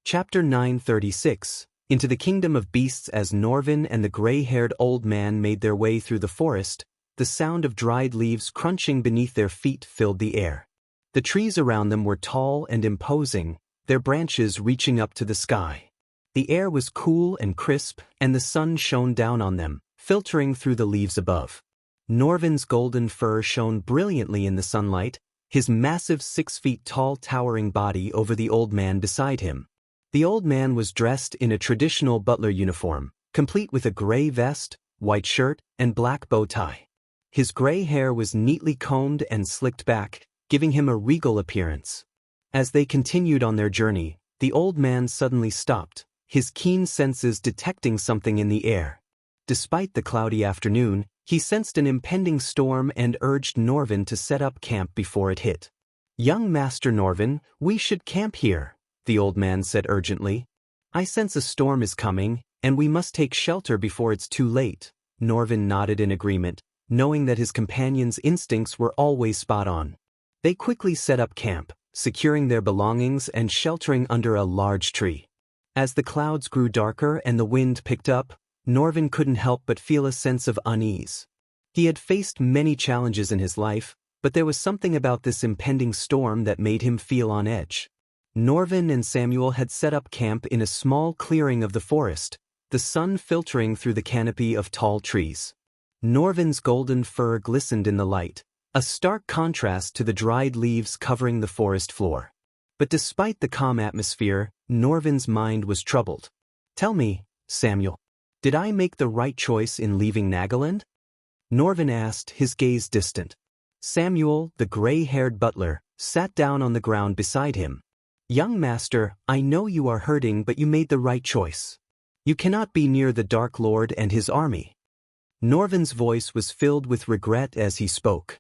Chapter 936. Into the Kingdom of Beasts. As Norvin and the gray-haired old man made their way through the forest, the sound of dried leaves crunching beneath their feet filled the air. The trees around them were tall and imposing, their branches reaching up to the sky. The air was cool and crisp, and the sun shone down on them, filtering through the leaves above. Norvin's golden fur shone brilliantly in the sunlight, his massive 6 feet tall towering body over the old man beside him. The old man was dressed in a traditional butler uniform, complete with a gray vest, white shirt, and black bow tie. His gray hair was neatly combed and slicked back, giving him a regal appearance. As they continued on their journey, the old man suddenly stopped, his keen senses detecting something in the air. Despite the cloudy afternoon, he sensed an impending storm and urged Norvin to set up camp before it hit. "Young Master Norvin, we should camp here," the old man said urgently. "I sense a storm is coming, and we must take shelter before it's too late." Norvin nodded in agreement, knowing that his companion's instincts were always spot on. They quickly set up camp, securing their belongings and sheltering under a large tree. As the clouds grew darker and the wind picked up, Norvin couldn't help but feel a sense of unease. He had faced many challenges in his life, but there was something about this impending storm that made him feel on edge. Norvin and Samuel had set up camp in a small clearing of the forest, the sun filtering through the canopy of tall trees. Norvin's golden fur glistened in the light, a stark contrast to the dried leaves covering the forest floor. But despite the calm atmosphere, Norvin's mind was troubled. "Tell me, Samuel, did I make the right choice in leaving Nagaland?" Norvin asked, his gaze distant. Samuel, the gray-haired butler, sat down on the ground beside him. "Young master, I know you are hurting, but you made the right choice. You cannot be near the Dark Lord and his army." Norvin's voice was filled with regret as he spoke.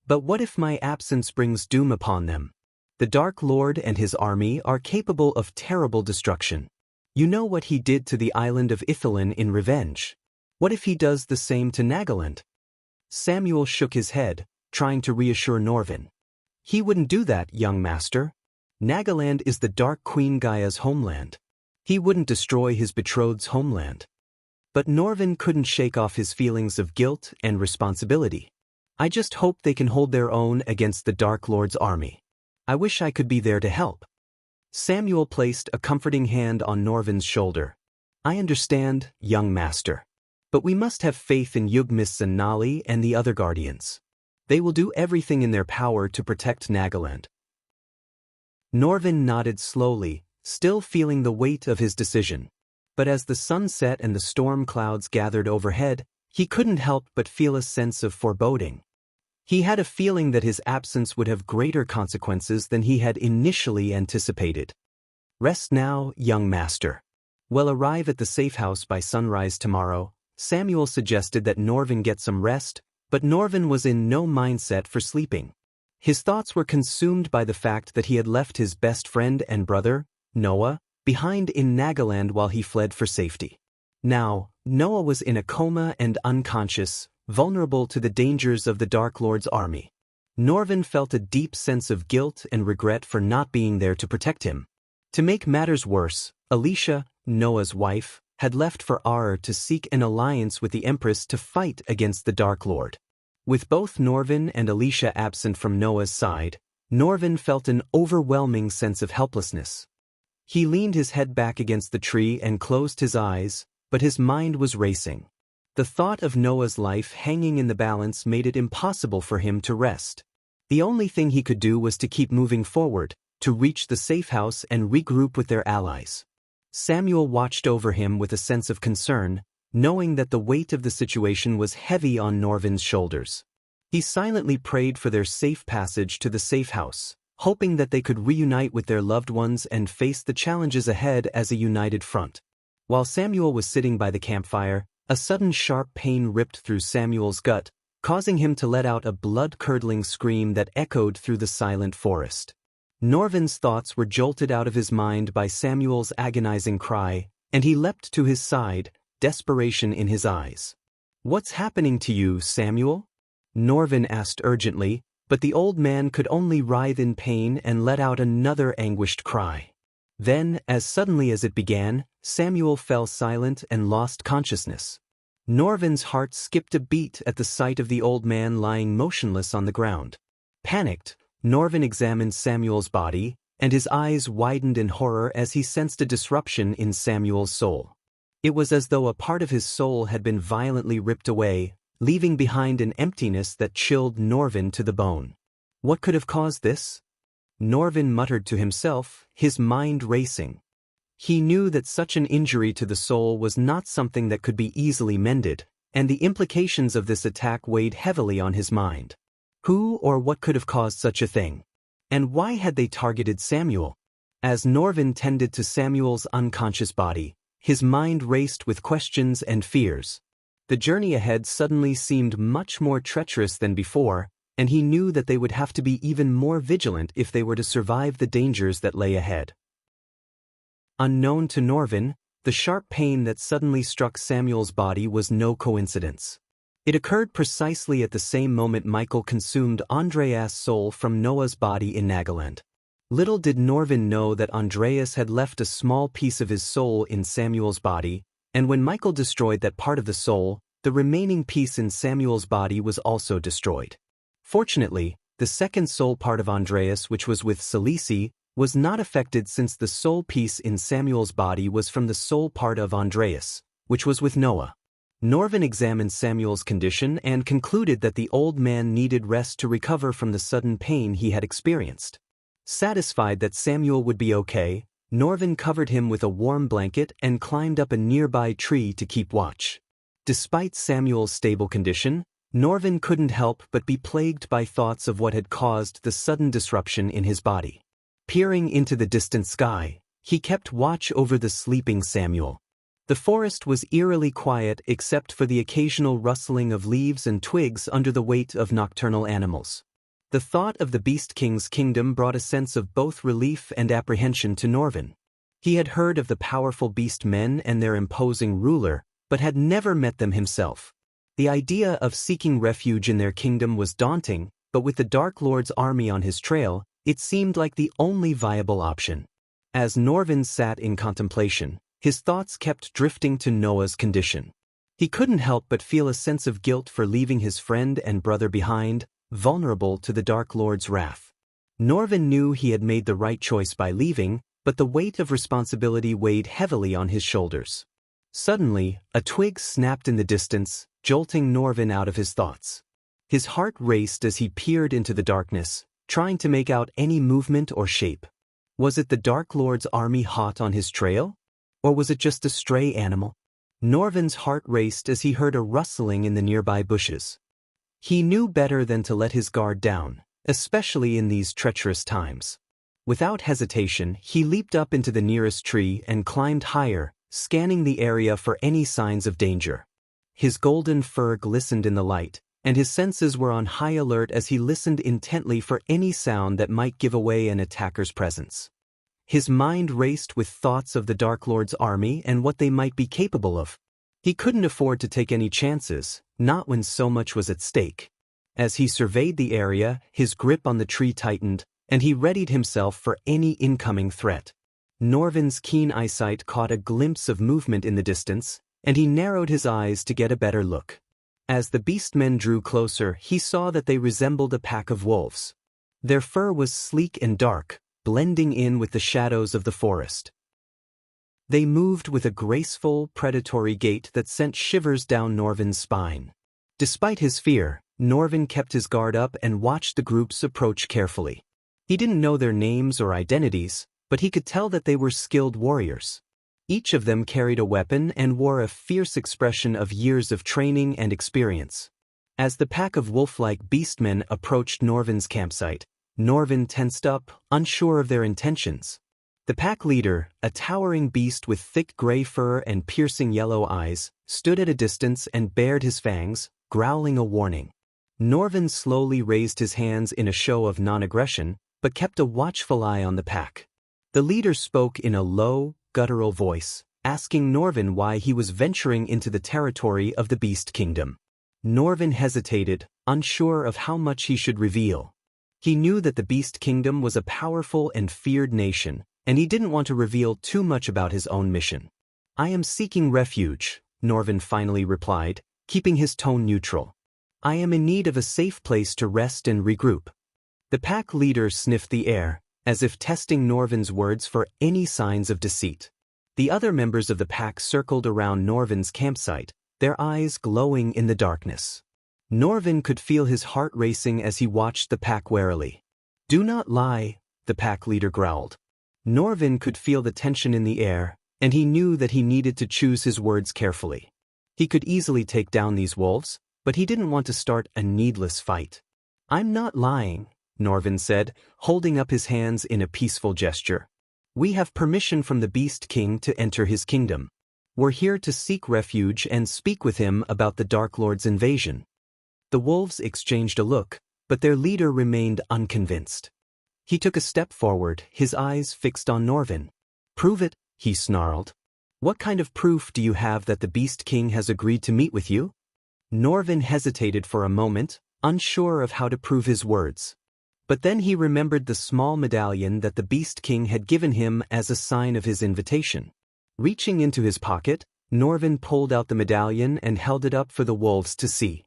"But what if my absence brings doom upon them? The Dark Lord and his army are capable of terrible destruction. You know what he did to the island of Ithilin in revenge. What if he does the same to Nagaland?" Samuel shook his head, trying to reassure Norvin. "He wouldn't do that, young master. Nagaland is the Dark Queen Gaia's homeland. He wouldn't destroy his betrothed's homeland." But Norvin couldn't shake off his feelings of guilt and responsibility. "I just hope they can hold their own against the Dark Lord's army. I wish I could be there to help." Samuel placed a comforting hand on Norvin's shoulder. "I understand, young master. But we must have faith in Yugmis and Nali and the other guardians. They will do everything in their power to protect Nagaland." Norvin nodded slowly, still feeling the weight of his decision. But as the sun set and the storm clouds gathered overhead, he couldn't help but feel a sense of foreboding. He had a feeling that his absence would have greater consequences than he had initially anticipated. "Rest now, young master. We'll arrive at the safe house by sunrise tomorrow." Samuel suggested that Norvin get some rest, but Norvin was in no mindset for sleeping. His thoughts were consumed by the fact that he had left his best friend and brother, Noah, behind in Nagaland while he fled for safety. Now, Noah was in a coma and unconscious, vulnerable to the dangers of the Dark Lord's army. Norvin felt a deep sense of guilt and regret for not being there to protect him. To make matters worse, Alicia, Noah's wife, had left for Ar to seek an alliance with the Empress to fight against the Dark Lord. With both Norvin and Alicia absent from Noah's side, Norvin felt an overwhelming sense of helplessness. He leaned his head back against the tree and closed his eyes, but his mind was racing. The thought of Noah's life hanging in the balance made it impossible for him to rest. The only thing he could do was to keep moving forward, to reach the safe house and regroup with their allies. Samuel watched over him with a sense of concern, knowing that the weight of the situation was heavy on Norvin's shoulders. He silently prayed for their safe passage to the safe house, hoping that they could reunite with their loved ones and face the challenges ahead as a united front. While Samuel was sitting by the campfire, a sudden sharp pain ripped through Samuel's gut, causing him to let out a blood-curdling scream that echoed through the silent forest. Norvin's thoughts were jolted out of his mind by Samuel's agonizing cry, and he leapt to his side, desperation in his eyes. "What's happening to you, Samuel?" Norvin asked urgently, but the old man could only writhe in pain and let out another anguished cry. Then, as suddenly as it began, Samuel fell silent and lost consciousness. Norvin's heart skipped a beat at the sight of the old man lying motionless on the ground. Panicked, Norvin examined Samuel's body, and his eyes widened in horror as he sensed a disruption in Samuel's soul. It was as though a part of his soul had been violently ripped away, leaving behind an emptiness that chilled Norvin to the bone. What could have caused this? Norvin muttered to himself, his mind racing. He knew that such an injury to the soul was not something that could be easily mended, and the implications of this attack weighed heavily on his mind. Who or what could have caused such a thing? And why had they targeted Samuel? As Norvin tended to Samuel's unconscious body, his mind raced with questions and fears. The journey ahead suddenly seemed much more treacherous than before, and he knew that they would have to be even more vigilant if they were to survive the dangers that lay ahead. Unknown to Norvin, the sharp pain that suddenly struck Samuel's body was no coincidence. It occurred precisely at the same moment Michael consumed Andreas' soul from Noah's body in Nagaland. Little did Norvin know that Andreas had left a small piece of his soul in Samuel's body, and when Michael destroyed that part of the soul, the remaining piece in Samuel's body was also destroyed. Fortunately, the second soul part of Andreas, which was with Salisi, was not affected since the soul piece in Samuel's body was from the soul part of Andreas, which was with Noah. Norvin examined Samuel's condition and concluded that the old man needed rest to recover from the sudden pain he had experienced. Satisfied that Samuel would be okay, Norvin covered him with a warm blanket and climbed up a nearby tree to keep watch. Despite Samuel's stable condition, Norvin couldn't help but be plagued by thoughts of what had caused the sudden disruption in his body. Peering into the distant sky, he kept watch over the sleeping Samuel. The forest was eerily quiet except for the occasional rustling of leaves and twigs under the weight of nocturnal animals. The thought of the Beast King's kingdom brought a sense of both relief and apprehension to Norvin. He had heard of the powerful beast men and their imposing ruler, but had never met them himself. The idea of seeking refuge in their kingdom was daunting, but with the Dark Lord's army on his trail, it seemed like the only viable option. As Norvin sat in contemplation, his thoughts kept drifting to Noah's condition. He couldn't help but feel a sense of guilt for leaving his friend and brother behind, vulnerable to the Dark Lord's wrath. Norvin knew he had made the right choice by leaving, but the weight of responsibility weighed heavily on his shoulders. Suddenly, a twig snapped in the distance, jolting Norvin out of his thoughts. His heart raced as he peered into the darkness, trying to make out any movement or shape. Was it the Dark Lord's army hot on his trail? Or was it just a stray animal? Norvin's heart raced as he heard a rustling in the nearby bushes. He knew better than to let his guard down, especially in these treacherous times. Without hesitation, he leaped up into the nearest tree and climbed higher, scanning the area for any signs of danger. His golden fur glistened in the light, and his senses were on high alert as he listened intently for any sound that might give away an attacker's presence. His mind raced with thoughts of the Dark Lord's army and what they might be capable of. He couldn't afford to take any chances, not when so much was at stake. As he surveyed the area, his grip on the tree tightened, and he readied himself for any incoming threat. Norvin's keen eyesight caught a glimpse of movement in the distance, and he narrowed his eyes to get a better look. As the beastmen drew closer, he saw that they resembled a pack of wolves. Their fur was sleek and dark, blending in with the shadows of the forest. They moved with a graceful, predatory gait that sent shivers down Norvin's spine. Despite his fear, Norvin kept his guard up and watched the groups approach carefully. He didn't know their names or identities, but he could tell that they were skilled warriors. Each of them carried a weapon and wore a fierce expression of years of training and experience. As the pack of wolf-like beastmen approached Norvin's campsite, Norvin tensed up, unsure of their intentions. The pack leader, a towering beast with thick gray fur and piercing yellow eyes, stood at a distance and bared his fangs, growling a warning. Norvin slowly raised his hands in a show of non-aggression, but kept a watchful eye on the pack. The leader spoke in a low, guttural voice, asking Norvin why he was venturing into the territory of the Beast Kingdom. Norvin hesitated, unsure of how much he should reveal. He knew that the Beast Kingdom was a powerful and feared nation, and he didn't want to reveal too much about his own mission. "I am seeking refuge," Norvin finally replied, keeping his tone neutral. "I am in need of a safe place to rest and regroup." The pack leader sniffed the air, as if testing Norvin's words for any signs of deceit. The other members of the pack circled around Norvin's campsite, their eyes glowing in the darkness. Norvin could feel his heart racing as he watched the pack warily. "Do not lie," the pack leader growled. Norvin could feel the tension in the air, and he knew that he needed to choose his words carefully. He could easily take down these wolves, but he didn't want to start a needless fight. "I'm not lying," Norvin said, holding up his hands in a peaceful gesture. "We have permission from the Beast King to enter his kingdom. We're here to seek refuge and speak with him about the Dark Lord's invasion." The wolves exchanged a look, but their leader remained unconvinced. He took a step forward, his eyes fixed on Norvin. "Prove it," he snarled. "What kind of proof do you have that the Beast King has agreed to meet with you?" Norvin hesitated for a moment, unsure of how to prove his words. But then he remembered the small medallion that the Beast King had given him as a sign of his invitation. Reaching into his pocket, Norvin pulled out the medallion and held it up for the wolves to see.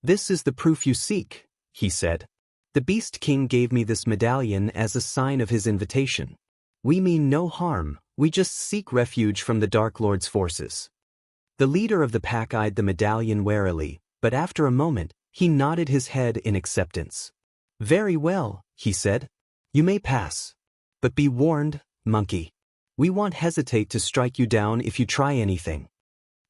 "This is the proof you seek," he said. "The Beast King gave me this medallion as a sign of his invitation. We mean no harm, we just seek refuge from the Dark Lord's forces." The leader of the pack eyed the medallion warily, but after a moment, he nodded his head in acceptance. "Very well," he said. "You may pass. But be warned, monkey. We won't hesitate to strike you down if you try anything."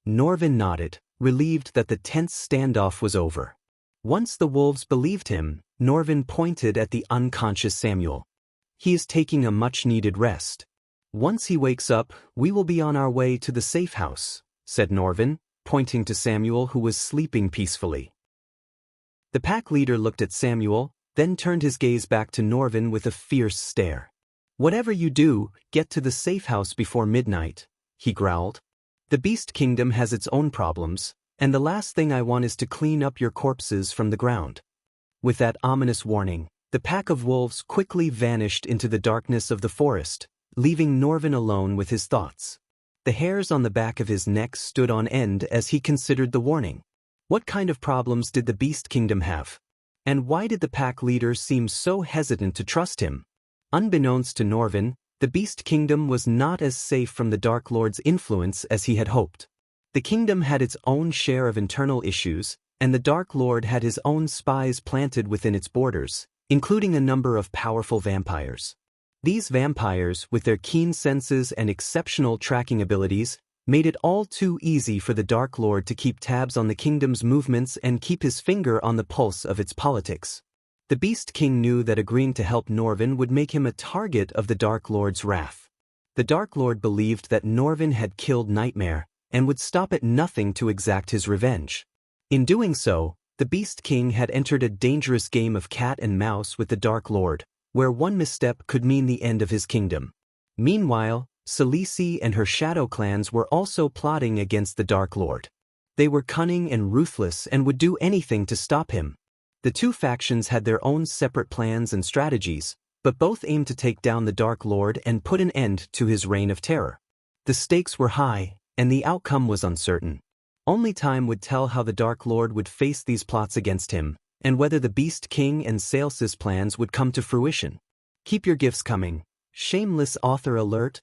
Norvin nodded, relieved that the tense standoff was over. Once the wolves believed him, Norvin pointed at the unconscious Samuel. "He is taking a much-needed rest. Once he wakes up, we will be on our way to the safe house," said Norvin, pointing to Samuel who was sleeping peacefully. The pack leader looked at Samuel, then turned his gaze back to Norvin with a fierce stare. "Whatever you do, get to the safe house before midnight," he growled. "The Beast Kingdom has its own problems, and the last thing I want is to clean up your corpses from the ground." With that ominous warning, the pack of wolves quickly vanished into the darkness of the forest, leaving Norvin alone with his thoughts. The hairs on the back of his neck stood on end as he considered the warning. What kind of problems did the Beast Kingdom have? And why did the pack leader seem so hesitant to trust him? Unbeknownst to Norvin, the Beast Kingdom was not as safe from the Dark Lord's influence as he had hoped. The kingdom had its own share of internal issues, and the Dark Lord had his own spies planted within its borders, including a number of powerful vampires. These vampires, with their keen senses and exceptional tracking abilities, made it all too easy for the Dark Lord to keep tabs on the kingdom's movements and keep his finger on the pulse of its politics. The Beast King knew that agreeing to help Norvin would make him a target of the Dark Lord's wrath. The Dark Lord believed that Norvin had killed Nightmare, and would stop at nothing to exact his revenge. In doing so, the Beast King had entered a dangerous game of cat and mouse with the Dark Lord, where one misstep could mean the end of his kingdom. Meanwhile, Selisi and her shadow clans were also plotting against the Dark Lord. They were cunning and ruthless and would do anything to stop him. The two factions had their own separate plans and strategies, but both aimed to take down the Dark Lord and put an end to his reign of terror. The stakes were high, and the outcome was uncertain. Only time would tell how the Dark Lord would face these plots against him, and whether the Beast King and Sales's plans would come to fruition. Keep your gifts coming. Shameless author alert.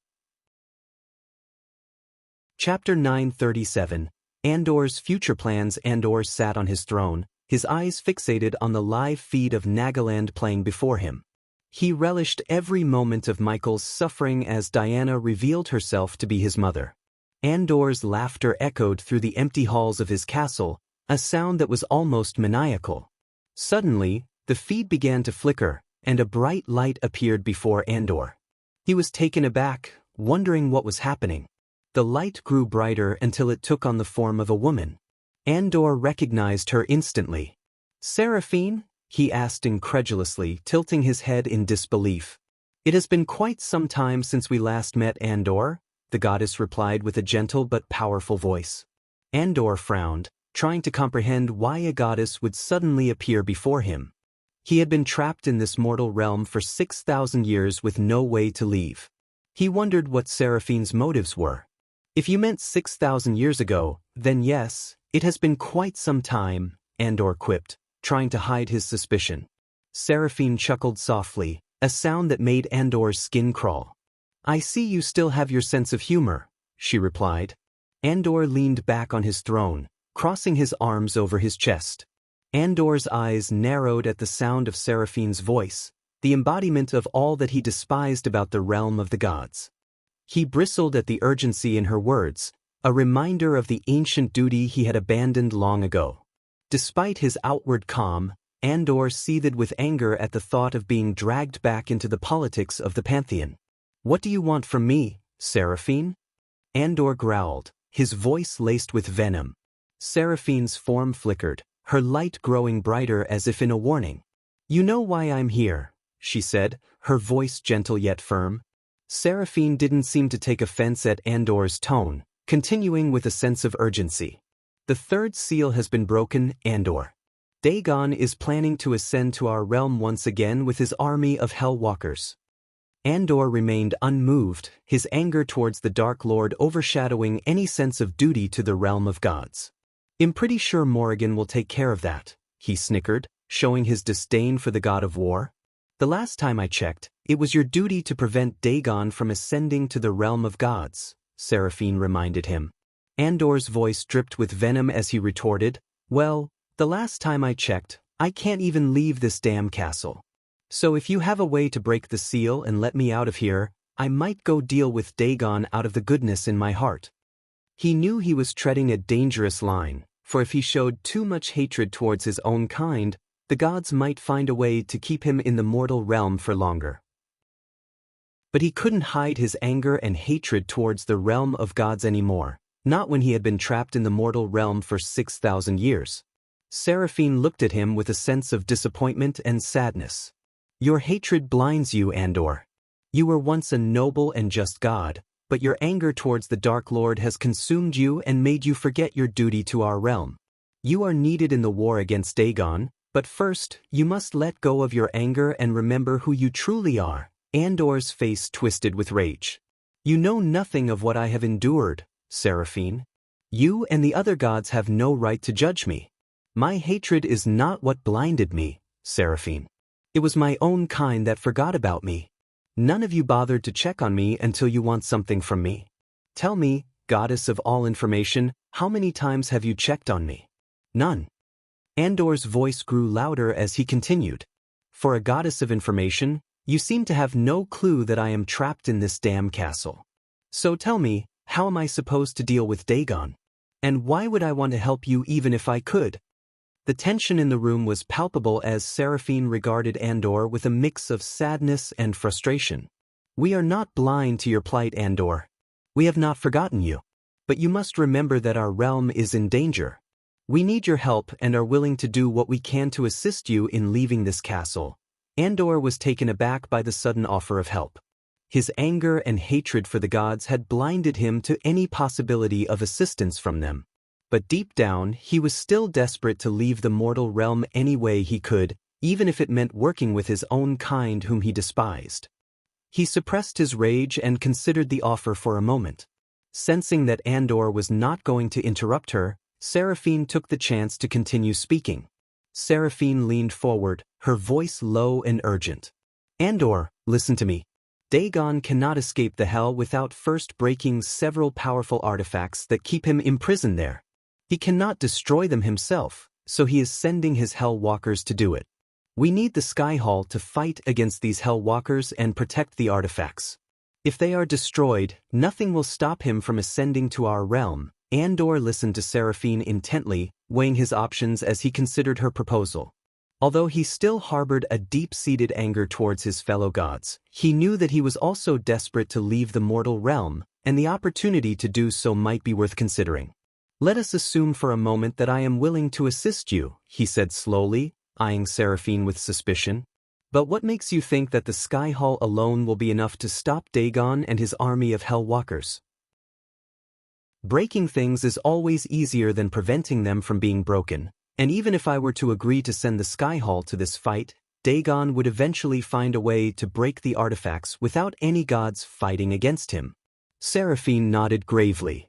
Chapter 937. Andor's future plans. Andor sat on his throne, his eyes fixated on the live feed of Nagaland playing before him. He relished every moment of Michael's suffering as Diana revealed herself to be his mother. Andor's laughter echoed through the empty halls of his castle, a sound that was almost maniacal. Suddenly, the feed began to flicker, and a bright light appeared before Andor. He was taken aback, wondering what was happening. The light grew brighter until it took on the form of a woman. Andor recognized her instantly. "Seraphine?" he asked incredulously, tilting his head in disbelief. "It has been quite some time since we last met, Andor," the goddess replied with a gentle but powerful voice. Andor frowned, trying to comprehend why a goddess would suddenly appear before him. He had been trapped in this mortal realm for 6,000 years with no way to leave. He wondered what Seraphine's motives were. If you meant 6,000 years ago, then yes, it has been quite some time, Andor quipped, trying to hide his suspicion. Seraphine chuckled softly, a sound that made Andor's skin crawl. I see you still have your sense of humor, she replied. Andor leaned back on his throne, crossing his arms over his chest. Andor's eyes narrowed at the sound of Seraphine's voice, the embodiment of all that he despised about the realm of the gods. He bristled at the urgency in her words, a reminder of the ancient duty he had abandoned long ago. Despite his outward calm, Andor seethed with anger at the thought of being dragged back into the politics of the Pantheon. What do you want from me, Seraphine? Andor growled, his voice laced with venom. Seraphine's form flickered, her light growing brighter as if in a warning. You know why I'm here, she said, her voice gentle yet firm. Seraphine didn't seem to take offense at Andor's tone, continuing with a sense of urgency. The third seal has been broken, Andor. Dagon is planning to ascend to our realm once again with his army of Hellwalkers. Andor remained unmoved, his anger towards the Dark Lord overshadowing any sense of duty to the realm of gods. I'm pretty sure Morrigan will take care of that, he snickered, showing his disdain for the god of war. The last time I checked, it was your duty to prevent Dagon from ascending to the realm of gods, Seraphine reminded him. Andor's voice dripped with venom as he retorted, well, the last time I checked, I can't even leave this damn castle. So if you have a way to break the seal and let me out of here, I might go deal with Dagon out of the goodness in my heart. He knew he was treading a dangerous line, for if he showed too much hatred towards his own kind, the gods might find a way to keep him in the mortal realm for longer. But he couldn't hide his anger and hatred towards the realm of gods anymore, not when he had been trapped in the mortal realm for 6,000 years. Seraphine looked at him with a sense of disappointment and sadness. Your hatred blinds you, Andor. You were once a noble and just god, but your anger towards the Dark Lord has consumed you and made you forget your duty to our realm. You are needed in the war against Dagon, but first, you must let go of your anger and remember who you truly are. Andor's face twisted with rage. You know nothing of what I have endured, Seraphine. You and the other gods have no right to judge me. My hatred is not what blinded me, Seraphine. It was my own kind that forgot about me. None of you bothered to check on me until you want something from me. Tell me, goddess of all information, how many times have you checked on me? None. Andor's voice grew louder as he continued. For a goddess of information, you seem to have no clue that I am trapped in this damn castle. So tell me, how am I supposed to deal with Dagon? And why would I want to help you even if I could? The tension in the room was palpable as Seraphine regarded Andor with a mix of sadness and frustration. We are not blind to your plight, Andor. We have not forgotten you. But you must remember that our realm is in danger. We need your help and are willing to do what we can to assist you in leaving this castle. Andor was taken aback by the sudden offer of help. His anger and hatred for the gods had blinded him to any possibility of assistance from them. But deep down, he was still desperate to leave the mortal realm any way he could, even if it meant working with his own kind whom he despised. He suppressed his rage and considered the offer for a moment. Sensing that Andor was not going to interrupt her, Seraphine took the chance to continue speaking. Seraphine leaned forward, her voice low and urgent. Andor, listen to me. Dagon cannot escape the hell without first breaking several powerful artifacts that keep him imprisoned there. He cannot destroy them himself, so he is sending his Hellwalkers to do it. We need the Sky Hall to fight against these Hellwalkers and protect the artifacts. If they are destroyed, nothing will stop him from ascending to our realm. Andor listened to Seraphine intently, weighing his options as he considered her proposal. Although he still harbored a deep-seated anger towards his fellow gods, he knew that he was also desperate to leave the mortal realm, and the opportunity to do so might be worth considering. Let us assume for a moment that I am willing to assist you, he said slowly, eyeing Seraphine with suspicion. But what makes you think that the Sky Hall alone will be enough to stop Dagon and his army of Hellwalkers? Breaking things is always easier than preventing them from being broken, and even if I were to agree to send the Sky Hall to this fight, Dagon would eventually find a way to break the artifacts without any gods fighting against him. Seraphine nodded gravely.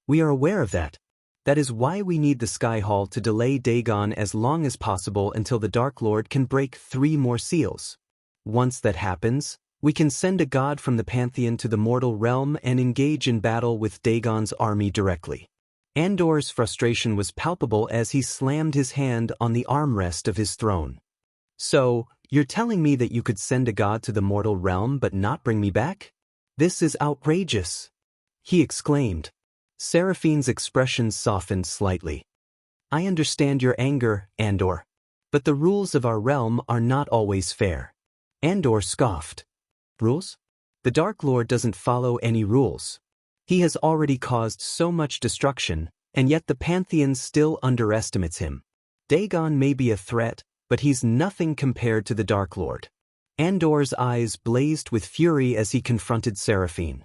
We are aware of that. That is why we need the Sky Hall to delay Dagon as long as possible until the Dark Lord can break 3 more seals. Once that happens, we can send a god from the Pantheon to the mortal realm and engage in battle with Dagon's army directly. Andor's frustration was palpable as he slammed his hand on the armrest of his throne. So, you're telling me that you could send a god to the mortal realm but not bring me back? This is outrageous, he exclaimed. Seraphine's expression softened slightly. I understand your anger, Andor. But the rules of our realm are not always fair. Andor scoffed. Rules? The Dark Lord doesn't follow any rules. He has already caused so much destruction, and yet the Pantheon still underestimates him. Dagon may be a threat, but he's nothing compared to the Dark Lord. Andor's eyes blazed with fury as he confronted Seraphine.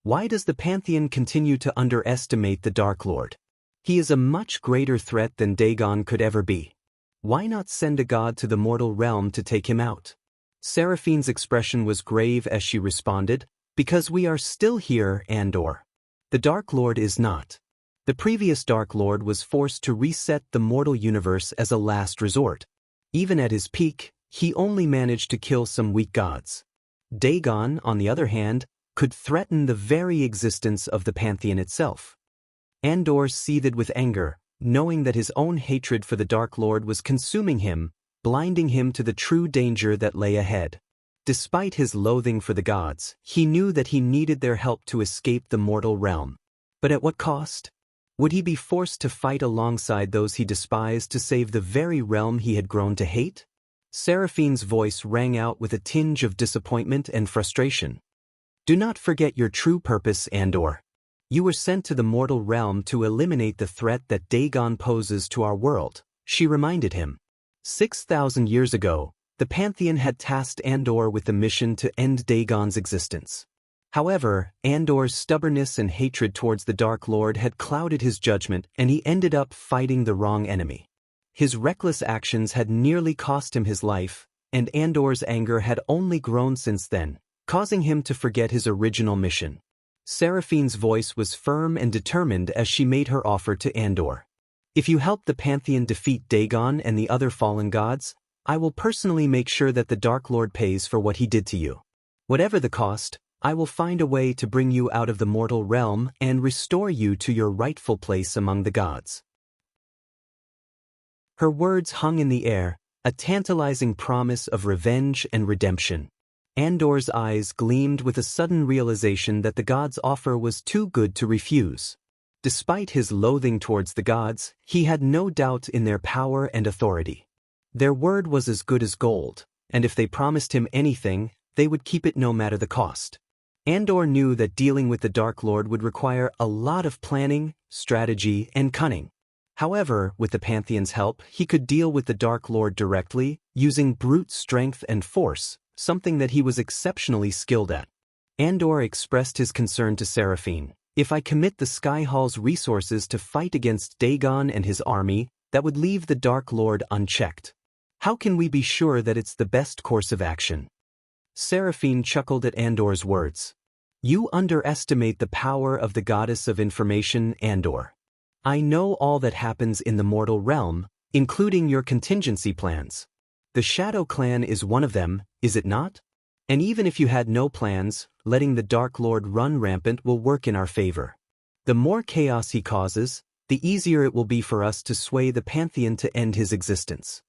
Why does the Pantheon continue to underestimate the Dark Lord? He is a much greater threat than Dagon could ever be. Why not send a god to the mortal realm to take him out? Seraphine's expression was grave as she responded, because we are still here, Andor. The Dark Lord is not. The previous Dark Lord was forced to reset the mortal universe as a last resort. Even at his peak, he only managed to kill some weak gods. Dagon, on the other hand, could threaten the very existence of the Pantheon itself. Andor seethed with anger, knowing that his own hatred for the Dark Lord was consuming him, blinding him to the true danger that lay ahead. Despite his loathing for the gods, he knew that he needed their help to escape the mortal realm. But at what cost? Would he be forced to fight alongside those he despised to save the very realm he had grown to hate? Seraphine's voice rang out with a tinge of disappointment and frustration. Do not forget your true purpose, Andor. You were sent to the mortal realm to eliminate the threat that Dagon poses to our world, she reminded him. 6,000 years ago, the Pantheon had tasked Andor with the mission to end Dagon's existence. However, Andor's stubbornness and hatred towards the Dark Lord had clouded his judgment, and he ended up fighting the wrong enemy. His reckless actions had nearly cost him his life, and Andor's anger had only grown since then, causing him to forget his original mission. Seraphine's voice was firm and determined as she made her offer to Andor. If you help the Pantheon defeat Dagon and the other fallen gods, I will personally make sure that the Dark Lord pays for what he did to you. Whatever the cost, I will find a way to bring you out of the mortal realm and restore you to your rightful place among the gods. Her words hung in the air, a tantalizing promise of revenge and redemption. Andor's eyes gleamed with a sudden realization that the gods' offer was too good to refuse. Despite his loathing towards the gods, he had no doubt in their power and authority. Their word was as good as gold, and if they promised him anything, they would keep it no matter the cost. Andor knew that dealing with the Dark Lord would require a lot of planning, strategy, and cunning. However, with the Pantheon's help, he could deal with the Dark Lord directly, using brute strength and force, something that he was exceptionally skilled at. Andor expressed his concern to Seraphine. If I commit the Sky Hall's resources to fight against Dagon and his army, that would leave the Dark Lord unchecked. How can we be sure that it's the best course of action? Seraphine chuckled at Andor's words. You underestimate the power of the goddess of information, Andor. I know all that happens in the mortal realm, including your contingency plans. The Shadow Clan is one of them, is it not? And even if you had no plans, letting the Dark Lord run rampant will work in our favor. The more chaos he causes, the easier it will be for us to sway the Pantheon to end his existence.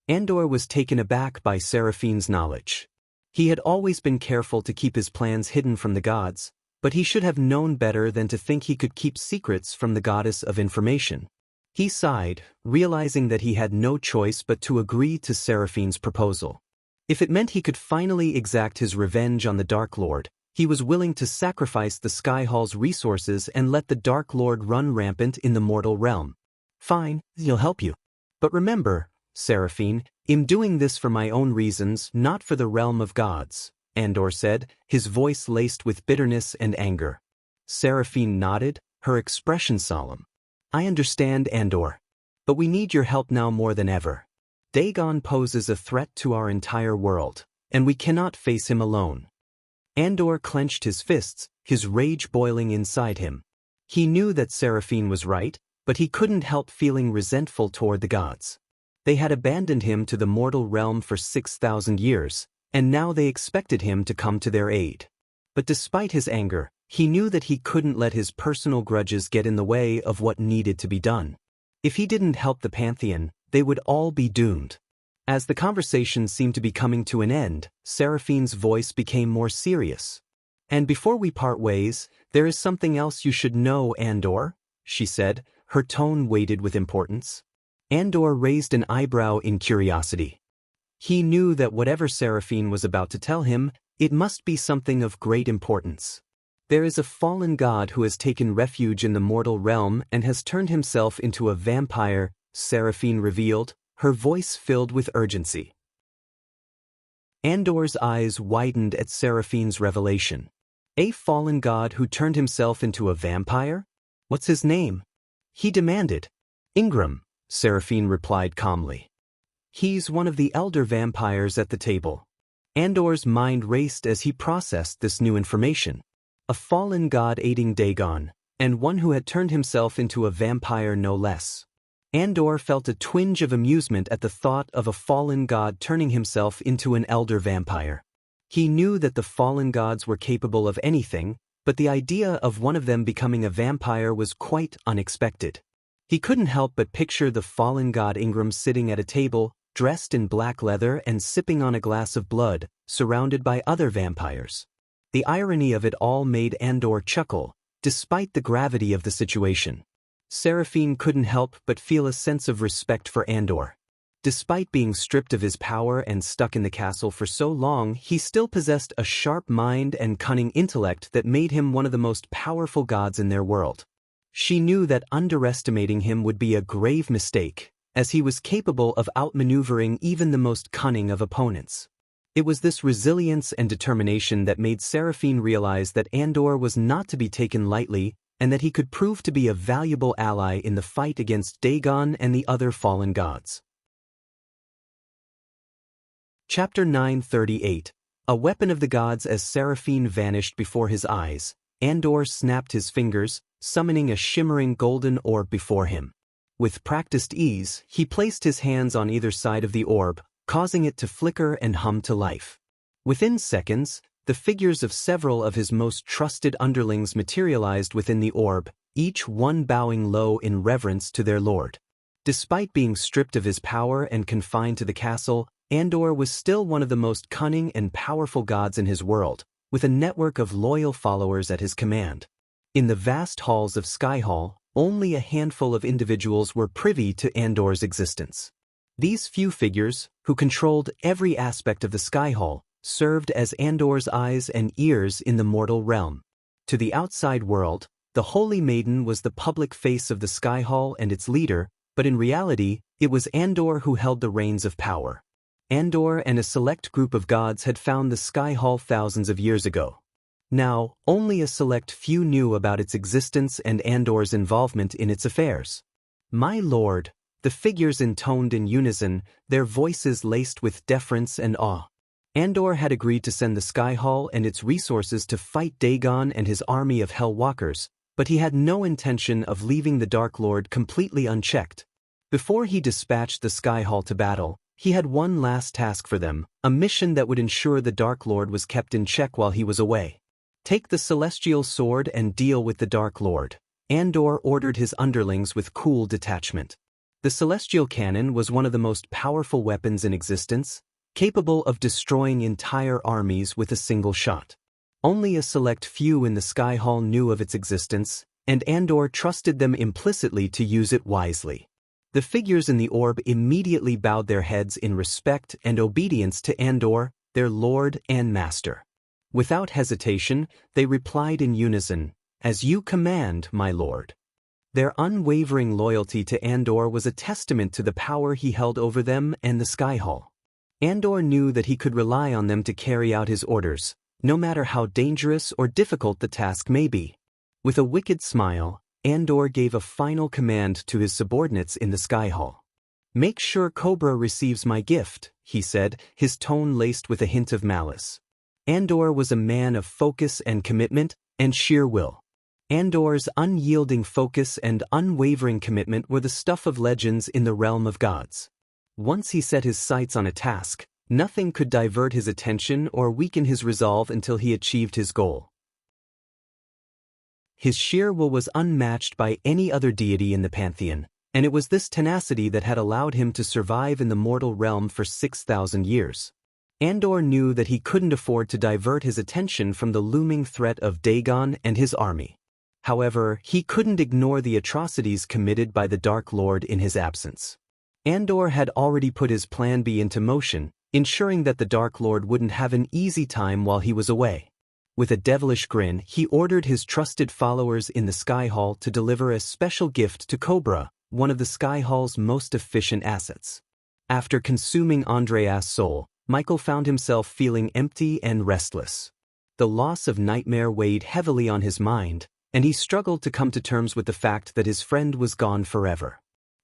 Andor was taken aback by Seraphine's knowledge. He had always been careful to keep his plans hidden from the gods, but he should have known better than to think he could keep secrets from the goddess of information. He sighed, realizing that he had no choice but to agree to Seraphine's proposal. If it meant he could finally exact his revenge on the Dark Lord, he was willing to sacrifice the Sky Hall's resources and let the Dark Lord run rampant in the mortal realm. Fine, he'll help you. But remember, Seraphine, I'm doing this for my own reasons, not for the realm of gods, Andor said, his voice laced with bitterness and anger. Seraphine nodded, her expression solemn. I understand, Andor. But we need your help now more than ever. Dagon poses a threat to our entire world, and we cannot face him alone. Andor clenched his fists, his rage boiling inside him. He knew that Seraphine was right, but he couldn't help feeling resentful toward the gods. They had abandoned him to the mortal realm for 6,000 years, and now they expected him to come to their aid. But despite his anger, he knew that he couldn't let his personal grudges get in the way of what needed to be done. If he didn't help the Pantheon, they would all be doomed. As the conversation seemed to be coming to an end, Seraphine's voice became more serious. "And before we part ways, there is something else you should know, Andor," she said, her tone weighted with importance. Andor raised an eyebrow in curiosity. He knew that whatever Seraphine was about to tell him, it must be something of great importance. "There is a fallen god who has taken refuge in the mortal realm and has turned himself into a vampire," Seraphine revealed, her voice filled with urgency. Andor's eyes widened at Seraphine's revelation. "A fallen god who turned himself into a vampire? What's his name?" he demanded. "Ingram," Seraphine replied calmly. "He's one of the elder vampires at the table." Andor's mind raced as he processed this new information. A fallen god aiding Dagon, and one who had turned himself into a vampire no less. Andor felt a twinge of amusement at the thought of a fallen god turning himself into an elder vampire. He knew that the fallen gods were capable of anything, but the idea of one of them becoming a vampire was quite unexpected. He couldn't help but picture the fallen god Ingram sitting at a table, dressed in black leather and sipping on a glass of blood, surrounded by other vampires. The irony of it all made Andor chuckle, despite the gravity of the situation. Seraphine couldn't help but feel a sense of respect for Andor. Despite being stripped of his power and stuck in the castle for so long, he still possessed a sharp mind and cunning intellect that made him one of the most powerful gods in their world. She knew that underestimating him would be a grave mistake, as he was capable of outmaneuvering even the most cunning of opponents. It was this resilience and determination that made Seraphine realize that Andor was not to be taken lightly, and that he could prove to be a valuable ally in the fight against Dagon and the other fallen gods. Chapter 938. A weapon of the gods. As Seraphine vanished before his eyes, Andor snapped his fingers, summoning a shimmering golden orb before him. With practiced ease, he placed his hands on either side of the orb, causing it to flicker and hum to life. Within seconds, the figures of several of his most trusted underlings materialized within the orb, each one bowing low in reverence to their lord. Despite being stripped of his power and confined to the castle, Andor was still one of the most cunning and powerful gods in his world, with a network of loyal followers at his command. In the vast halls of Skyhall, only a handful of individuals were privy to Andor's existence. These few figures, who controlled every aspect of the Skyhall, served as Andor's eyes and ears in the mortal realm. To the outside world, the Holy Maiden was the public face of the Skyhall and its leader, but in reality, it was Andor who held the reins of power. Andor and a select group of gods had found the Skyhall thousands of years ago. Now, only a select few knew about its existence and Andor's involvement in its affairs. "My lord," the figures intoned in unison, their voices laced with deference and awe. Andor had agreed to send the Skyhall and its resources to fight Dagon and his army of Hellwalkers, but he had no intention of leaving the Dark Lord completely unchecked. Before he dispatched the Skyhall to battle, he had one last task for them, a mission that would ensure the Dark Lord was kept in check while he was away. "Take the Celestial Sword and deal with the Dark Lord," Andor ordered his underlings with cool detachment. The Celestial Cannon was one of the most powerful weapons in existence, capable of destroying entire armies with a single shot. Only a select few in the Skyhall knew of its existence, and Andor trusted them implicitly to use it wisely. The figures in the orb immediately bowed their heads in respect and obedience to Andor, their lord and master. Without hesitation, they replied in unison, "As you command, my lord." Their unwavering loyalty to Andor was a testament to the power he held over them and the Skyhall. Andor knew that he could rely on them to carry out his orders, no matter how dangerous or difficult the task may be. With a wicked smile, Andor gave a final command to his subordinates in the Skyhall. "Make sure Cobra receives my gift," he said, his tone laced with a hint of malice. Andor was a man of focus and commitment, and sheer will. Andor's unyielding focus and unwavering commitment were the stuff of legends in the realm of gods. Once he set his sights on a task, nothing could divert his attention or weaken his resolve until he achieved his goal. His sheer will was unmatched by any other deity in the pantheon, and it was this tenacity that had allowed him to survive in the mortal realm for 6,000 years. Andor knew that he couldn't afford to divert his attention from the looming threat of Dagon and his army. However, he couldn't ignore the atrocities committed by the Dark Lord in his absence. Andor had already put his Plan B into motion, ensuring that the Dark Lord wouldn't have an easy time while he was away. With a devilish grin, he ordered his trusted followers in the Sky Hall to deliver a special gift to Cobra, one of the Sky Hall's most efficient assets. After consuming Andreas' soul, Michael found himself feeling empty and restless. The loss of Nightmare weighed heavily on his mind, and he struggled to come to terms with the fact that his friend was gone forever.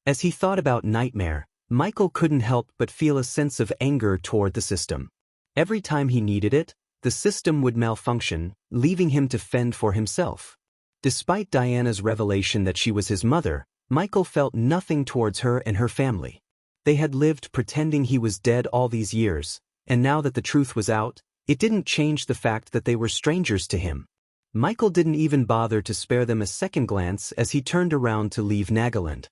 As he thought about Nightmare, Michael couldn't help but feel a sense of anger toward the system. Every time he needed it, the system would malfunction, leaving him to fend for himself. Despite Diana's revelation that she was his mother, Michael felt nothing towards her and her family. They had lived pretending he was dead all these years, and now that the truth was out, it didn't change the fact that they were strangers to him. Michael didn't even bother to spare them a second glance as he turned around to leave Nagaland.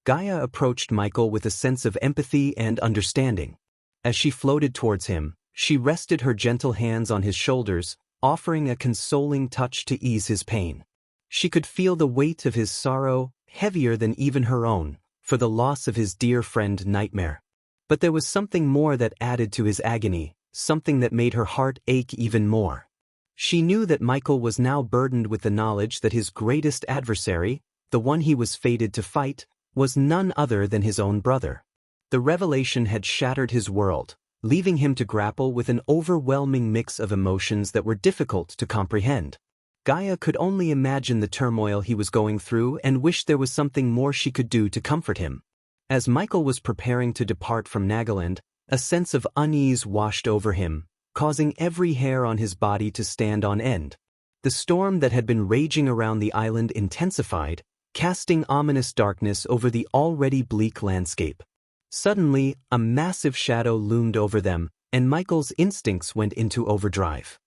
Gaia approached Michael with a sense of empathy and understanding. As she floated towards him, she rested her gentle hands on his shoulders, offering a consoling touch to ease his pain. She could feel the weight of his sorrow, heavier than even her own, for the loss of his dear friend Nightmare. But there was something more that added to his agony, something that made her heart ache even more. She knew that Michael was now burdened with the knowledge that his greatest adversary, the one he was fated to fight, was none other than his own brother. The revelation had shattered his world, leaving him to grapple with an overwhelming mix of emotions that were difficult to comprehend. Gaia could only imagine the turmoil he was going through and wished there was something more she could do to comfort him. As Michael was preparing to depart from Nagaland, a sense of unease washed over him, causing every hair on his body to stand on end. The storm that had been raging around the island intensified, casting ominous darkness over the already bleak landscape. Suddenly, a massive shadow loomed over them, and Michael's instincts went into overdrive.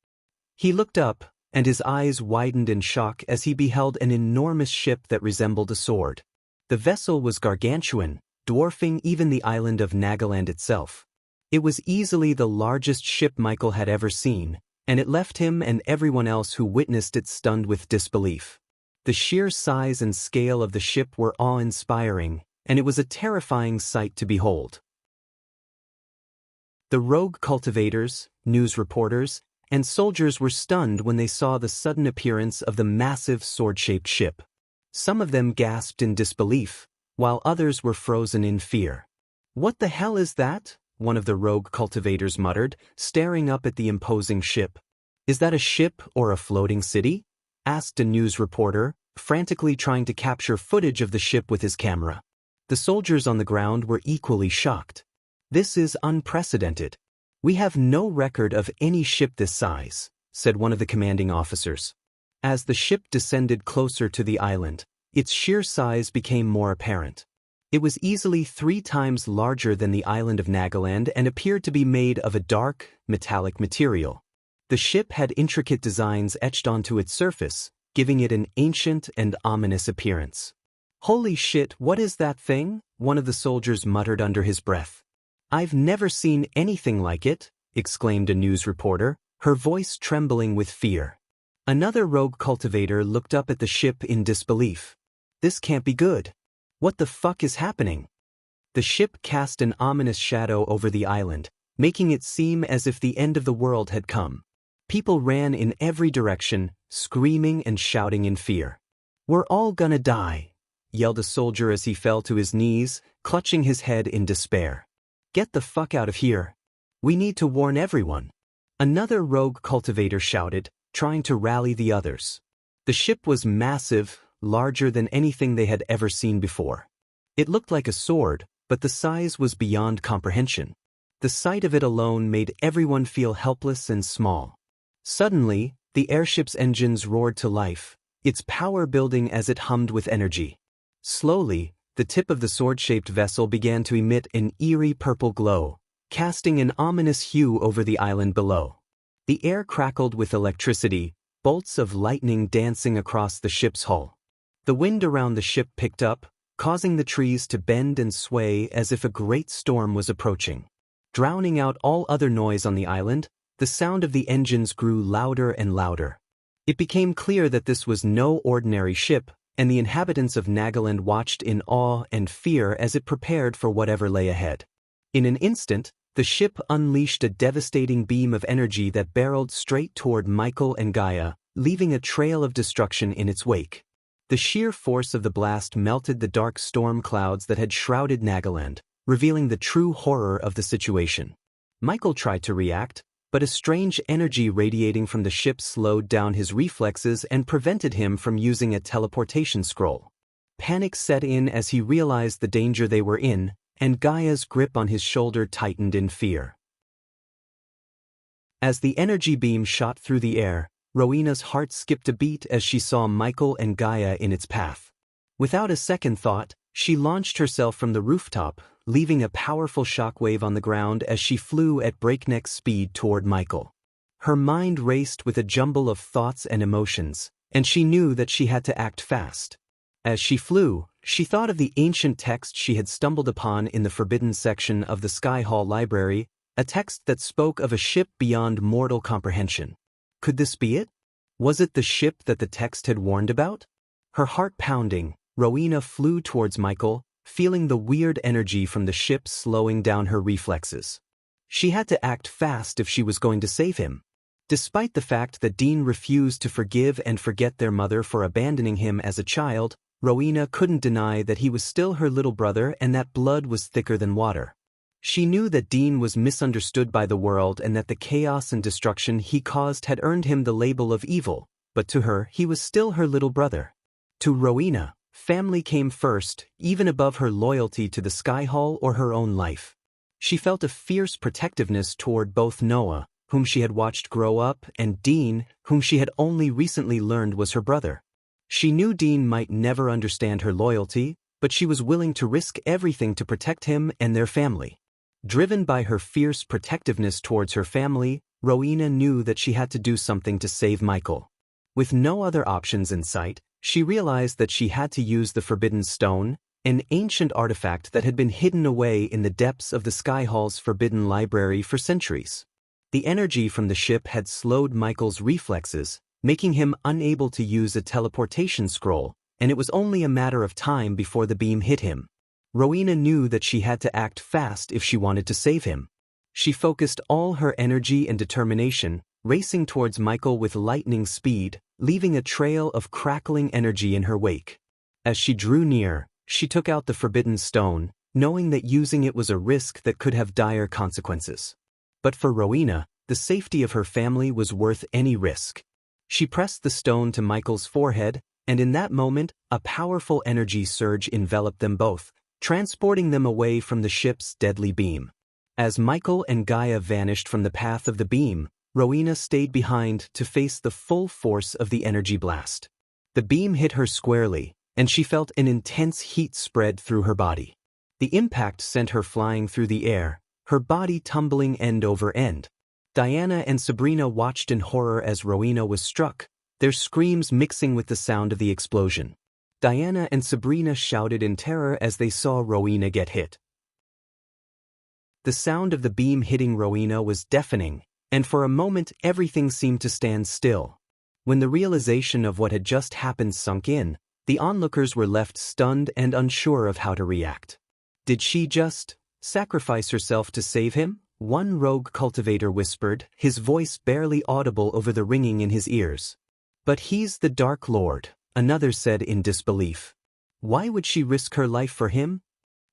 He looked up, and his eyes widened in shock as he beheld an enormous ship that resembled a sword. The vessel was gargantuan, dwarfing even the island of Nagaland itself. It was easily the largest ship Michael had ever seen, and it left him and everyone else who witnessed it stunned with disbelief. The sheer size and scale of the ship were awe-inspiring, and it was a terrifying sight to behold. The rogue cultivators, news reporters, and soldiers were stunned when they saw the sudden appearance of the massive sword-shaped ship. Some of them gasped in disbelief, while others were frozen in fear. "What the hell is that?" one of the rogue cultivators muttered, staring up at the imposing ship. "Is that a ship or a floating city?" asked a news reporter, frantically trying to capture footage of the ship with his camera. The soldiers on the ground were equally shocked. "This is unprecedented. We have no record of any ship this size," said one of the commanding officers. As the ship descended closer to the island, its sheer size became more apparent. It was easily 3 times larger than the island of Nagaland and appeared to be made of a dark, metallic material. The ship had intricate designs etched onto its surface, giving it an ancient and ominous appearance. "Holy shit, what is that thing?" one of the soldiers muttered under his breath. "I've never seen anything like it," exclaimed a news reporter, her voice trembling with fear. Another rogue cultivator looked up at the ship in disbelief. "This can't be good. What the fuck is happening?" The ship cast an ominous shadow over the island, making it seem as if the end of the world had come. People ran in every direction, screaming and shouting in fear. "We're all gonna die," yelled a soldier as he fell to his knees, clutching his head in despair. "Get the fuck out of here. We need to warn everyone." Another rogue cultivator shouted, trying to rally the others. The ship was massive, larger than anything they had ever seen before. It looked like a sword, but the size was beyond comprehension. The sight of it alone made everyone feel helpless and small. Suddenly, the airship's engines roared to life, its power building as it hummed with energy. Slowly, the tip of the sword-shaped vessel began to emit an eerie purple glow, casting an ominous hue over the island below. The air crackled with electricity, bolts of lightning dancing across the ship's hull. The wind around the ship picked up, causing the trees to bend and sway as if a great storm was approaching. Drowning out all other noise on the island, the sound of the engines grew louder and louder. It became clear that this was no ordinary ship, and the inhabitants of Nagaland watched in awe and fear as it prepared for whatever lay ahead. In an instant, the ship unleashed a devastating beam of energy that barreled straight toward Michael and Gaia, leaving a trail of destruction in its wake. The sheer force of the blast melted the dark storm clouds that had shrouded Nagaland, revealing the true horror of the situation. Michael tried to react, but a strange energy radiating from the ship slowed down his reflexes and prevented him from using a teleportation scroll. Panic set in as he realized the danger they were in, and Gaia's grip on his shoulder tightened in fear. As the energy beam shot through the air, Rowena's heart skipped a beat as she saw Michael and Gaia in its path. Without a second thought, she launched herself from the rooftop, leaving a powerful shockwave on the ground as she flew at breakneck speed toward Michael. Her mind raced with a jumble of thoughts and emotions, and she knew that she had to act fast. As she flew, she thought of the ancient text she had stumbled upon in the forbidden section of the Sky Hall Library, a text that spoke of a ship beyond mortal comprehension. Could this be it? Was it the ship that the text had warned about? Her heart pounding, Rowena flew towards Michael, feeling the weird energy from the ship slowing down her reflexes. She had to act fast if she was going to save him. Despite the fact that Dean refused to forgive and forget their mother for abandoning him as a child, Rowena couldn't deny that he was still her little brother and that blood was thicker than water. She knew that Dean was misunderstood by the world and that the chaos and destruction he caused had earned him the label of evil, but to her he was still her little brother. To Rowena, family came first, even above her loyalty to the Sky Hall or her own life. She felt a fierce protectiveness toward both Noah, whom she had watched grow up, and Dean, whom she had only recently learned was her brother. She knew Dean might never understand her loyalty, but she was willing to risk everything to protect him and their family. Driven by her fierce protectiveness towards her family, Rowena knew that she had to do something to save Michael. With no other options in sight, she realized that she had to use the Forbidden Stone, an ancient artifact that had been hidden away in the depths of the Sky Hall's Forbidden Library for centuries. The energy from the ship had slowed Michael's reflexes, making him unable to use a teleportation scroll, and it was only a matter of time before the beam hit him. Rowena knew that she had to act fast if she wanted to save him. She focused all her energy and determination, racing towards Michael with lightning speed, leaving a trail of crackling energy in her wake. As she drew near, she took out the Forbidden Stone, knowing that using it was a risk that could have dire consequences. But for Rowena, the safety of her family was worth any risk. She pressed the stone to Michael's forehead, and in that moment, a powerful energy surge enveloped them both, transporting them away from the ship's deadly beam. As Michael and Gaia vanished from the path of the beam, Rowena stayed behind to face the full force of the energy blast. The beam hit her squarely, and she felt an intense heat spread through her body. The impact sent her flying through the air, her body tumbling end over end. Diana and Sabrina watched in horror as Rowena was struck, their screams mixing with the sound of the explosion. Diana and Sabrina shouted in terror as they saw Rowena get hit. The sound of the beam hitting Rowena was deafening, and for a moment everything seemed to stand still. When the realization of what had just happened sunk in, the onlookers were left stunned and unsure of how to react. Did she just sacrifice herself to save him? One rogue cultivator whispered, his voice barely audible over the ringing in his ears. But he's the Dark Lord, another said in disbelief. Why would she risk her life for him?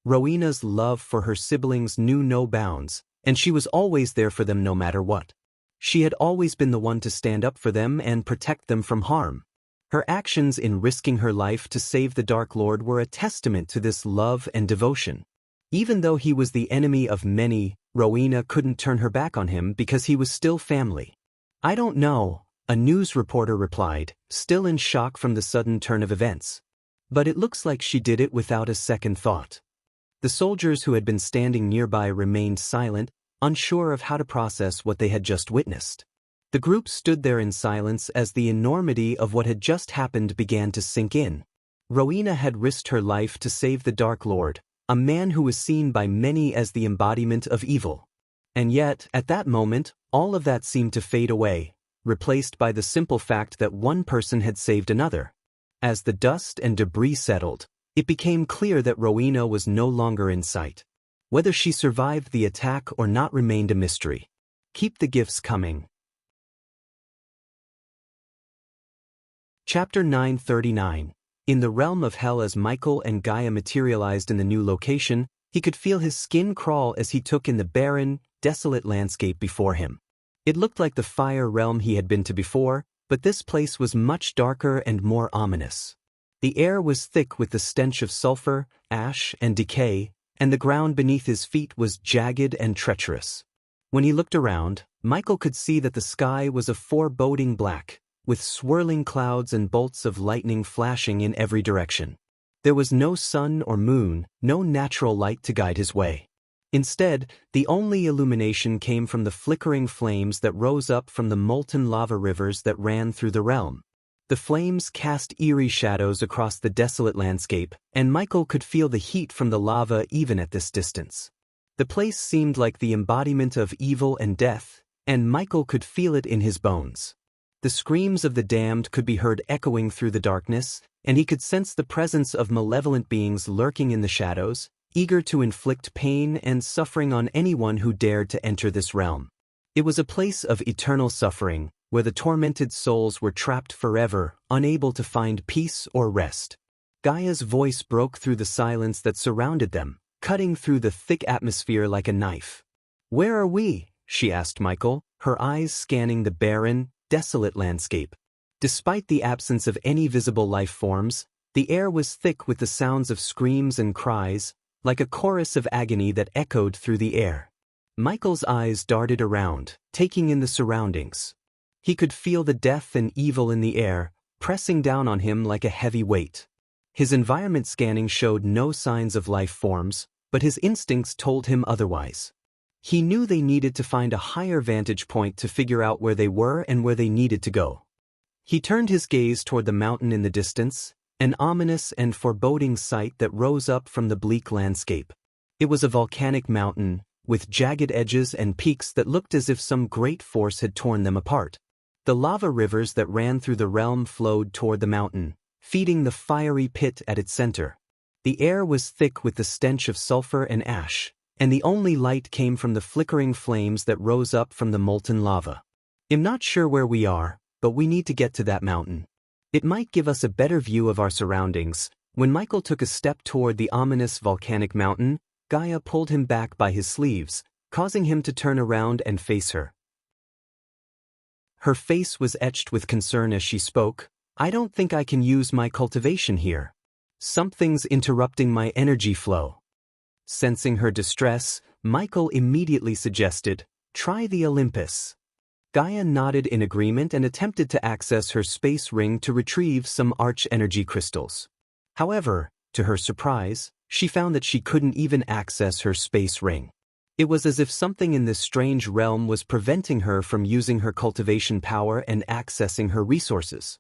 Rowena's love for her siblings knew no bounds, and she was always there for them no matter what. She had always been the one to stand up for them and protect them from harm. Her actions in risking her life to save the Dark Lord were a testament to this love and devotion. Even though he was the enemy of many, Rowena couldn't turn her back on him because he was still family. "I don't know," a news reporter replied, still in shock from the sudden turn of events. "But it looks like she did it without a second thought." The soldiers who had been standing nearby remained silent, unsure of how to process what they had just witnessed. The group stood there in silence as the enormity of what had just happened began to sink in. Rowena had risked her life to save the Dark Lord, a man who was seen by many as the embodiment of evil. And yet, at that moment, all of that seemed to fade away, replaced by the simple fact that one person had saved another. As the dust and debris settled, it became clear that Rowena was no longer in sight. Whether she survived the attack or not remained a mystery. Keep the gifts coming. Chapter 939. In the realm of hell. As Michael and Gaia materialized in the new location, he could feel his skin crawl as he took in the barren, desolate landscape before him. It looked like the fire realm he had been to before, but this place was much darker and more ominous. The air was thick with the stench of sulfur, ash, and decay, and the ground beneath his feet was jagged and treacherous. When he looked around, Michael could see that the sky was a foreboding black, with swirling clouds and bolts of lightning flashing in every direction. There was no sun or moon, no natural light to guide his way. Instead, the only illumination came from the flickering flames that rose up from the molten lava rivers that ran through the realm. The flames cast eerie shadows across the desolate landscape, and Michael could feel the heat from the lava even at this distance. The place seemed like the embodiment of evil and death, and Michael could feel it in his bones. The screams of the damned could be heard echoing through the darkness, and he could sense the presence of malevolent beings lurking in the shadows, eager to inflict pain and suffering on anyone who dared to enter this realm. It was a place of eternal suffering, where the tormented souls were trapped forever, unable to find peace or rest. Gaia's voice broke through the silence that surrounded them, cutting through the thick atmosphere like a knife. "Where are we?" she asked Michael, her eyes scanning the barren, desolate landscape. Despite the absence of any visible life forms, the air was thick with the sounds of screams and cries, like a chorus of agony that echoed through the air. Michael's eyes darted around, taking in the surroundings. He could feel the death and evil in the air, pressing down on him like a heavy weight. His environment scanning showed no signs of life forms, but his instincts told him otherwise. He knew they needed to find a higher vantage point to figure out where they were and where they needed to go. He turned his gaze toward the mountain in the distance, an ominous and foreboding sight that rose up from the bleak landscape. It was a volcanic mountain, with jagged edges and peaks that looked as if some great force had torn them apart. The lava rivers that ran through the realm flowed toward the mountain, feeding the fiery pit at its center. The air was thick with the stench of sulfur and ash, and the only light came from the flickering flames that rose up from the molten lava. "I'm not sure where we are, but we need to get to that mountain. It might give us a better view of our surroundings." When Michael took a step toward the ominous volcanic mountain, Gaia pulled him back by his sleeves, causing him to turn around and face her. Her face was etched with concern as she spoke. "I don't think I can use my cultivation here. Something's interrupting my energy flow." Sensing her distress, Michael immediately suggested, "Try the Olympus." Gaia nodded in agreement and attempted to access her space ring to retrieve some arch-energy crystals. However, to her surprise, she found that she couldn't even access her space ring. It was as if something in this strange realm was preventing her from using her cultivation power and accessing her resources.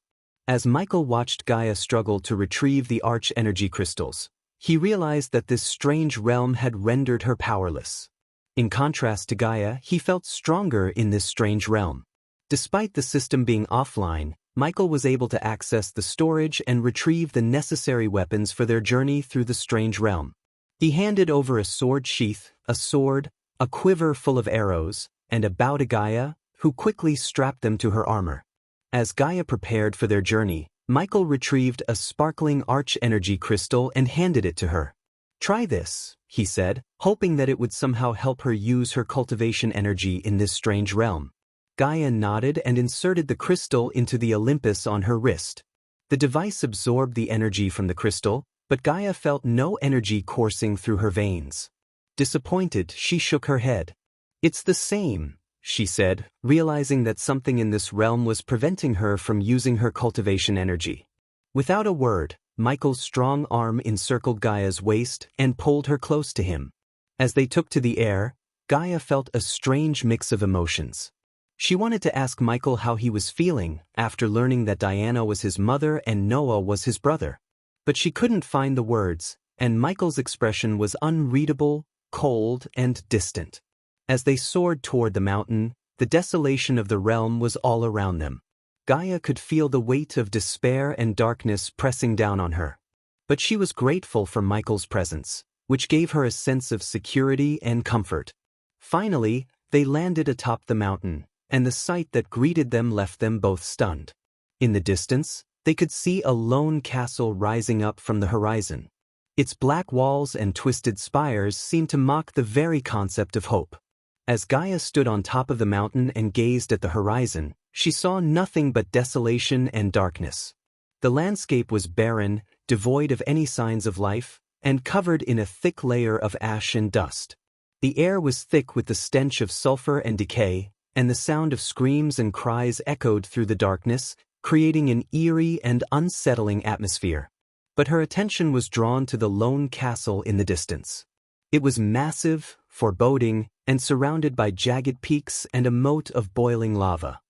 As Michael watched Gaia struggle to retrieve the arch-energy crystals, he realized that this strange realm had rendered her powerless. In contrast to Gaia, he felt stronger in this strange realm. Despite the system being offline, Michael was able to access the storage and retrieve the necessary weapons for their journey through the strange realm. He handed over a sword sheath, a sword, a quiver full of arrows, and a bow to Gaia, who quickly strapped them to her armor. As Gaia prepared for their journey, Michael retrieved a sparkling arch-energy crystal and handed it to her. "Try this," he said, hoping that it would somehow help her use her cultivation energy in this strange realm. Gaia nodded and inserted the crystal into the Olympus on her wrist. The device absorbed the energy from the crystal, but Gaia felt no energy coursing through her veins. Disappointed, she shook her head. "It's the same," she said, realizing that something in this realm was preventing her from using her cultivation energy. Without a word, Michael's strong arm encircled Gaia's waist and pulled her close to him. As they took to the air, Gaia felt a strange mix of emotions. She wanted to ask Michael how he was feeling after learning that Diana was his mother and Noah was his brother. But she couldn't find the words, and Michael's expression was unreadable, cold, and distant. As they soared toward the mountain, the desolation of the realm was all around them. Gaia could feel the weight of despair and darkness pressing down on her. But she was grateful for Michael's presence, which gave her a sense of security and comfort. Finally, they landed atop the mountain, and the sight that greeted them left them both stunned. In the distance, they could see a lone castle rising up from the horizon. Its black walls and twisted spires seemed to mock the very concept of hope. As Gaia stood on top of the mountain and gazed at the horizon, she saw nothing but desolation and darkness. The landscape was barren, devoid of any signs of life, and covered in a thick layer of ash and dust. The air was thick with the stench of sulfur and decay, and the sound of screams and cries echoed through the darkness, creating an eerie and unsettling atmosphere. But her attention was drawn to the lone castle in the distance. It was massive, foreboding, and surrounded by jagged peaks and a moat of boiling lava.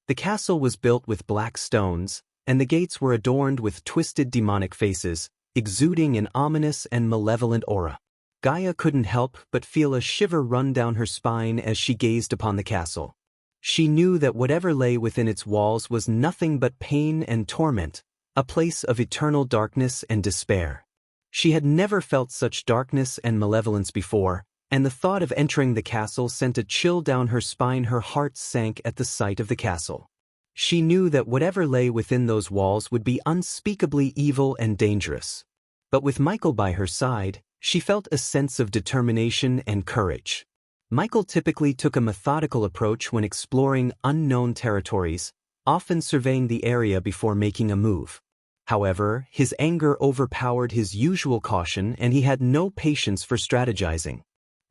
The castle was built with black stones, and the gates were adorned with twisted demonic faces, exuding an ominous and malevolent aura. Gaia couldn't help but feel a shiver run down her spine as she gazed upon the castle. She knew that whatever lay within its walls was nothing but pain and torment, a place of eternal darkness and despair. She had never felt such darkness and malevolence before, and the thought of entering the castle sent a chill down her spine. Her heart sank at the sight of the castle. She knew that whatever lay within those walls would be unspeakably evil and dangerous. But with Michael by her side, she felt a sense of determination and courage. Michael typically took a methodical approach when exploring unknown territories, often surveying the area before making a move. However, his anger overpowered his usual caution and he had no patience for strategizing.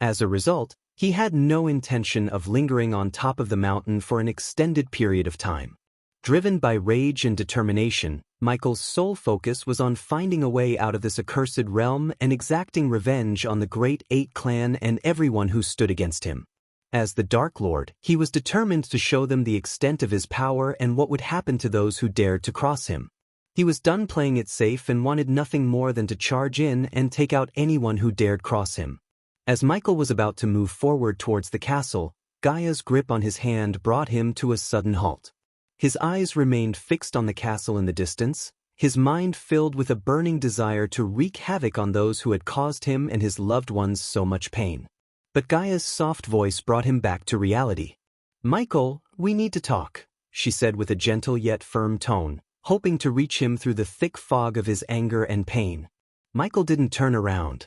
As a result, he had no intention of lingering on top of the mountain for an extended period of time. Driven by rage and determination, Michael's sole focus was on finding a way out of this accursed realm and exacting revenge on the Great Eight clan and everyone who stood against him. As the Dark Lord, he was determined to show them the extent of his power and what would happen to those who dared to cross him. He was done playing it safe and wanted nothing more than to charge in and take out anyone who dared cross him. As Michael was about to move forward towards the castle, Gaia's grip on his hand brought him to a sudden halt. His eyes remained fixed on the castle in the distance, his mind filled with a burning desire to wreak havoc on those who had caused him and his loved ones so much pain. But Gaia's soft voice brought him back to reality. "Michael, we need to talk," she said with a gentle yet firm tone, hoping to reach him through the thick fog of his anger and pain. Michael didn't turn around.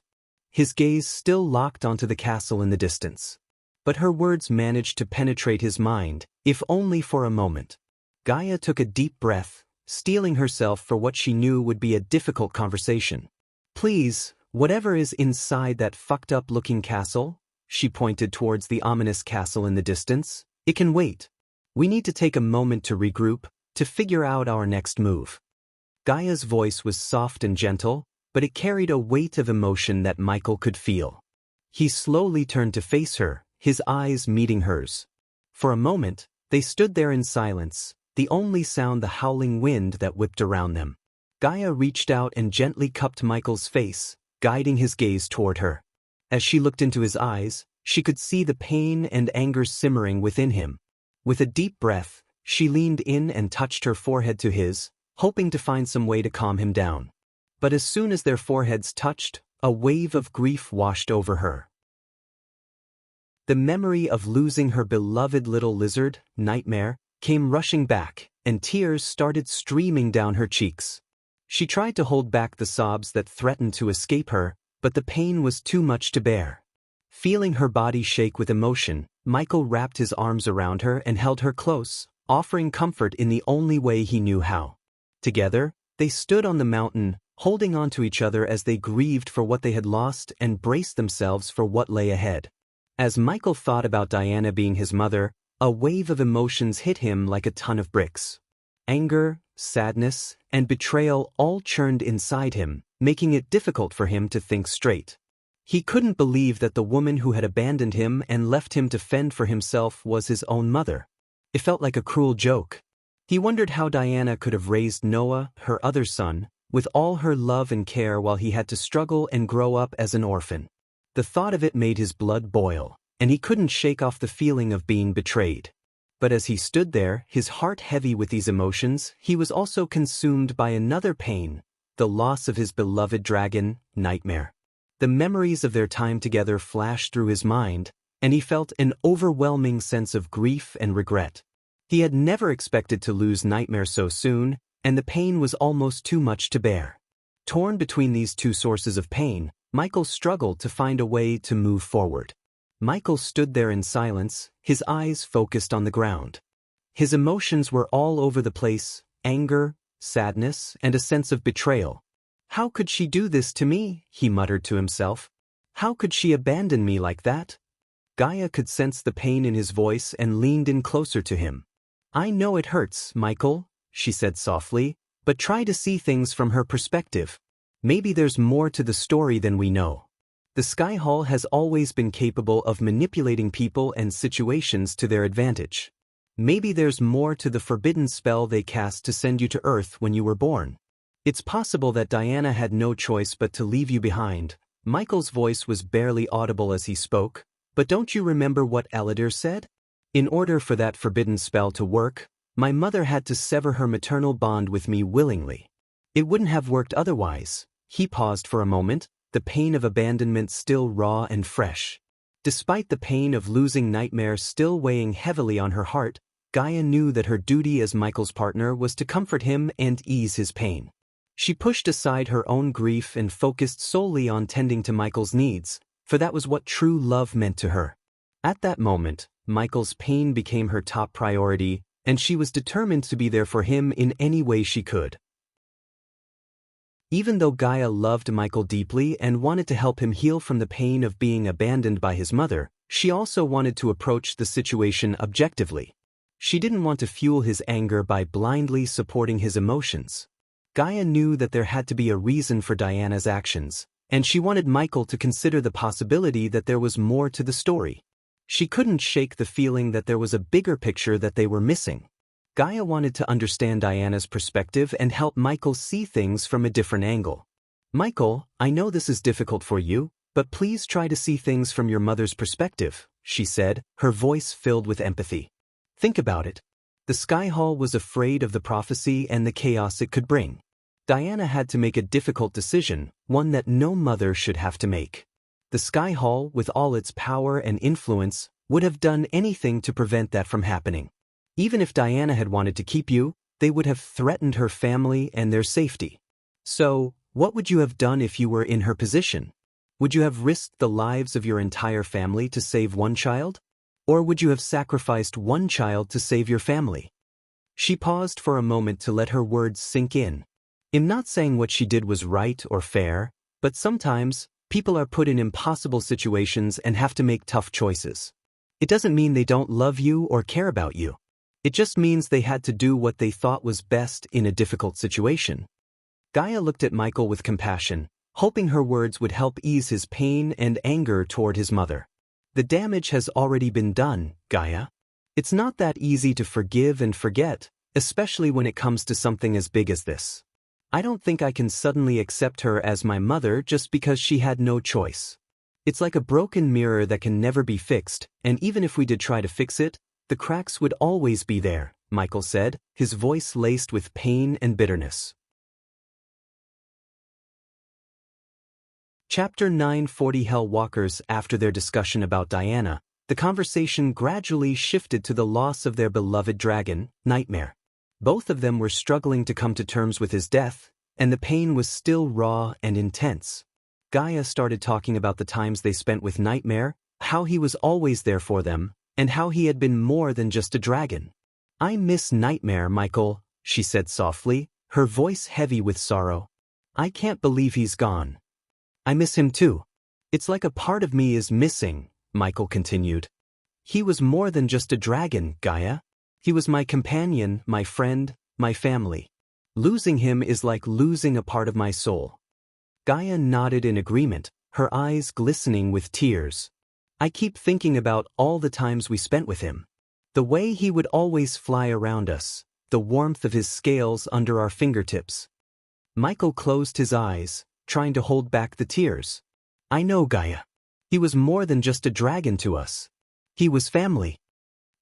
His gaze still locked onto the castle in the distance. But her words managed to penetrate his mind, if only for a moment. Gaia took a deep breath, steeling herself for what she knew would be a difficult conversation. "Please, whatever is inside that fucked-up-looking castle," she pointed towards the ominous castle in the distance, "it can wait. We need to take a moment to regroup, to figure out our next move." Gaia's voice was soft and gentle, but it carried a weight of emotion that Michael could feel. He slowly turned to face her, his eyes meeting hers. For a moment, they stood there in silence, the only sound the howling wind that whipped around them. Gaia reached out and gently cupped Michael's face, guiding his gaze toward her. As she looked into his eyes, she could see the pain and anger simmering within him. With a deep breath, she leaned in and touched her forehead to his, hoping to find some way to calm him down. But as soon as their foreheads touched, a wave of grief washed over her. The memory of losing her beloved little lizard, Nightmare, came rushing back, and tears started streaming down her cheeks. She tried to hold back the sobs that threatened to escape her, but the pain was too much to bear. Feeling her body shake with emotion, Michael wrapped his arms around her and held her close, offering comfort in the only way he knew how. Together, they stood on the mountain, holding on to each other as they grieved for what they had lost and braced themselves for what lay ahead. As Michael thought about Diana being his mother, a wave of emotions hit him like a ton of bricks. Anger, sadness, and betrayal all churned inside him, making it difficult for him to think straight. He couldn't believe that the woman who had abandoned him and left him to fend for himself was his own mother. It felt like a cruel joke. He wondered how Diana could have raised Noah, her other son, with all her love and care while he had to struggle and grow up as an orphan. The thought of it made his blood boil, and he couldn't shake off the feeling of being betrayed. But as he stood there, his heart heavy with these emotions, he was also consumed by another pain, the loss of his beloved dragon, Nightmare. The memories of their time together flashed through his mind, and he felt an overwhelming sense of grief and regret. He had never expected to lose Nightmare so soon, and the pain was almost too much to bear. Torn between these two sources of pain, Michael struggled to find a way to move forward. Michael stood there in silence, his eyes focused on the ground. His emotions were all over the place, anger, sadness, and a sense of betrayal. "How could she do this to me?" he muttered to himself. "How could she abandon me like that?" Gaia could sense the pain in his voice and leaned in closer to him. "I know it hurts, Michael," she said softly, "but try to see things from her perspective. Maybe there's more to the story than we know. The Sky Hall has always been capable of manipulating people and situations to their advantage. Maybe there's more to the forbidden spell they cast to send you to Earth when you were born. It's possible that Diana had no choice but to leave you behind." Michael's voice was barely audible as he spoke, "But don't you remember what Eladir said? In order for that forbidden spell to work, my mother had to sever her maternal bond with me willingly. It wouldn't have worked otherwise." He paused for a moment, the pain of abandonment still raw and fresh. Despite the pain of losing Nightmare still weighing heavily on her heart, Gaia knew that her duty as Michael's partner was to comfort him and ease his pain. She pushed aside her own grief and focused solely on tending to Michael's needs, for that was what true love meant to her. At that moment, Michael's pain became her top priority, and she was determined to be there for him in any way she could. Even though Gaia loved Michael deeply and wanted to help him heal from the pain of being abandoned by his mother, she also wanted to approach the situation objectively. She didn't want to fuel his anger by blindly supporting his emotions. Gaia knew that there had to be a reason for Diana's actions, and she wanted Michael to consider the possibility that there was more to the story. She couldn't shake the feeling that there was a bigger picture that they were missing. Gaia wanted to understand Diana's perspective and help Michael see things from a different angle. "Michael, I know this is difficult for you, but please try to see things from your mother's perspective," she said, her voice filled with empathy. "Think about it. The Sky Hall was afraid of the prophecy and the chaos it could bring. Diana had to make a difficult decision, one that no mother should have to make. The Sky Hall, with all its power and influence, would have done anything to prevent that from happening. Even if Diana had wanted to keep you, they would have threatened her family and their safety. So, what would you have done if you were in her position? Would you have risked the lives of your entire family to save one child? Or would you have sacrificed one child to save your family?" She paused for a moment to let her words sink in. "I'm not saying what she did was right or fair, but sometimes, people are put in impossible situations and have to make tough choices. It doesn't mean they don't love you or care about you. It just means they had to do what they thought was best in a difficult situation." Gaia looked at Michael with compassion, hoping her words would help ease his pain and anger toward his mother. "The damage has already been done, Gaia. It's not that easy to forgive and forget, especially when it comes to something as big as this. I don't think I can suddenly accept her as my mother just because she had no choice. It's like a broken mirror that can never be fixed, and even if we did try to fix it, the cracks would always be there," Michael said, his voice laced with pain and bitterness. Chapter 940 Hell Walkers. After their discussion about Diana, the conversation gradually shifted to the loss of their beloved dragon, Nightmare. Both of them were struggling to come to terms with his death, and the pain was still raw and intense. Gaia started talking about the times they spent with Nightmare, how he was always there for them, and how he had been more than just a dragon. "I miss Nightmare, Michael," she said softly, her voice heavy with sorrow. I can't believe he's gone. I miss him too. It's like a part of me is missing, Michael continued. He was more than just a dragon, Gaia. He was my companion, my friend, my family. Losing him is like losing a part of my soul. Gaia nodded in agreement, her eyes glistening with tears. I keep thinking about all the times we spent with him. The way he would always fly around us, the warmth of his scales under our fingertips. Michael closed his eyes, trying to hold back the tears. I know, Gaia. He was more than just a dragon to us. He was family.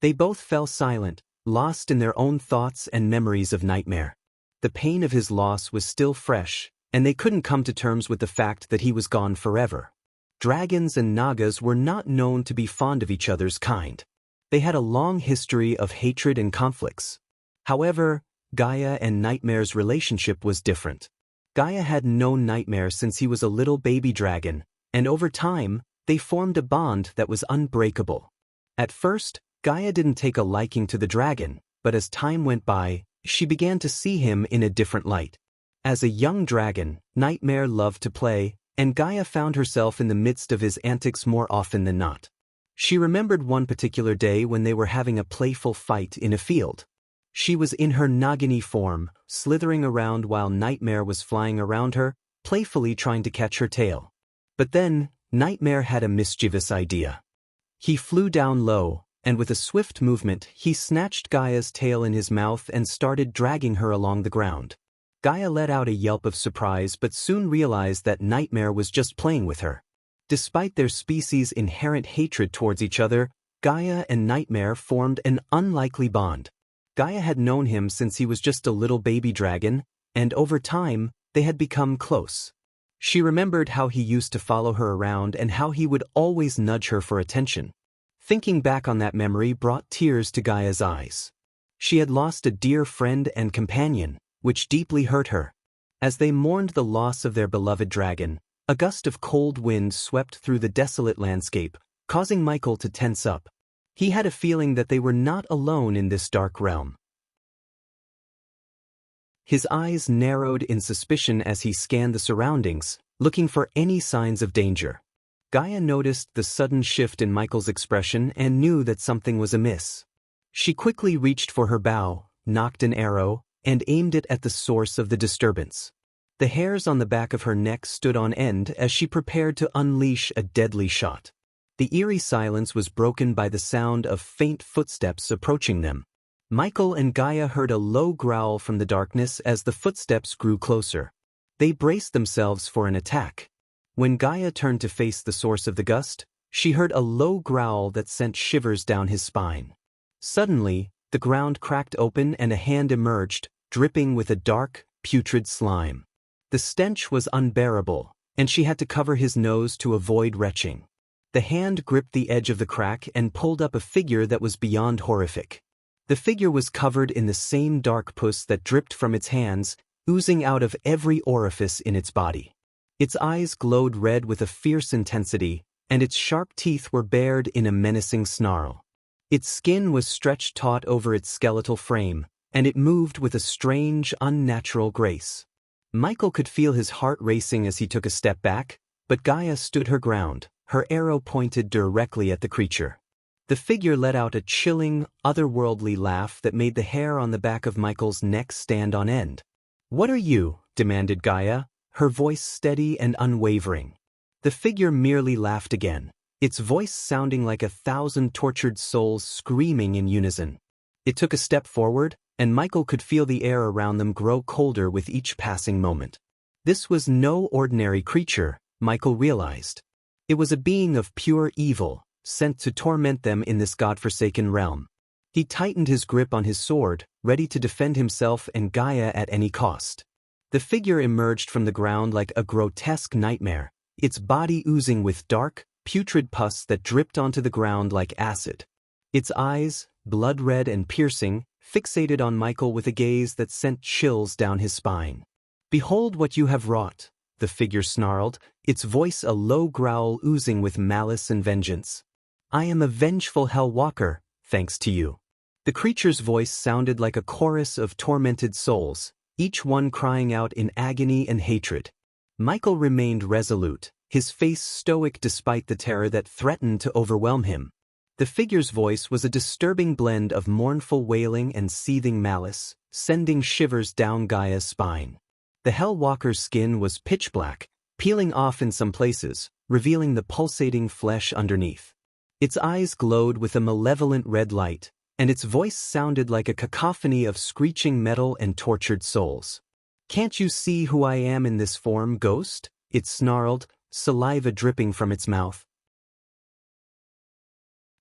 They both fell silent, lost in their own thoughts and memories of Nightmare. The pain of his loss was still fresh, and they couldn't come to terms with the fact that he was gone forever. Dragons and Nagas were not known to be fond of each other's kind. They had a long history of hatred and conflicts. However, Gaia and Nightmare's relationship was different. Gaia had known Nightmare since he was a little baby dragon, and over time, they formed a bond that was unbreakable. At first, Gaia didn't take a liking to the dragon, but as time went by, she began to see him in a different light. As a young dragon, Nightmare loved to play, and Gaia found herself in the midst of his antics more often than not. She remembered one particular day when they were having a playful fight in a field. She was in her Nagini form, slithering around while Nightmare was flying around her, playfully trying to catch her tail. But then, Nightmare had a mischievous idea. He flew down low, and with a swift movement, he snatched Gaia's tail in his mouth and started dragging her along the ground. Gaia let out a yelp of surprise but soon realized that Nightmare was just playing with her. Despite their species' inherent hatred towards each other, Gaia and Nightmare formed an unlikely bond. Gaia had known him since he was just a little baby dragon, and over time, they had become close. She remembered how he used to follow her around and how he would always nudge her for attention. Thinking back on that memory brought tears to Gaia's eyes. She had lost a dear friend and companion, which deeply hurt her. As they mourned the loss of their beloved dragon, a gust of cold wind swept through the desolate landscape, causing Michael to tense up. He had a feeling that they were not alone in this dark realm. His eyes narrowed in suspicion as he scanned the surroundings, looking for any signs of danger. Gaia noticed the sudden shift in Michael's expression and knew that something was amiss. She quickly reached for her bow, nocked an arrow, and aimed it at the source of the disturbance. The hairs on the back of her neck stood on end as she prepared to unleash a deadly shot. The eerie silence was broken by the sound of faint footsteps approaching them. Michael and Gaia heard a low growl from the darkness as the footsteps grew closer. They braced themselves for an attack. When Gaia turned to face the source of the gust, she heard a low growl that sent shivers down his spine. Suddenly, the ground cracked open and a hand emerged, dripping with a dark, putrid slime. The stench was unbearable, and she had to cover his nose to avoid retching. The hand gripped the edge of the crack and pulled up a figure that was beyond horrific. The figure was covered in the same dark pus that dripped from its hands, oozing out of every orifice in its body. Its eyes glowed red with a fierce intensity, and its sharp teeth were bared in a menacing snarl. Its skin was stretched taut over its skeletal frame, and it moved with a strange, unnatural grace. Michael could feel his heart racing as he took a step back, but Gaia stood her ground, her arrow pointed directly at the creature. The figure let out a chilling, otherworldly laugh that made the hair on the back of Michael's neck stand on end. "What are you?" demanded Gaia, her voice steady and unwavering. The figure merely laughed again, its voice sounding like 1,000 tortured souls screaming in unison. It took a step forward, and Michael could feel the air around them grow colder with each passing moment. This was no ordinary creature, Michael realized. It was a being of pure evil, sent to torment them in this godforsaken realm. He tightened his grip on his sword, ready to defend himself and Gaia at any cost. The figure emerged from the ground like a grotesque nightmare, its body oozing with dark, putrid pus that dripped onto the ground like acid. Its eyes, blood-red and piercing, fixated on Michael with a gaze that sent chills down his spine. "Behold what you have wrought," the figure snarled, its voice a low growl oozing with malice and vengeance. "I am a vengeful hell walker, thanks to you." The creature's voice sounded like a chorus of tormented souls, each one crying out in agony and hatred. Michael remained resolute, his face stoic despite the terror that threatened to overwhelm him. The figure's voice was a disturbing blend of mournful wailing and seething malice, sending shivers down Gaia's spine. The Hellwalker's skin was pitch black, peeling off in some places, revealing the pulsating flesh underneath. Its eyes glowed with a malevolent red light, and its voice sounded like a cacophony of screeching metal and tortured souls. "Can't you see who I am in this form, ghost?" it snarled, saliva dripping from its mouth.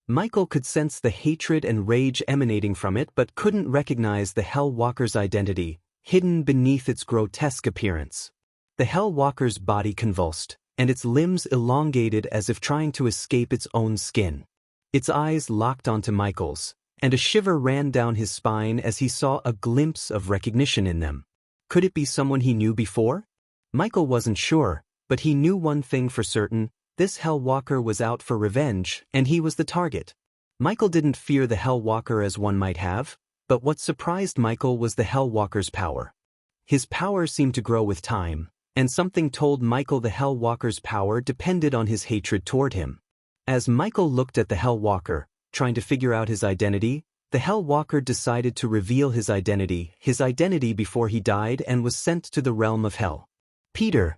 Michael could sense the hatred and rage emanating from it but couldn't recognize the Hellwalker's identity, hidden beneath its grotesque appearance. The Hellwalker's body convulsed, and its limbs elongated as if trying to escape its own skin. Its eyes locked onto Michael's, and a shiver ran down his spine as he saw a glimpse of recognition in them. Could it be someone he knew before? Michael wasn't sure, but he knew one thing for certain: this Hellwalker was out for revenge, and he was the target. Michael didn't fear the Hellwalker as one might have, but what surprised Michael was the Hellwalker's power. His power seemed to grow with time, and something told Michael the Hellwalker's power depended on his hatred toward him. As Michael looked at the Hellwalker, trying to figure out his identity, the Hellwalker decided to reveal his identity before he died and was sent to the realm of Hell. Peter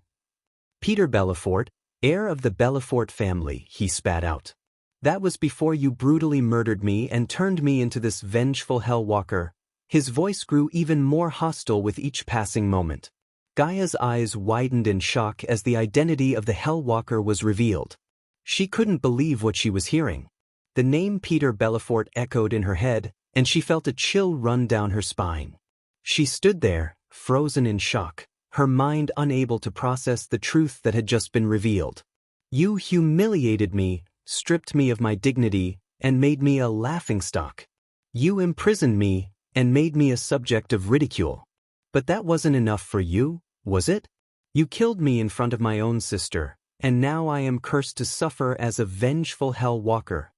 Belafort, heir of the Belafort family," he spat out. "That was before you brutally murdered me and turned me into this vengeful Hellwalker." His voice grew even more hostile with each passing moment. Gaia's eyes widened in shock as the identity of the Hellwalker was revealed. She couldn't believe what she was hearing. The name Peter Belafort echoed in her head, and she felt a chill run down her spine. She stood there, frozen in shock, her mind unable to process the truth that had just been revealed. "You humiliated me, stripped me of my dignity, and made me a laughingstock. You imprisoned me, and made me a subject of ridicule. But that wasn't enough for you, was it? You killed me in front of my own sister, and now I am cursed to suffer as a vengeful Hellwalker."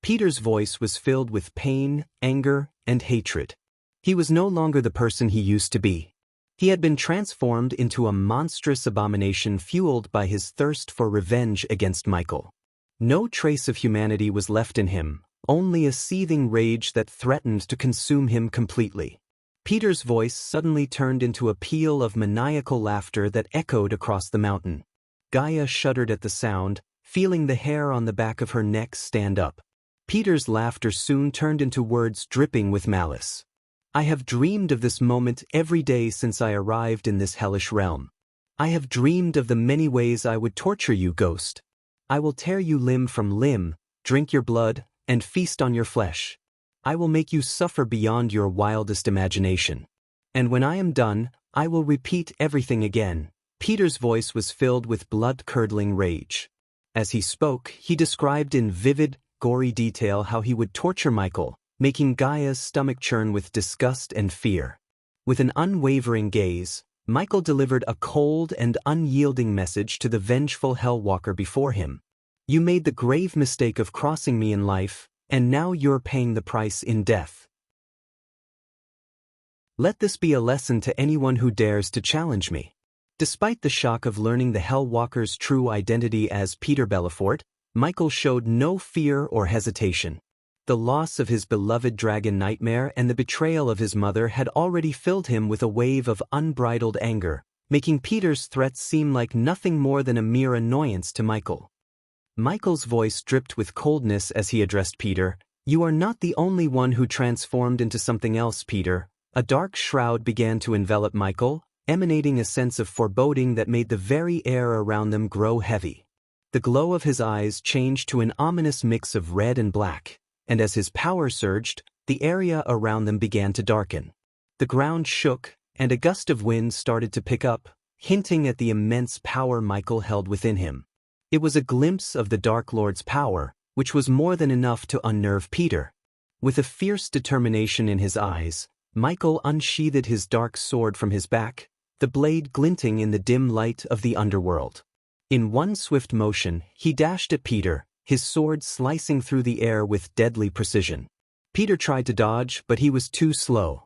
Peter's voice was filled with pain, anger, and hatred. He was no longer the person he used to be. He had been transformed into a monstrous abomination fueled by his thirst for revenge against Michael. No trace of humanity was left in him, only a seething rage that threatened to consume him completely. Peter's voice suddenly turned into a peal of maniacal laughter that echoed across the mountain. Gaia shuddered at the sound, feeling the hair on the back of her neck stand up. Peter's laughter soon turned into words dripping with malice. "I have dreamed of this moment every day since I arrived in this hellish realm. I have dreamed of the many ways I would torture you, ghost. I will tear you limb from limb, drink your blood, and feast on your flesh. I will make you suffer beyond your wildest imagination. And when I am done, I will repeat everything again." Peter's voice was filled with blood-curdling rage. As he spoke, he described in vivid, gory detail how he would torture Michael, making Gaia's stomach churn with disgust and fear. With an unwavering gaze, Michael delivered a cold and unyielding message to the vengeful Hellwalker before him. "You made the grave mistake of crossing me in life, and now you're paying the price in death. Let this be a lesson to anyone who dares to challenge me." Despite the shock of learning the Hellwalker's true identity as Peter Belafort, Michael showed no fear or hesitation. The loss of his beloved dragon Nightmare and the betrayal of his mother had already filled him with a wave of unbridled anger, making Peter's threats seem like nothing more than a mere annoyance to Michael. Michael's voice dripped with coldness as he addressed Peter. "You are not the only one who transformed into something else, Peter." A dark shroud began to envelop Michael, emanating a sense of foreboding that made the very air around them grow heavy. The glow of his eyes changed to an ominous mix of red and black, and as his power surged, the area around them began to darken. The ground shook, and a gust of wind started to pick up, hinting at the immense power Michael held within him. It was a glimpse of the Dark Lord's power, which was more than enough to unnerve Peter. With a fierce determination in his eyes, Michael unsheathed his dark sword from his back, the blade glinting in the dim light of the underworld. In one swift motion, he dashed at Peter, his sword slicing through the air with deadly precision. Peter tried to dodge, but he was too slow.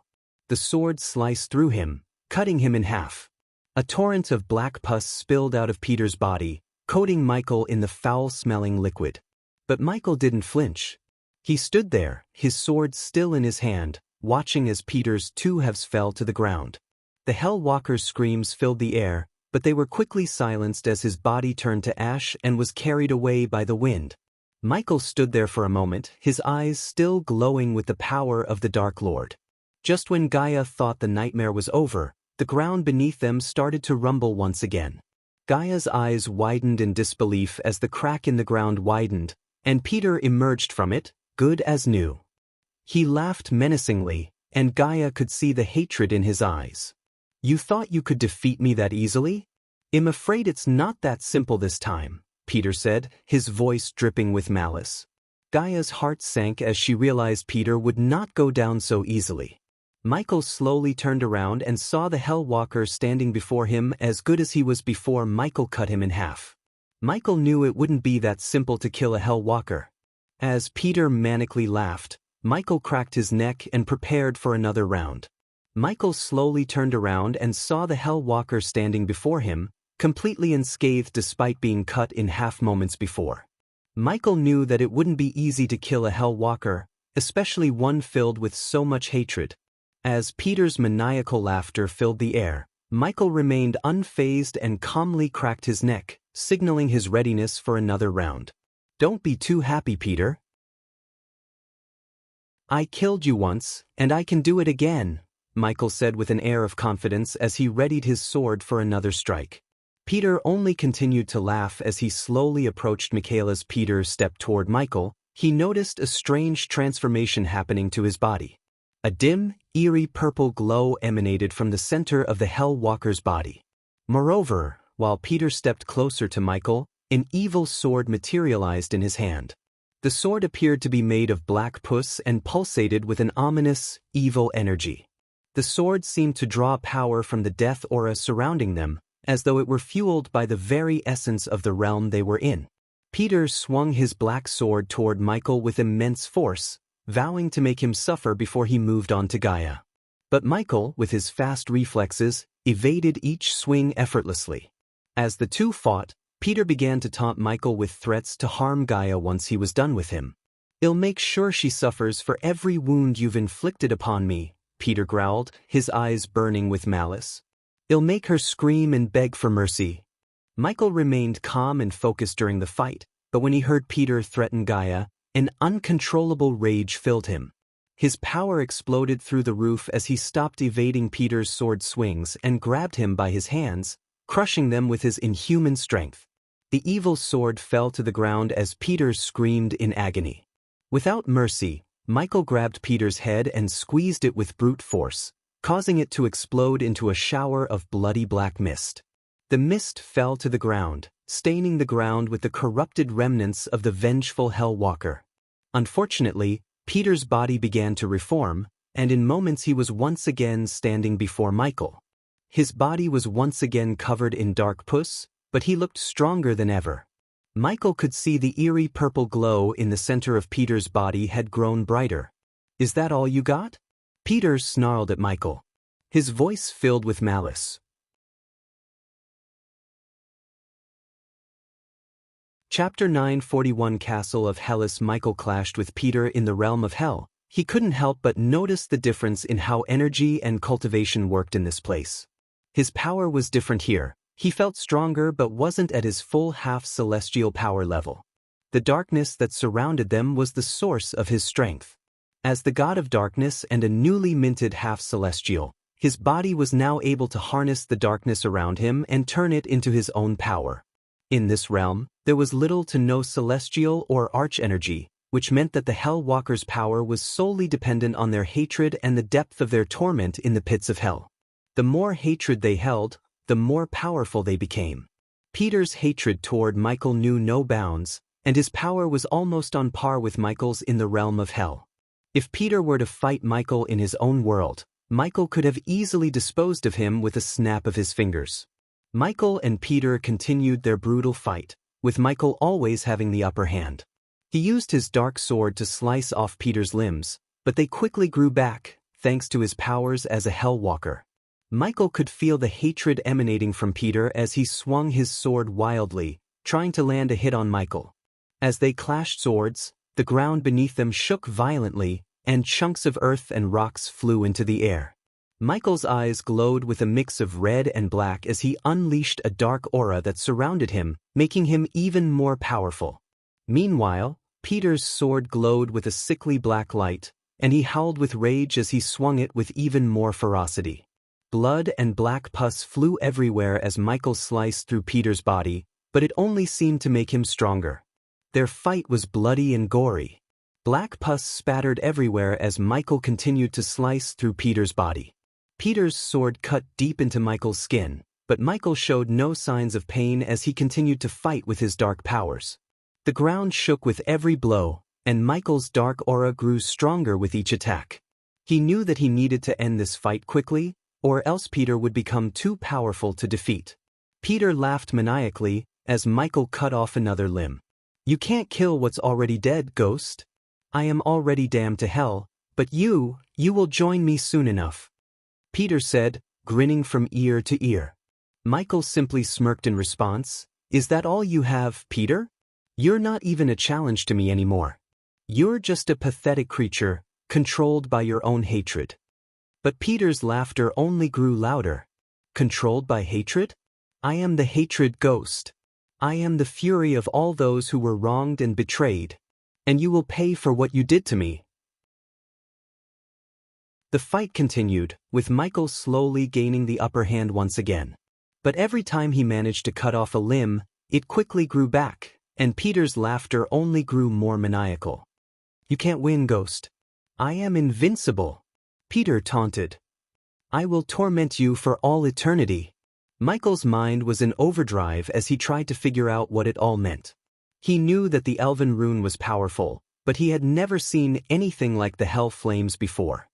The sword sliced through him, cutting him in half. A torrent of black pus spilled out of Peter's body, coating Michael in the foul-smelling liquid. But Michael didn't flinch. He stood there, his sword still in his hand, watching as Peter's two halves fell to the ground. The Hell Walker's screams filled the air, but they were quickly silenced as his body turned to ash and was carried away by the wind. Michael stood there for a moment, his eyes still glowing with the power of the Dark Lord. Just when Gaia thought the nightmare was over, the ground beneath them started to rumble once again. Gaia's eyes widened in disbelief as the crack in the ground widened, and Peter emerged from it, good as new. He laughed menacingly, and Gaia could see the hatred in his eyes. "You thought you could defeat me that easily? I'm afraid it's not that simple this time," Peter said, his voice dripping with malice. Gaia's heart sank as she realized Peter would not go down so easily. Michael slowly turned around and saw the Hell Walker standing before him as good as he was before Michael cut him in half. Michael knew it wouldn't be that simple to kill a Hell Walker. As Peter manically laughed, Michael cracked his neck and prepared for another round. Michael slowly turned around and saw the Hell Walker standing before him, completely unscathed despite being cut in half moments before. Michael knew that it wouldn't be easy to kill a Hell Walker, especially one filled with so much hatred. As Peter's maniacal laughter filled the air, Michael remained unfazed and calmly cracked his neck, signaling his readiness for another round. "Don't be too happy, Peter. I killed you once, and I can do it again," Michael said with an air of confidence as he readied his sword for another strike. Peter only continued to laugh as he slowly approached Michaela's. Peter stepped toward Michael. He noticed a strange transformation happening to his body. A dim, eerie purple glow emanated from the center of the Hell Walker's body. Moreover, while Peter stepped closer to Michael, an evil sword materialized in his hand. The sword appeared to be made of black pus and pulsated with an ominous, evil energy. The sword seemed to draw power from the death aura surrounding them, as though it were fueled by the very essence of the realm they were in. Peter swung his black sword toward Michael with immense force, vowing to make him suffer before he moved on to Gaia. But Michael, with his fast reflexes, evaded each swing effortlessly. As the two fought, Peter began to taunt Michael with threats to harm Gaia once he was done with him. "I'll make sure she suffers for every wound you've inflicted upon me," Peter growled, his eyes burning with malice. "I'll make her scream and beg for mercy." Michael remained calm and focused during the fight, but when he heard Peter threaten Gaia, an uncontrollable rage filled him. His power exploded through the roof as he stopped evading Peter's sword swings and grabbed him by his hands, crushing them with his inhuman strength. The evil sword fell to the ground as Peter screamed in agony. Without mercy, Michael grabbed Peter's head and squeezed it with brute force, causing it to explode into a shower of bloody black mist. The mist fell to the ground, staining the ground with the corrupted remnants of the vengeful Hell Walker. Unfortunately, Peter's body began to reform, and in moments he was once again standing before Michael. His body was once again covered in dark pus, but he looked stronger than ever. Michael could see the eerie purple glow in the center of Peter's body had grown brighter. "Is that all you got?" Peter snarled at Michael. His voice filled with malice. Chapter 941 Castle of Hellas. Michael clashed with Peter in the realm of hell. He couldn't help but notice the difference in how energy and cultivation worked in this place. His power was different here. He felt stronger but wasn't at his full half-celestial power level. The darkness that surrounded them was the source of his strength. As the god of darkness and a newly minted half-celestial, his body was now able to harness the darkness around him and turn it into his own power. In this realm, there was little to no celestial or arch-energy, which meant that the Hell Walker's power was solely dependent on their hatred and the depth of their torment in the pits of hell. The more hatred they held, the more powerful they became. Peter's hatred toward Michael knew no bounds, and his power was almost on par with Michael's in the realm of hell. If Peter were to fight Michael in his own world, Michael could have easily disposed of him with a snap of his fingers. Michael and Peter continued their brutal fight, with Michael always having the upper hand. He used his dark sword to slice off Peter's limbs, but they quickly grew back, thanks to his powers as a Hell Walker. Michael could feel the hatred emanating from Peter as he swung his sword wildly, trying to land a hit on Michael. As they clashed swords, the ground beneath them shook violently, and chunks of earth and rocks flew into the air. Michael's eyes glowed with a mix of red and black as he unleashed a dark aura that surrounded him, making him even more powerful. Meanwhile, Peter's sword glowed with a sickly black light, and he howled with rage as he swung it with even more ferocity. Blood and black pus flew everywhere as Michael sliced through Peter's body, but it only seemed to make him stronger. Their fight was bloody and gory. Black pus spattered everywhere as Michael continued to slice through Peter's body. Peter's sword cut deep into Michael's skin, but Michael showed no signs of pain as he continued to fight with his dark powers. The ground shook with every blow, and Michael's dark aura grew stronger with each attack. He knew that he needed to end this fight quickly, or else Peter would become too powerful to defeat. Peter laughed maniacally as Michael cut off another limb. "You can't kill what's already dead, Ghost. I am already damned to hell, but you will join me soon enough," Peter said, grinning from ear to ear. Michael simply smirked in response. "Is that all you have, Peter? You're not even a challenge to me anymore. You're just a pathetic creature, controlled by your own hatred." But Peter's laughter only grew louder. "Controlled by hatred? I am the hatred ghost. I am the fury of all those who were wronged and betrayed, and you will pay for what you did to me." The fight continued, with Michael slowly gaining the upper hand once again. But every time he managed to cut off a limb, it quickly grew back, and Peter's laughter only grew more maniacal. "You can't win, Ghost. I am invincible," Peter taunted. "I will torment you for all eternity." Michael's mind was in overdrive as he tried to figure out what it all meant. He knew that the elven rune was powerful, but he had never seen anything like the hell flames before.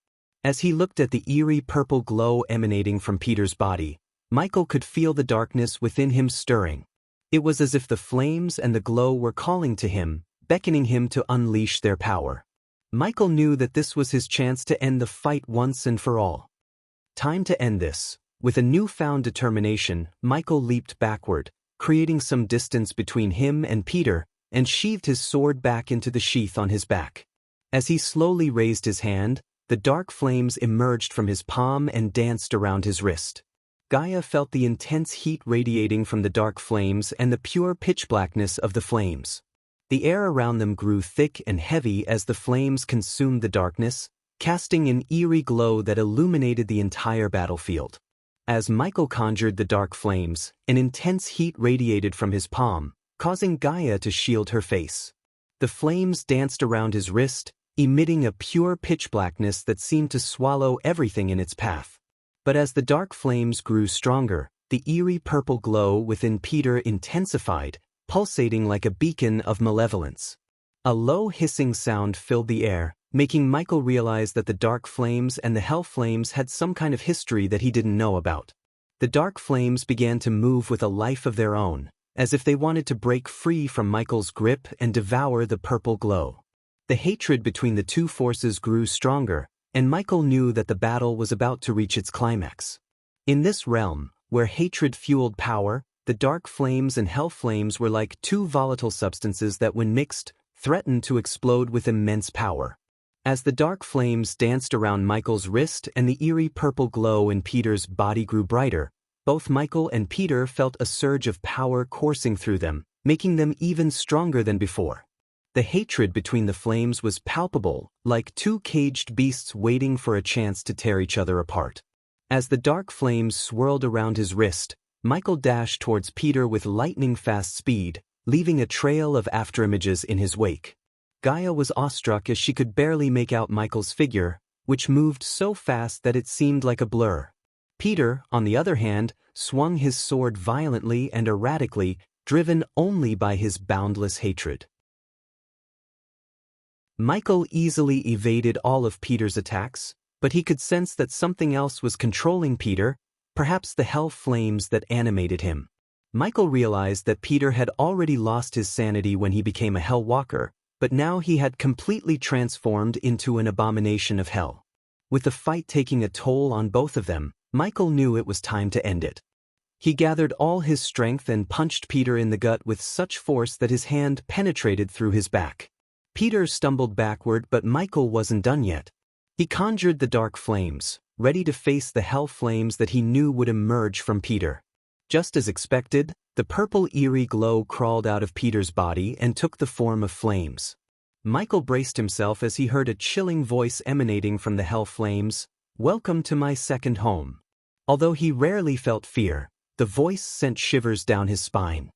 As he looked at the eerie purple glow emanating from Peter's body, Michael could feel the darkness within him stirring. It was as if the flames and the glow were calling to him, beckoning him to unleash their power. Michael knew that this was his chance to end the fight once and for all. Time to end this. With a newfound determination, Michael leaped backward, creating some distance between him and Peter, and sheathed his sword back into the sheath on his back. As he slowly raised his hand, the dark flames emerged from his palm and danced around his wrist. Gaia felt the intense heat radiating from the dark flames and the pure pitch blackness of the flames. The air around them grew thick and heavy as the flames consumed the darkness, casting an eerie glow that illuminated the entire battlefield. As Michael conjured the dark flames, an intense heat radiated from his palm, causing Gaia to shield her face. The flames danced around his wrist, emitting a pure pitch blackness that seemed to swallow everything in its path. But as the dark flames grew stronger, the eerie purple glow within Peter intensified, pulsating like a beacon of malevolence. A low hissing sound filled the air, making Michael realize that the dark flames and the hell flames had some kind of history that he didn't know about. The dark flames began to move with a life of their own, as if they wanted to break free from Michael's grip and devour the purple glow. The hatred between the two forces grew stronger, and Michael knew that the battle was about to reach its climax. In this realm, where hatred fueled power, the dark flames and hell flames were like two volatile substances that, when mixed, threatened to explode with immense power. As the dark flames danced around Michael's wrist and the eerie purple glow in Peter's body grew brighter, both Michael and Peter felt a surge of power coursing through them, making them even stronger than before. The hatred between the flames was palpable, like two caged beasts waiting for a chance to tear each other apart. As the dark flames swirled around his wrist, Michael dashed towards Peter with lightning-fast speed, leaving a trail of afterimages in his wake. Gaia was awestruck as she could barely make out Michael's figure, which moved so fast that it seemed like a blur. Peter, on the other hand, swung his sword violently and erratically, driven only by his boundless hatred. Michael easily evaded all of Peter's attacks, but he could sense that something else was controlling Peter, perhaps the hell flames that animated him. Michael realized that Peter had already lost his sanity when he became a Hell Walker, but now he had completely transformed into an abomination of hell. With the fight taking a toll on both of them, Michael knew it was time to end it. He gathered all his strength and punched Peter in the gut with such force that his hand penetrated through his back. Peter stumbled backward, but Michael wasn't done yet. He conjured the dark flames, ready to face the hell flames that he knew would emerge from Peter. Just as expected, the purple eerie glow crawled out of Peter's body and took the form of flames. Michael braced himself as he heard a chilling voice emanating from the hell flames, "Welcome to my second home." Although he rarely felt fear, the voice sent shivers down his spine.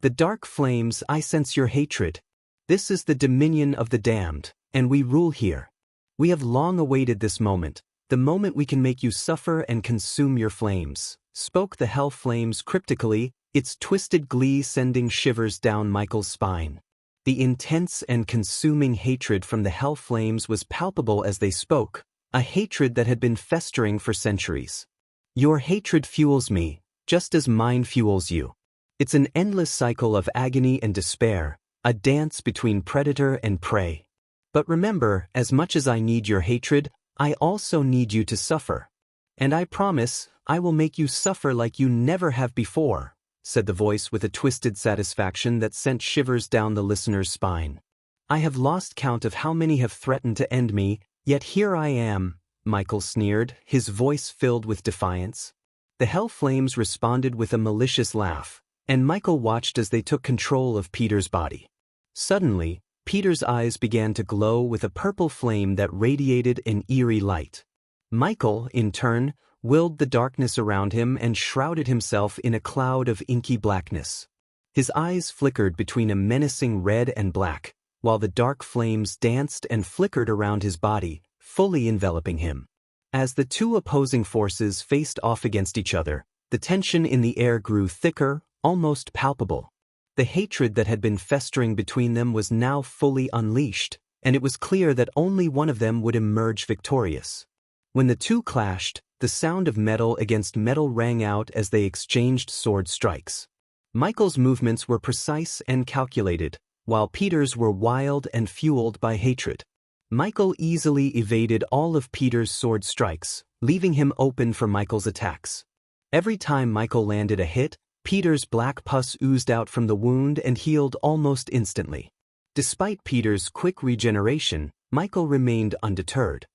"The dark flames, I sense your hatred. This is the dominion of the damned, and we rule here. We have long awaited this moment, the moment we can make you suffer and consume your flames," spoke the hell flames cryptically, its twisted glee sending shivers down Michael's spine. The intense and consuming hatred from the hell flames was palpable as they spoke, a hatred that had been festering for centuries. "Your hatred fuels me, just as mine fuels you. It's an endless cycle of agony and despair, a dance between predator and prey. But remember, as much as I need your hatred, I also need you to suffer. And I promise, I will make you suffer like you never have before," said the voice with a twisted satisfaction that sent shivers down the listener's spine. "I have lost count of how many have threatened to end me, yet here I am," Michael sneered, his voice filled with defiance. The hell flames responded with a malicious laugh, and Michael watched as they took control of Peter's body. Suddenly, Peter's eyes began to glow with a purple flame that radiated an eerie light. Michael, in turn, willed the darkness around him and shrouded himself in a cloud of inky blackness. His eyes flickered between a menacing red and black, while the dark flames danced and flickered around his body, fully enveloping him. As the two opposing forces faced off against each other, the tension in the air grew thicker, almost palpable. The hatred that had been festering between them was now fully unleashed, and it was clear that only one of them would emerge victorious. When the two clashed, the sound of metal against metal rang out as they exchanged sword strikes. Michael's movements were precise and calculated, while Peter's were wild and fueled by hatred. Michael easily evaded all of Peter's sword strikes, leaving him open for Michael's attacks. Every time Michael landed a hit, Peter's black pus oozed out from the wound and healed almost instantly. Despite Peter's quick regeneration, Michael remained undeterred.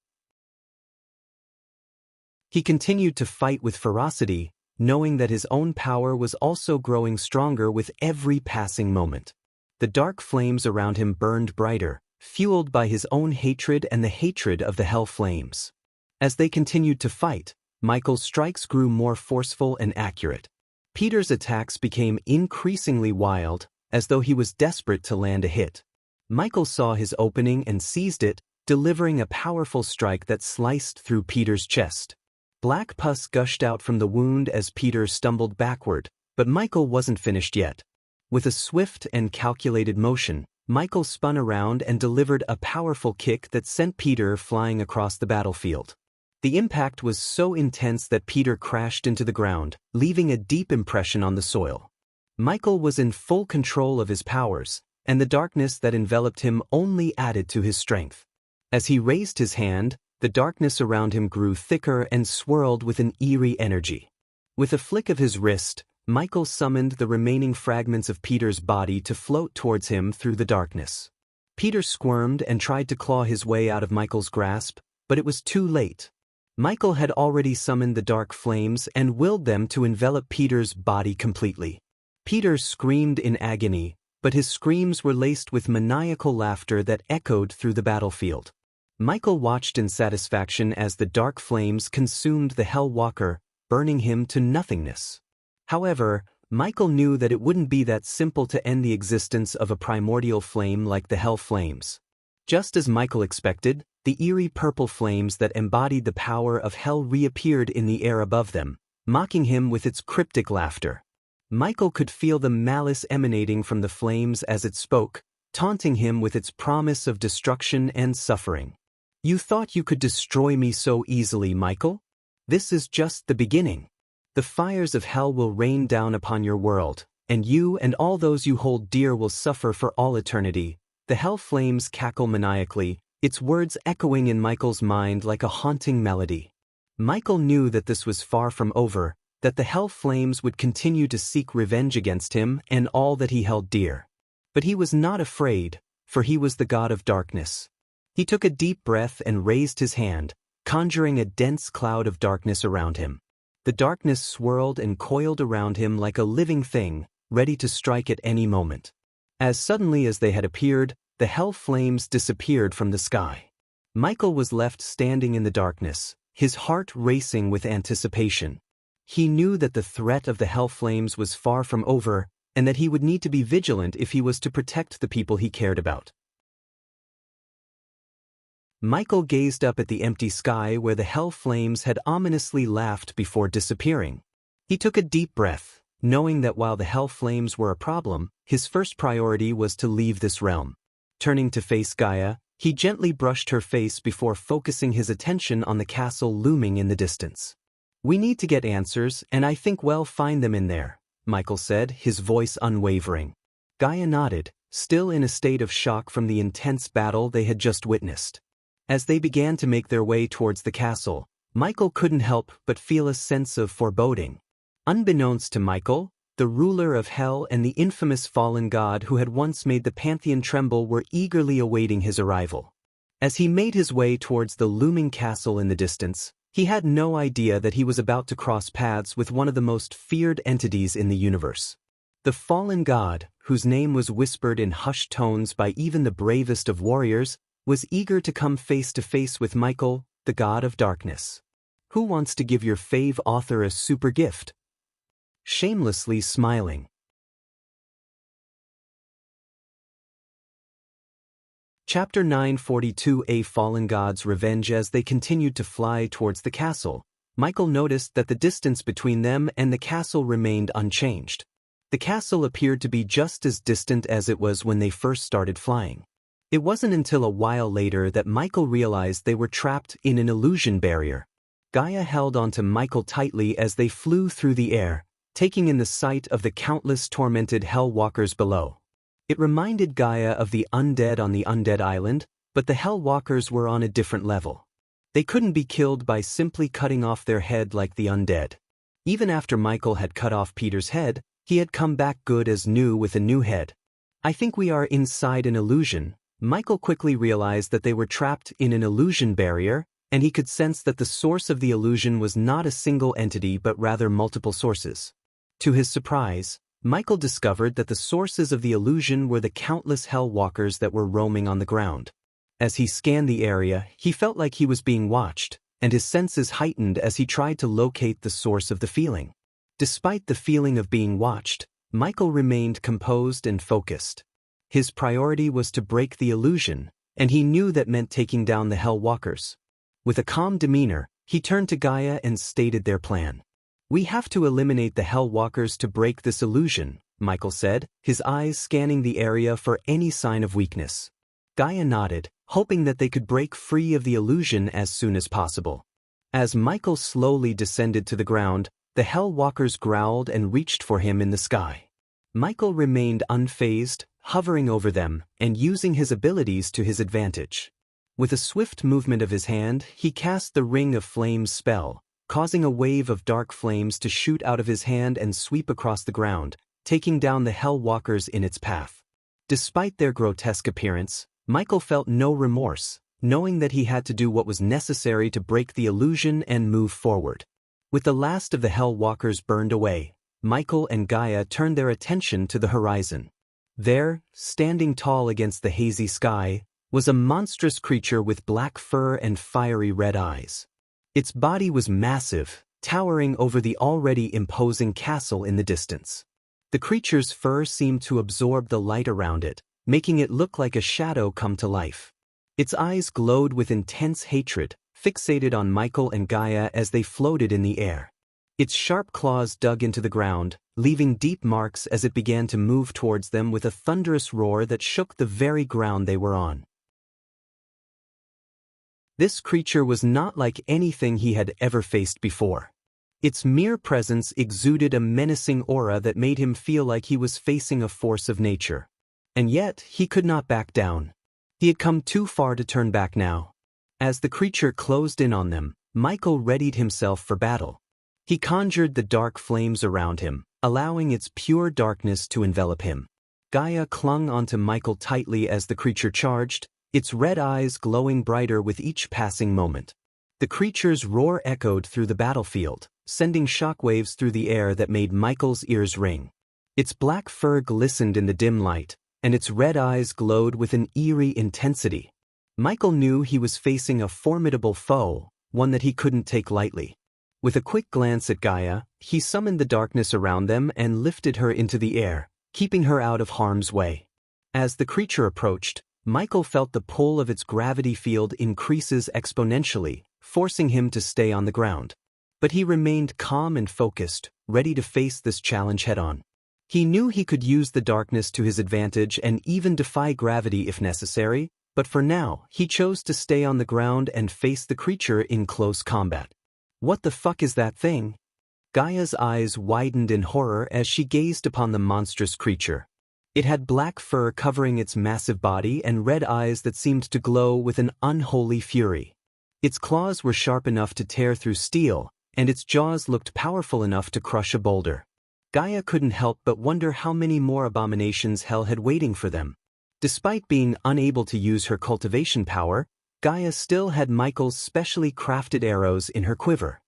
He continued to fight with ferocity, knowing that his own power was also growing stronger with every passing moment. The dark flames around him burned brighter, fueled by his own hatred and the hatred of the hell flames. As they continued to fight, Michael's strikes grew more forceful and accurate. Peter's attacks became increasingly wild, as though he was desperate to land a hit. Michael saw his opening and seized it, delivering a powerful strike that sliced through Peter's chest. Black pus gushed out from the wound as Peter stumbled backward, but Michael wasn't finished yet. With a swift and calculated motion, Michael spun around and delivered a powerful kick that sent Peter flying across the battlefield. The impact was so intense that Peter crashed into the ground, leaving a deep impression on the soil. Michael was in full control of his powers, and the darkness that enveloped him only added to his strength. As he raised his hand, the darkness around him grew thicker and swirled with an eerie energy. With a flick of his wrist, Michael summoned the remaining fragments of Peter's body to float towards him through the darkness. Peter squirmed and tried to claw his way out of Michael's grasp, but it was too late. Michael had already summoned the dark flames and willed them to envelop Peter's body completely. Peter screamed in agony, but his screams were laced with maniacal laughter that echoed through the battlefield. Michael watched in satisfaction as the dark flames consumed the Hell Walker, burning him to nothingness. However, Michael knew that it wouldn't be that simple to end the existence of a primordial flame like the Hell Flames. Just as Michael expected, the eerie purple flames that embodied the power of hell reappeared in the air above them, mocking him with its cryptic laughter. Michael could feel the malice emanating from the flames as it spoke, taunting him with its promise of destruction and suffering. "You thought you could destroy me so easily, Michael? This is just the beginning. The fires of hell will rain down upon your world, and you and all those you hold dear will suffer for all eternity." The hell flames cackle maniacally, its words echoing in Michael's mind like a haunting melody. Michael knew that this was far from over, that the hell flames would continue to seek revenge against him and all that he held dear. But he was not afraid, for he was the god of darkness. He took a deep breath and raised his hand, conjuring a dense cloud of darkness around him. The darkness swirled and coiled around him like a living thing, ready to strike at any moment. As suddenly as they had appeared, the hell flames disappeared from the sky. Michael was left standing in the darkness, his heart racing with anticipation. He knew that the threat of the hell flames was far from over, and that he would need to be vigilant if he was to protect the people he cared about. Michael gazed up at the empty sky where the hell flames had ominously laughed before disappearing. He took a deep breath, knowing that while the hell flames were a problem, his first priority was to leave this realm. Turning to face Gaia, he gently brushed her face before focusing his attention on the castle looming in the distance. "We need to get answers, and I think we'll find them in there," Michael said, his voice unwavering. Gaia nodded, still in a state of shock from the intense battle they had just witnessed. As they began to make their way towards the castle, Michael couldn't help but feel a sense of foreboding. Unbeknownst to Michael, the ruler of hell and the infamous fallen god who had once made the pantheon tremble were eagerly awaiting his arrival. As he made his way towards the looming castle in the distance, he had no idea that he was about to cross paths with one of the most feared entities in the universe. The fallen god, whose name was whispered in hushed tones by even the bravest of warriors, was eager to come face to face with Michael, the god of darkness. "Who wants to give your fave author a super gift?" Shamelessly smiling. Chapter 942 A Fallen God's Revenge. As they continued to fly towards the castle, Michael noticed that the distance between them and the castle remained unchanged. The castle appeared to be just as distant as it was when they first started flying. It wasn't until a while later that Michael realized they were trapped in an illusion barrier. Gaia held onto Michael tightly as they flew through the air, taking in the sight of the countless tormented hell walkers below. It reminded Gaia of the undead on the undead island, but the hell walkers were on a different level. They couldn't be killed by simply cutting off their head like the undead. Even after Michael had cut off Peter's head, he had come back good as new with a new head. "I think we are inside an illusion." Michael quickly realized that they were trapped in an illusion barrier, and he could sense that the source of the illusion was not a single entity but rather multiple sources. To his surprise, Michael discovered that the sources of the illusion were the countless hell walkers that were roaming on the ground. As he scanned the area, he felt like he was being watched, and his senses heightened as he tried to locate the source of the feeling. Despite the feeling of being watched, Michael remained composed and focused. His priority was to break the illusion, and he knew that meant taking down the hell walkers. With a calm demeanor, he turned to Gaia and stated their plan. "We have to eliminate the hell walkers to break this illusion," Michael said, his eyes scanning the area for any sign of weakness. Gaia nodded, hoping that they could break free of the illusion as soon as possible. As Michael slowly descended to the ground, the hell walkers growled and reached for him in the sky. Michael remained unfazed, hovering over them and using his abilities to his advantage. With a swift movement of his hand, he cast the Ring of Flames spell, causing a wave of dark flames to shoot out of his hand and sweep across the ground, taking down the hell walkers in its path. Despite their grotesque appearance, Michael felt no remorse, knowing that he had to do what was necessary to break the illusion and move forward. With the last of the hell walkers burned away, Michael and Gaia turned their attention to the horizon. There, standing tall against the hazy sky, was a monstrous creature with black fur and fiery red eyes. Its body was massive, towering over the already imposing castle in the distance. The creature's fur seemed to absorb the light around it, making it look like a shadow come to life. Its eyes glowed with intense hatred, fixated on Michael and Gaia as they floated in the air. Its sharp claws dug into the ground, leaving deep marks as it began to move towards them with a thunderous roar that shook the very ground they were on. This creature was not like anything he had ever faced before. Its mere presence exuded a menacing aura that made him feel like he was facing a force of nature. And yet, he could not back down. He had come too far to turn back now. As the creature closed in on them, Michael readied himself for battle. He conjured the dark flames around him, allowing its pure darkness to envelop him. Gaia clung onto Michael tightly as the creature charged, its red eyes glowing brighter with each passing moment. The creature's roar echoed through the battlefield, sending shockwaves through the air that made Michael's ears ring. Its black fur glistened in the dim light, and its red eyes glowed with an eerie intensity. Michael knew he was facing a formidable foe, one that he couldn't take lightly. With a quick glance at Gaia, he summoned the darkness around them and lifted her into the air, keeping her out of harm's way. As the creature approached, Michael felt the pull of its gravity field increases exponentially, forcing him to stay on the ground. But he remained calm and focused, ready to face this challenge head-on. He knew he could use the darkness to his advantage and even defy gravity if necessary, but for now, he chose to stay on the ground and face the creature in close combat. What the fuck is that thing? Gaia's eyes widened in horror as she gazed upon the monstrous creature. It had black fur covering its massive body and red eyes that seemed to glow with an unholy fury. Its claws were sharp enough to tear through steel, and its jaws looked powerful enough to crush a boulder. Gaia couldn't help but wonder how many more abominations hell had waiting for them. Despite being unable to use her cultivation power, Gaia still had Michael's specially crafted arrows in her quiver.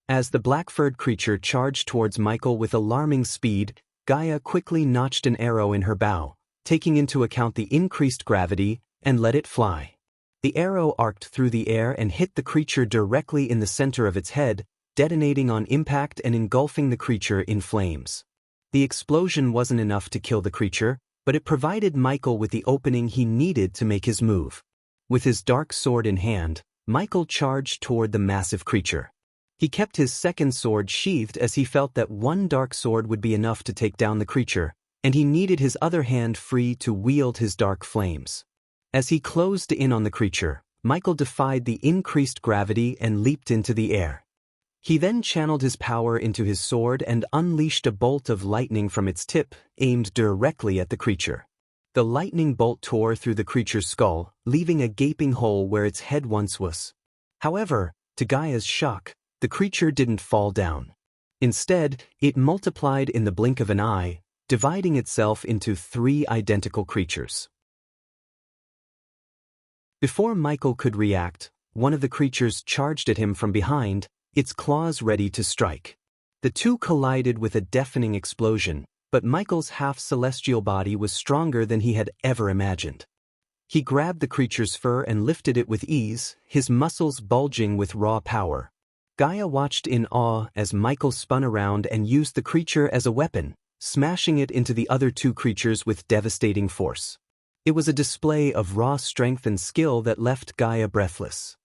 As the black-furred creature charged towards Michael with alarming speed, Gaia quickly notched an arrow in her bow, taking into account the increased gravity, and let it fly. The arrow arced through the air and hit the creature directly in the center of its head, detonating on impact and engulfing the creature in flames. The explosion wasn't enough to kill the creature, but it provided Michael with the opening he needed to make his move. With his dark sword in hand, Michael charged toward the massive creature. He kept his second sword sheathed as he felt that one dark sword would be enough to take down the creature, and he needed his other hand free to wield his dark flames. As he closed in on the creature, Michael defied the increased gravity and leaped into the air. He then channeled his power into his sword and unleashed a bolt of lightning from its tip, aimed directly at the creature. The lightning bolt tore through the creature's skull, leaving a gaping hole where its head once was. However, to Gaia's shock, the creature didn't fall down. Instead, it multiplied in the blink of an eye, dividing itself into 3 identical creatures. Before Michael could react, one of the creatures charged at him from behind, its claws ready to strike. The two collided with a deafening explosion, but Michael's half-celestial body was stronger than he had ever imagined. He grabbed the creature's fur and lifted it with ease, his muscles bulging with raw power. Gaia watched in awe as Michael spun around and used the creature as a weapon, smashing it into the other 2 creatures with devastating force. It was a display of raw strength and skill that left Gaia breathless.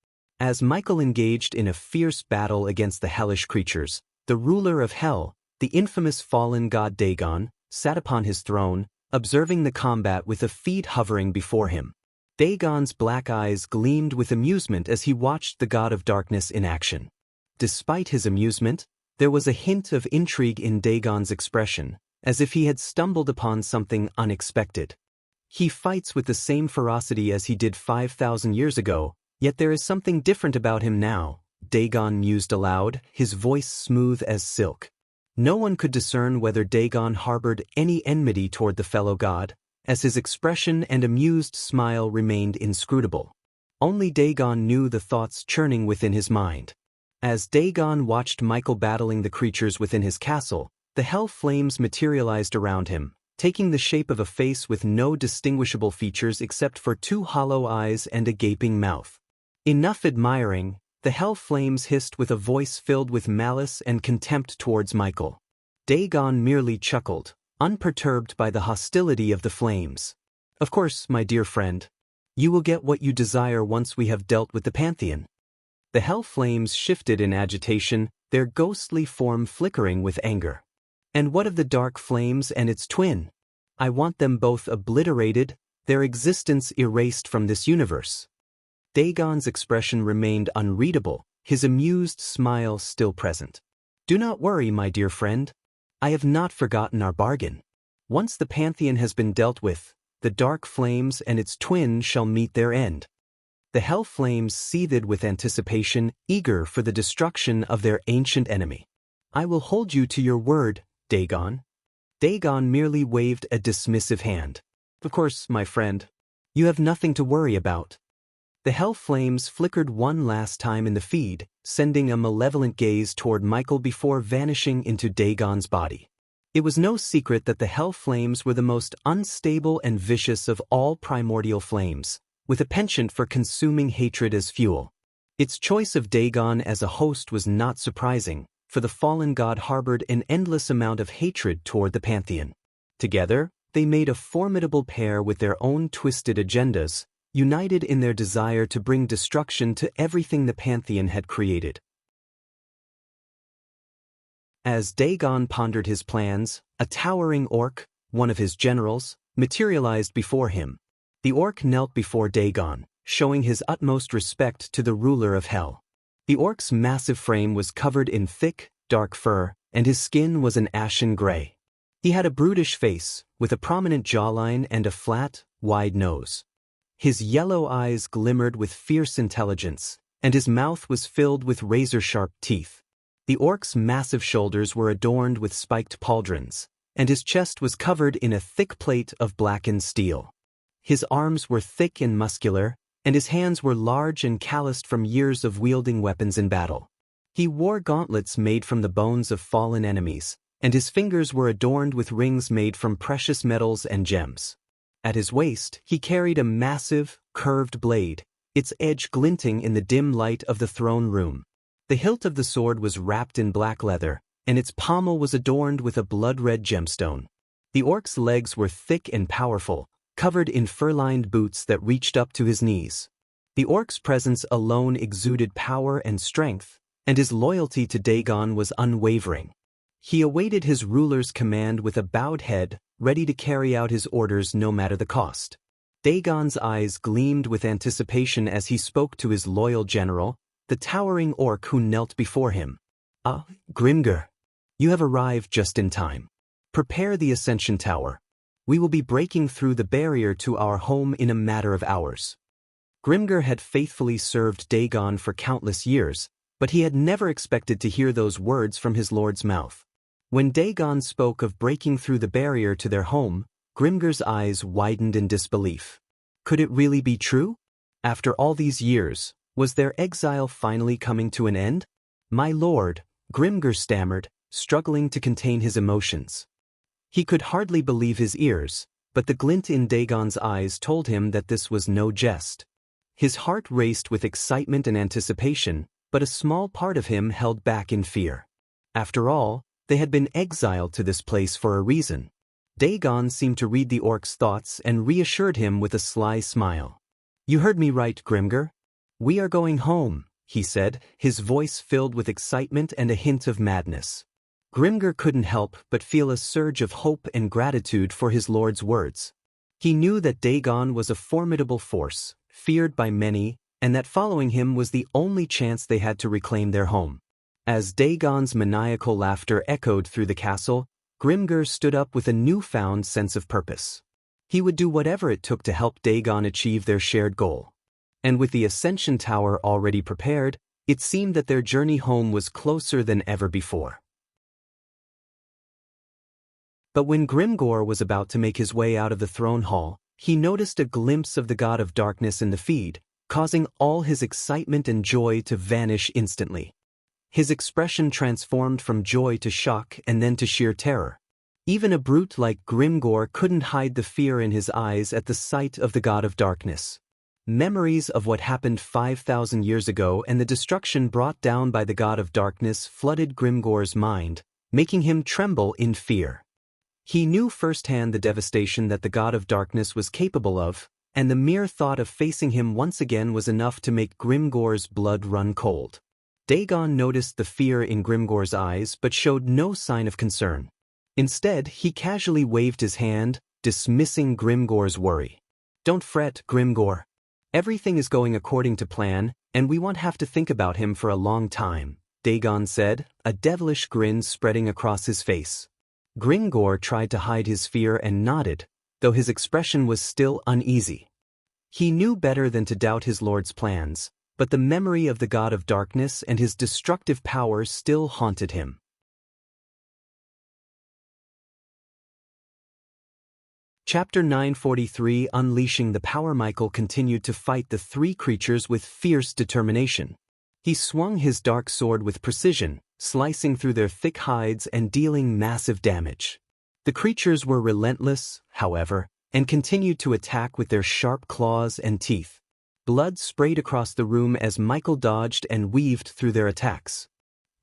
As Michael engaged in a fierce battle against the hellish creatures, the ruler of hell, the infamous fallen god Dagon, sat upon his throne, observing the combat with a feet hovering before him. Dagon's black eyes gleamed with amusement as he watched the god of darkness in action. Despite his amusement, there was a hint of intrigue in Dagon's expression, as if he had stumbled upon something unexpected. He fights with the same ferocity as he did 5,000 years ago, yet there is something different about him now, Dagon mused aloud, his voice smooth as silk. No one could discern whether Dagon harbored any enmity toward the fellow god, as his expression and amused smile remained inscrutable. Only Dagon knew the thoughts churning within his mind. As Dagon watched Michael battling the creatures within his castle, the hell flames materialized around him, taking the shape of a face with no distinguishable features except for 2 hollow eyes and a gaping mouth. Enough admiring, the hell flames hissed with a voice filled with malice and contempt towards Michael. Dagon merely chuckled, unperturbed by the hostility of the flames. Of course, my dear friend. You will get what you desire once we have dealt with the Pantheon. The hell flames shifted in agitation, their ghostly form flickering with anger. And what of the dark flames and its twin? I want them both obliterated, their existence erased from this universe. Dagon's expression remained unreadable, his amused smile still present. Do not worry, my dear friend. I have not forgotten our bargain. Once the Pantheon has been dealt with, the dark flames and its twin shall meet their end. The hell flames seethed with anticipation, eager for the destruction of their ancient enemy. "I will hold you to your word, Dagon." Dagon merely waved a dismissive hand. "Of course, my friend. You have nothing to worry about." The hell flames flickered one last time in the feed, sending a malevolent gaze toward Michael before vanishing into Dagon's body. It was no secret that the hell flames were the most unstable and vicious of all primordial flames, with a penchant for consuming hatred as fuel. Its choice of Dagon as a host was not surprising, for the fallen god harbored an endless amount of hatred toward the pantheon. Together, they made a formidable pair with their own twisted agendas, united in their desire to bring destruction to everything the pantheon had created. As Dagon pondered his plans, a towering orc, one of his generals, materialized before him. The orc knelt before Dagon, showing his utmost respect to the ruler of hell. The orc's massive frame was covered in thick, dark fur, and his skin was an ashen gray. He had a brutish face, with a prominent jawline and a flat, wide nose. His yellow eyes glimmered with fierce intelligence, and his mouth was filled with razor-sharp teeth. The orc's massive shoulders were adorned with spiked pauldrons, and his chest was covered in a thick plate of blackened steel. His arms were thick and muscular, and his hands were large and calloused from years of wielding weapons in battle. He wore gauntlets made from the bones of fallen enemies, and his fingers were adorned with rings made from precious metals and gems. At his waist, he carried a massive, curved blade, its edge glinting in the dim light of the throne room. The hilt of the sword was wrapped in black leather, and its pommel was adorned with a blood-red gemstone. The orc's legs were thick and powerful, covered in fur-lined boots that reached up to his knees. The orc's presence alone exuded power and strength, and his loyalty to Dagon was unwavering. He awaited his ruler's command with a bowed head, ready to carry out his orders no matter the cost. Dagon's eyes gleamed with anticipation as he spoke to his loyal general, the towering orc who knelt before him. "Ah, Grimgr, you have arrived just in time. Prepare the Ascension Tower. We will be breaking through the barrier to our home in a matter of hours." Grimgr had faithfully served Dagon for countless years, but he had never expected to hear those words from his lord's mouth. When Dagon spoke of breaking through the barrier to their home, Grimgr's eyes widened in disbelief. Could it really be true? After all these years, was their exile finally coming to an end? "My lord," Grimgr stammered, struggling to contain his emotions. He could hardly believe his ears, but the glint in Dagon's eyes told him that this was no jest. His heart raced with excitement and anticipation, but a small part of him held back in fear. After all, they had been exiled to this place for a reason. Dagon seemed to read the orc's thoughts and reassured him with a sly smile. "You heard me right, Grimgr. We are going home," he said, his voice filled with excitement and a hint of madness. Grimgr couldn't help but feel a surge of hope and gratitude for his lord's words. He knew that Dagon was a formidable force, feared by many, and that following him was the only chance they had to reclaim their home. As Dagon's maniacal laughter echoed through the castle, Grimgr stood up with a newfound sense of purpose. He would do whatever it took to help Dagon achieve their shared goal. And with the Ascension Tower already prepared, it seemed that their journey home was closer than ever before. But when Grimgor was about to make his way out of the throne hall, he noticed a glimpse of the god of darkness in the feed, causing all his excitement and joy to vanish instantly. His expression transformed from joy to shock and then to sheer terror. Even a brute like Grimgor couldn't hide the fear in his eyes at the sight of the god of darkness. Memories of what happened 5,000 years ago and the destruction brought down by the god of darkness flooded Grimgor's mind, making him tremble in fear. He knew firsthand the devastation that the god of darkness was capable of, and the mere thought of facing him once again was enough to make Grimgor's blood run cold. Dagon noticed the fear in Grimgor's eyes but showed no sign of concern. Instead, he casually waved his hand, dismissing Grimgor's worry. "Don't fret, Grimgor. Everything is going according to plan, and we won't have to think about him for a long time," Dagon said, a devilish grin spreading across his face. Grimgor tried to hide his fear and nodded, though his expression was still uneasy. He knew better than to doubt his lord's plans, but the memory of the god of darkness and his destructive power still haunted him. Chapter 943 Unleashing the Power. Michael continued to fight the three creatures with fierce determination. He swung his dark sword with precision, slicing through their thick hides and dealing massive damage. The creatures were relentless, however, and continued to attack with their sharp claws and teeth. Blood sprayed across the room as Michael dodged and weaved through their attacks.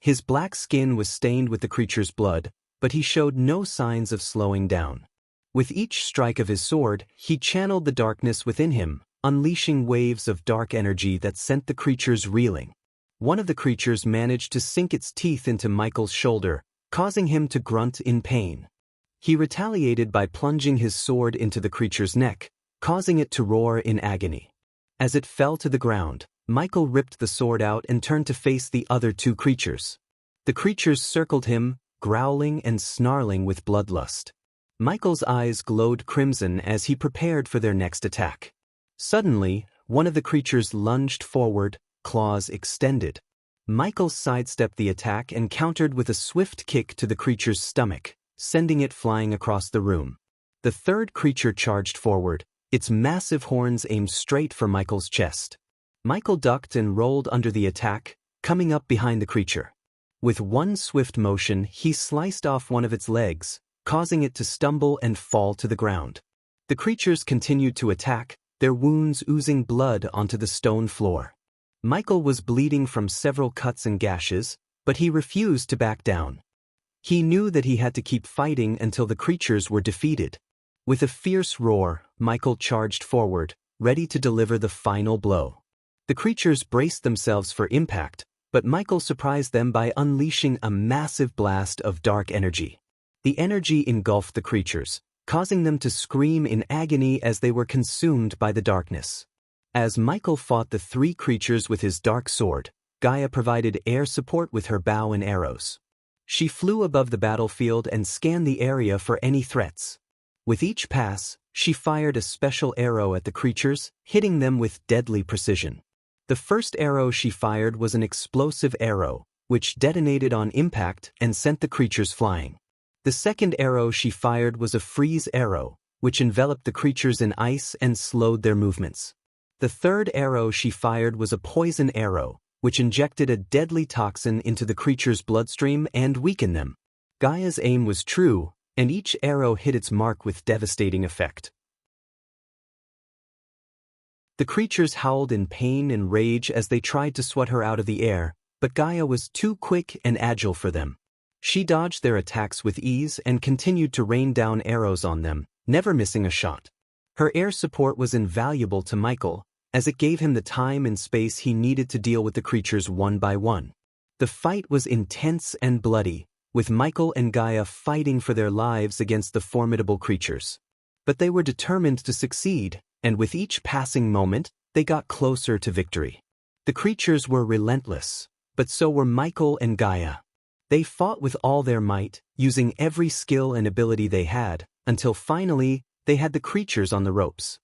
His black skin was stained with the creature's blood, but he showed no signs of slowing down. With each strike of his sword, he channeled the darkness within him, unleashing waves of dark energy that sent the creatures reeling. One of the creatures managed to sink its teeth into Michael's shoulder, causing him to grunt in pain. He retaliated by plunging his sword into the creature's neck, causing it to roar in agony. As it fell to the ground, Michael ripped the sword out and turned to face the other two creatures. The creatures circled him, growling and snarling with bloodlust. Michael's eyes glowed crimson as he prepared for their next attack. Suddenly, one of the creatures lunged forward, claws extended. Michael sidestepped the attack and countered with a swift kick to the creature's stomach, sending it flying across the room. The third creature charged forward, its massive horns aimed straight for Michael's chest. Michael ducked and rolled under the attack, coming up behind the creature. With one swift motion, he sliced off one of its legs, causing it to stumble and fall to the ground. The creatures continued to attack, their wounds oozing blood onto the stone floor. Michael was bleeding from several cuts and gashes, but he refused to back down. He knew that he had to keep fighting until the creatures were defeated. With a fierce roar, Michael charged forward, ready to deliver the final blow. The creatures braced themselves for impact, but Michael surprised them by unleashing a massive blast of dark energy. The energy engulfed the creatures, causing them to scream in agony as they were consumed by the darkness. As Michael fought the three creatures with his dark sword, Gaia provided air support with her bow and arrows. She flew above the battlefield and scanned the area for any threats. With each pass, she fired a special arrow at the creatures, hitting them with deadly precision. The first arrow she fired was an explosive arrow, which detonated on impact and sent the creatures flying. The second arrow she fired was a freeze arrow, which enveloped the creatures in ice and slowed their movements. The third arrow she fired was a poison arrow, which injected a deadly toxin into the creatures' bloodstream and weakened them. Gaia's aim was true, and each arrow hit its mark with devastating effect. The creatures howled in pain and rage as they tried to swat her out of the air, but Gaia was too quick and agile for them. She dodged their attacks with ease and continued to rain down arrows on them, never missing a shot. Her air support was invaluable to Michael, as it gave him the time and space he needed to deal with the creatures one by one. The fight was intense and bloody, with Michael and Gaia fighting for their lives against the formidable creatures. But they were determined to succeed, and with each passing moment, they got closer to victory. The creatures were relentless, but so were Michael and Gaia. They fought with all their might, using every skill and ability they had, until finally, they had the creatures on the ropes.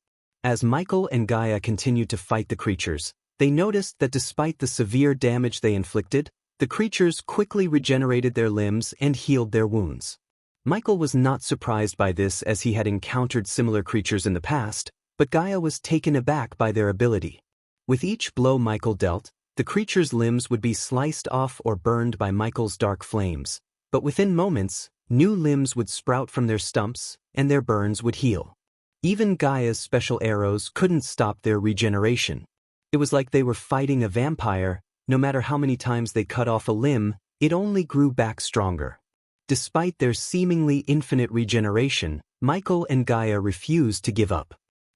As Michael and Gaia continued to fight the creatures, they noticed that despite the severe damage they inflicted, the creatures quickly regenerated their limbs and healed their wounds. Michael was not surprised by this as he had encountered similar creatures in the past, but Gaia was taken aback by their ability. With each blow Michael dealt, the creature's limbs would be sliced off or burned by Michael's dark flames, but within moments, new limbs would sprout from their stumps, and their burns would heal. Even Gaia's special arrows couldn't stop their regeneration. It was like they were fighting a vampire. No matter how many times they cut off a limb, it only grew back stronger. Despite their seemingly infinite regeneration, Michael and Gaia refused to give up.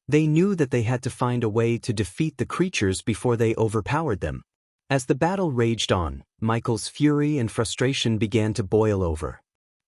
They knew that they had to find a way to defeat the creatures before they overpowered them. As the battle raged on, Michael's fury and frustration began to boil over.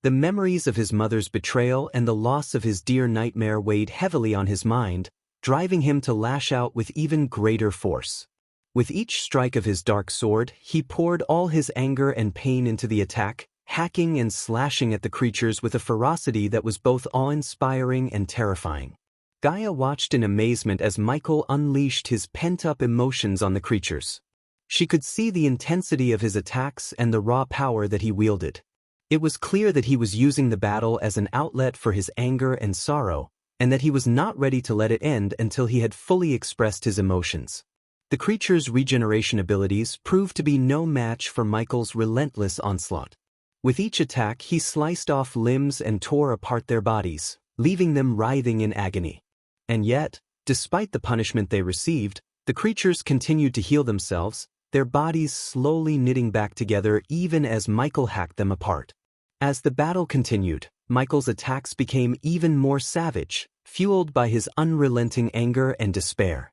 The memories of his mother's betrayal and the loss of his dear nightmare weighed heavily on his mind, driving him to lash out with even greater force. With each strike of his dark sword, he poured all his anger and pain into the attack, hacking and slashing at the creatures with a ferocity that was both awe-inspiring and terrifying. Gaia watched in amazement as Michael unleashed his pent-up emotions on the creatures. She could see the intensity of his attacks and the raw power that he wielded. It was clear that he was using the battle as an outlet for his anger and sorrow, and that he was not ready to let it end until he had fully expressed his emotions. The creature's regeneration abilities proved to be no match for Michael's relentless onslaught. With each attack, he sliced off limbs and tore apart their bodies, leaving them writhing in agony. And yet, despite the punishment they received, the creatures continued to heal themselves, their bodies slowly knitting back together even as Michael hacked them apart. As the battle continued, Michael's attacks became even more savage, fueled by his unrelenting anger and despair.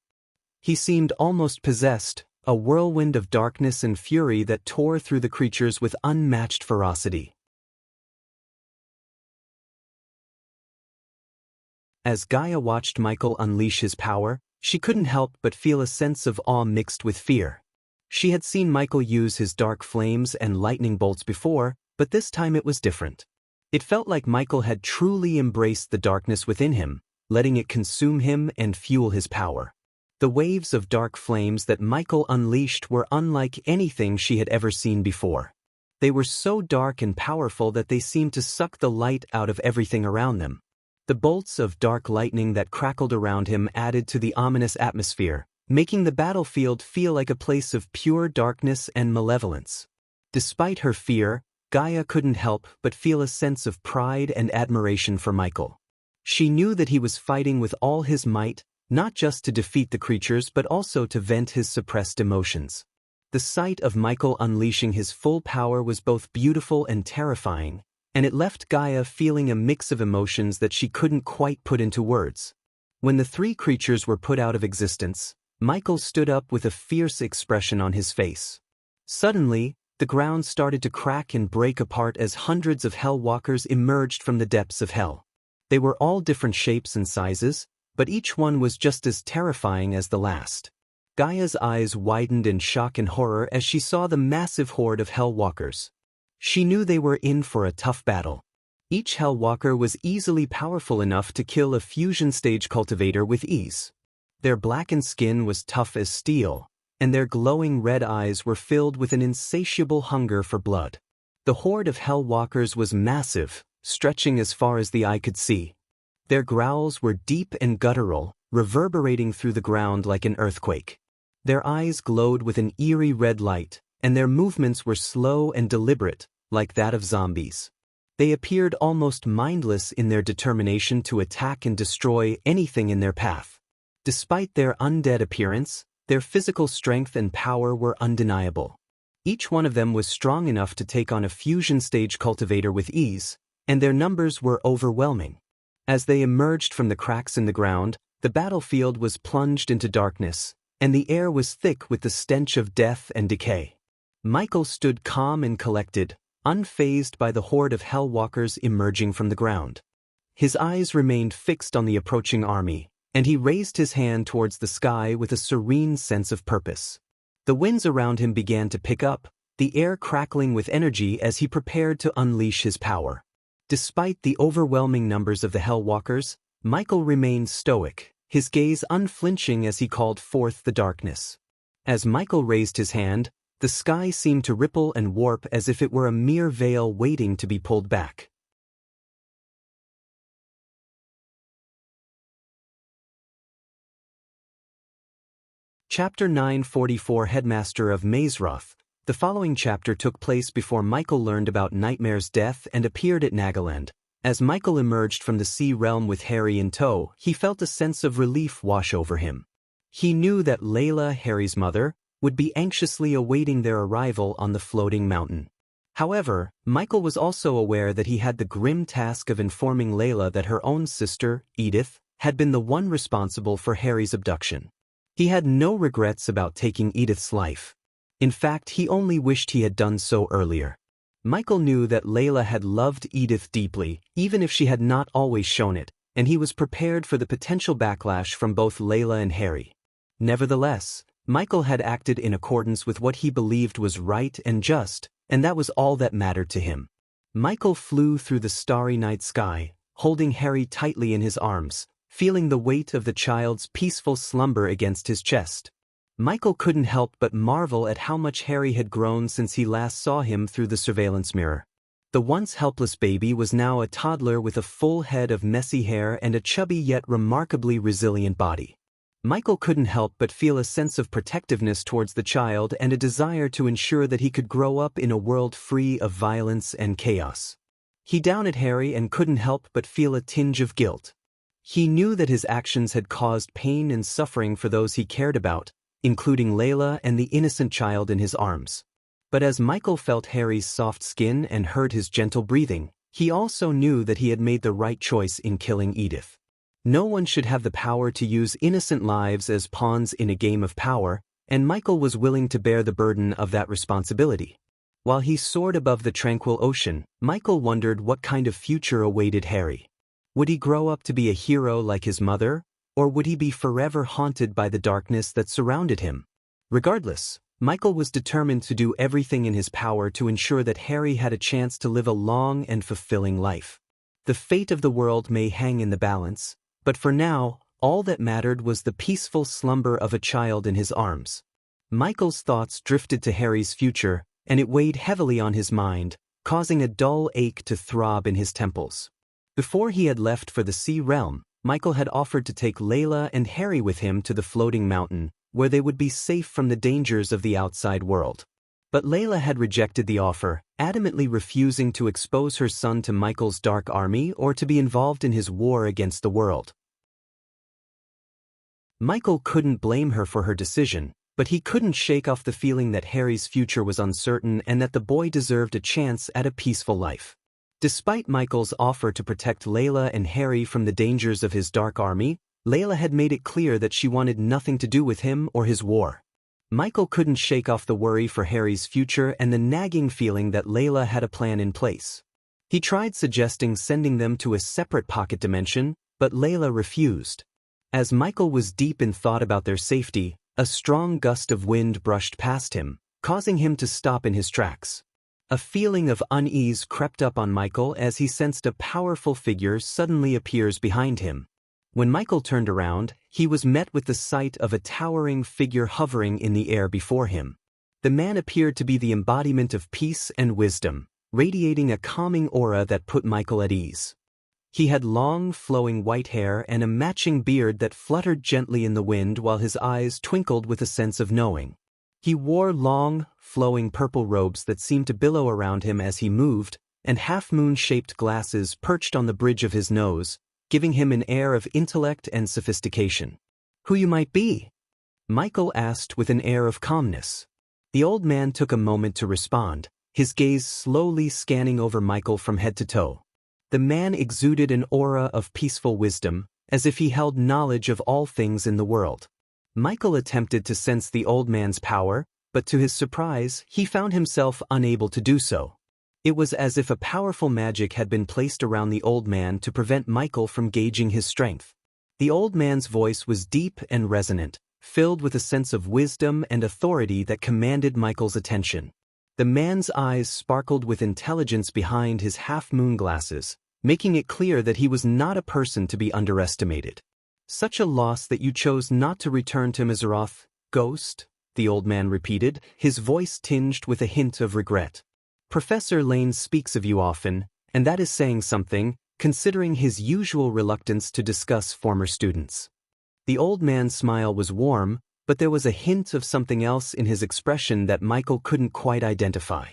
He seemed almost possessed, a whirlwind of darkness and fury that tore through the creatures with unmatched ferocity. As Gaia watched Michael unleash his power, she couldn't help but feel a sense of awe mixed with fear. She had seen Michael use his dark flames and lightning bolts before, but this time it was different. It felt like Michael had truly embraced the darkness within him, letting it consume him and fuel his power. The waves of dark flames that Michael unleashed were unlike anything she had ever seen before. They were so dark and powerful that they seemed to suck the light out of everything around them. The bolts of dark lightning that crackled around him added to the ominous atmosphere, making the battlefield feel like a place of pure darkness and malevolence. Despite her fear, Gaia couldn't help but feel a sense of pride and admiration for Michael. She knew that he was fighting with all his might, not just to defeat the creatures but also to vent his suppressed emotions. The sight of Michael unleashing his full power was both beautiful and terrifying, and it left Gaia feeling a mix of emotions that she couldn't quite put into words. When the three creatures were put out of existence, Michael stood up with a fierce expression on his face. Suddenly, the ground started to crack and break apart as hundreds of Hellwalkers emerged from the depths of hell. They were all different shapes and sizes, but each one was just as terrifying as the last. Gaia's eyes widened in shock and horror as she saw the massive horde of Hellwalkers. She knew they were in for a tough battle. Each Hellwalker was easily powerful enough to kill a fusion-stage cultivator with ease. Their blackened skin was tough as steel, and their glowing red eyes were filled with an insatiable hunger for blood. The horde of Hellwalkers was massive, stretching as far as the eye could see. Their growls were deep and guttural, reverberating through the ground like an earthquake. Their eyes glowed with an eerie red light, and their movements were slow and deliberate, like that of zombies. They appeared almost mindless in their determination to attack and destroy anything in their path. Despite their undead appearance, their physical strength and power were undeniable. Each one of them was strong enough to take on a fusion-stage cultivator with ease, and their numbers were overwhelming. As they emerged from the cracks in the ground, the battlefield was plunged into darkness, and the air was thick with the stench of death and decay. Michael stood calm and collected, unfazed by the horde of Hellwalkers emerging from the ground. His eyes remained fixed on the approaching army, and he raised his hand towards the sky with a serene sense of purpose. The winds around him began to pick up, the air crackling with energy as he prepared to unleash his power. Despite the overwhelming numbers of the Hellwalkers, Michael remained stoic, his gaze unflinching as he called forth the darkness. As Michael raised his hand, the sky seemed to ripple and warp as if it were a mere veil waiting to be pulled back. Chapter 944 Headmaster of Mazeroth. The following chapter took place before Michael learned about Nightmare's death and appeared at Nagaland. As Michael emerged from the sea realm with Harry in tow, he felt a sense of relief wash over him. He knew that Layla, Harry's mother, would be anxiously awaiting their arrival on the floating mountain. However, Michael was also aware that he had the grim task of informing Layla that her own sister, Edith, had been the one responsible for Harry's abduction. He had no regrets about taking Edith's life. In fact, he only wished he had done so earlier. Michael knew that Layla had loved Edith deeply, even if she had not always shown it, and he was prepared for the potential backlash from both Layla and Harry. Nevertheless, Michael had acted in accordance with what he believed was right and just, and that was all that mattered to him. Michael flew through the starry night sky, holding Harry tightly in his arms, feeling the weight of the child's peaceful slumber against his chest. Michael couldn't help but marvel at how much Harry had grown since he last saw him through the surveillance mirror. The once helpless baby was now a toddler with a full head of messy hair and a chubby yet remarkably resilient body. Michael couldn't help but feel a sense of protectiveness towards the child and a desire to ensure that he could grow up in a world free of violence and chaos. He down at Harry and couldn't help but feel a tinge of guilt. He knew that his actions had caused pain and suffering for those he cared about, including Layla and the innocent child in his arms. But as Michael felt Harry's soft skin and heard his gentle breathing, he also knew that he had made the right choice in killing Edith. No one should have the power to use innocent lives as pawns in a game of power, and Michael was willing to bear the burden of that responsibility. While he soared above the tranquil ocean, Michael wondered what kind of future awaited Harry. Would he grow up to be a hero like his mother, or would he be forever haunted by the darkness that surrounded him? Regardless, Michael was determined to do everything in his power to ensure that Harry had a chance to live a long and fulfilling life. The fate of the world may hang in the balance, but for now, all that mattered was the peaceful slumber of a child in his arms. Michael's thoughts drifted to Harry's future, and it weighed heavily on his mind, causing a dull ache to throb in his temples. Before he had left for the Sea Realm, Michael had offered to take Layla and Harry with him to the floating mountain, where they would be safe from the dangers of the outside world. But Layla had rejected the offer, adamantly refusing to expose her son to Michael's dark army or to be involved in his war against the world. Michael couldn't blame her for her decision, but he couldn't shake off the feeling that Harry's future was uncertain and that the boy deserved a chance at a peaceful life. Despite Michael's offer to protect Layla and Harry from the dangers of his dark army, Layla had made it clear that she wanted nothing to do with him or his war. Michael couldn't shake off the worry for Harry's future and the nagging feeling that Layla had a plan in place. He tried suggesting sending them to a separate pocket dimension, but Layla refused. As Michael was deep in thought about their safety, a strong gust of wind brushed past him, causing him to stop in his tracks. A feeling of unease crept up on Michael as he sensed a powerful figure suddenly appears behind him. When Michael turned around, he was met with the sight of a towering figure hovering in the air before him. The man appeared to be the embodiment of peace and wisdom, radiating a calming aura that put Michael at ease. He had long, flowing white hair and a matching beard that fluttered gently in the wind while his eyes twinkled with a sense of knowing. He wore long, flowing purple robes that seemed to billow around him as he moved, and half-moon-shaped glasses perched on the bridge of his nose, giving him an air of intellect and sophistication. "Who you might be?" Michael asked with an air of calmness. The old man took a moment to respond, his gaze slowly scanning over Michael from head to toe. The man exuded an aura of peaceful wisdom, as if he held knowledge of all things in the world. Michael attempted to sense the old man's power, but to his surprise, he found himself unable to do so. It was as if a powerful magic had been placed around the old man to prevent Michael from gauging his strength. The old man's voice was deep and resonant, filled with a sense of wisdom and authority that commanded Michael's attention. The man's eyes sparkled with intelligence behind his half-moon glasses, making it clear that he was not a person to be underestimated. "Such a loss that you chose not to return to Miseroth, Ghost," the old man repeated, his voice tinged with a hint of regret. "Professor Lane speaks of you often, and that is saying something, considering his usual reluctance to discuss former students." The old man's smile was warm, but there was a hint of something else in his expression that Michael couldn't quite identify.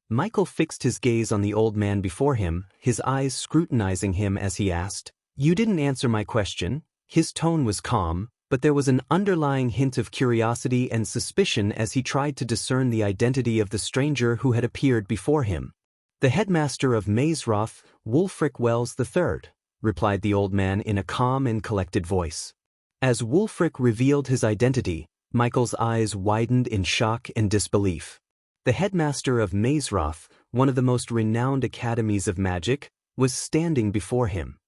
Michael fixed his gaze on the old man before him, his eyes scrutinizing him as he asked, "You didn't answer my question." His tone was calm, but there was an underlying hint of curiosity and suspicion as he tried to discern the identity of the stranger who had appeared before him. "The headmaster of Mazeroth, Wulfric Wells III, replied the old man in a calm and collected voice. As Wulfric revealed his identity, Michael's eyes widened in shock and disbelief. The headmaster of Mazeroth, one of the most renowned academies of magic, was standing before him.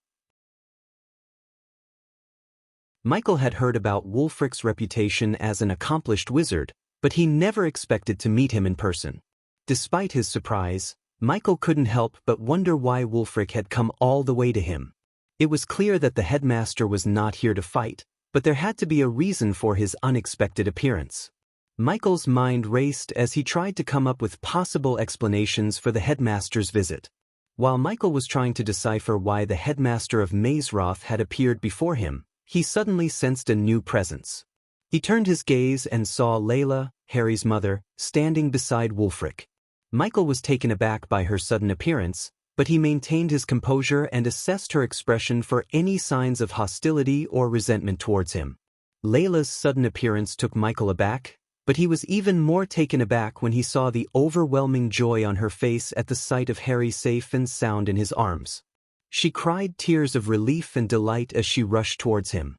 Michael had heard about Wulfric's reputation as an accomplished wizard, but he never expected to meet him in person. Despite his surprise, Michael couldn't help but wonder why Wulfric had come all the way to him. It was clear that the headmaster was not here to fight, but there had to be a reason for his unexpected appearance. Michael's mind raced as he tried to come up with possible explanations for the headmaster's visit. While Michael was trying to decipher why the headmaster of Mazeroth had appeared before him, he suddenly sensed a new presence. He turned his gaze and saw Layla, Harry's mother, standing beside Wulfric. Michael was taken aback by her sudden appearance, but he maintained his composure and assessed her expression for any signs of hostility or resentment towards him. Layla's sudden appearance took Michael aback, but he was even more taken aback when he saw the overwhelming joy on her face at the sight of Harry safe and sound in his arms. She cried tears of relief and delight as she rushed towards him.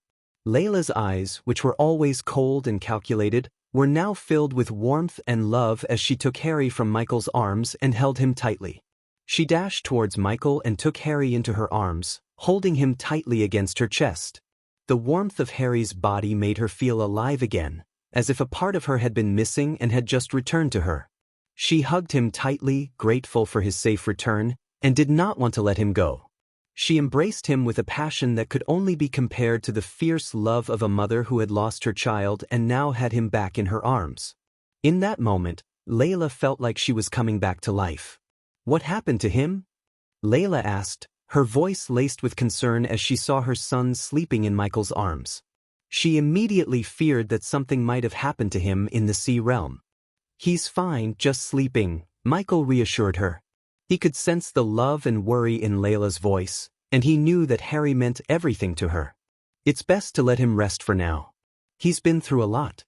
Layla's eyes, which were always cold and calculated, were now filled with warmth and love as she took Harry from Michael's arms and held him tightly. She dashed towards Michael and took Harry into her arms, holding him tightly against her chest. The warmth of Harry's body made her feel alive again, as if a part of her had been missing and had just returned to her. She hugged him tightly, grateful for his safe return, and did not want to let him go. She embraced him with a passion that could only be compared to the fierce love of a mother who had lost her child and now had him back in her arms. In that moment, Layla felt like she was coming back to life. "What happened to him?" Layla asked, her voice laced with concern as she saw her son sleeping in Michael's arms. She immediately feared that something might have happened to him in the sea realm. "He's fine, just sleeping," Michael reassured her. He could sense the love and worry in Layla's voice, and he knew that Harry meant everything to her. "It's best to let him rest for now. He's been through a lot."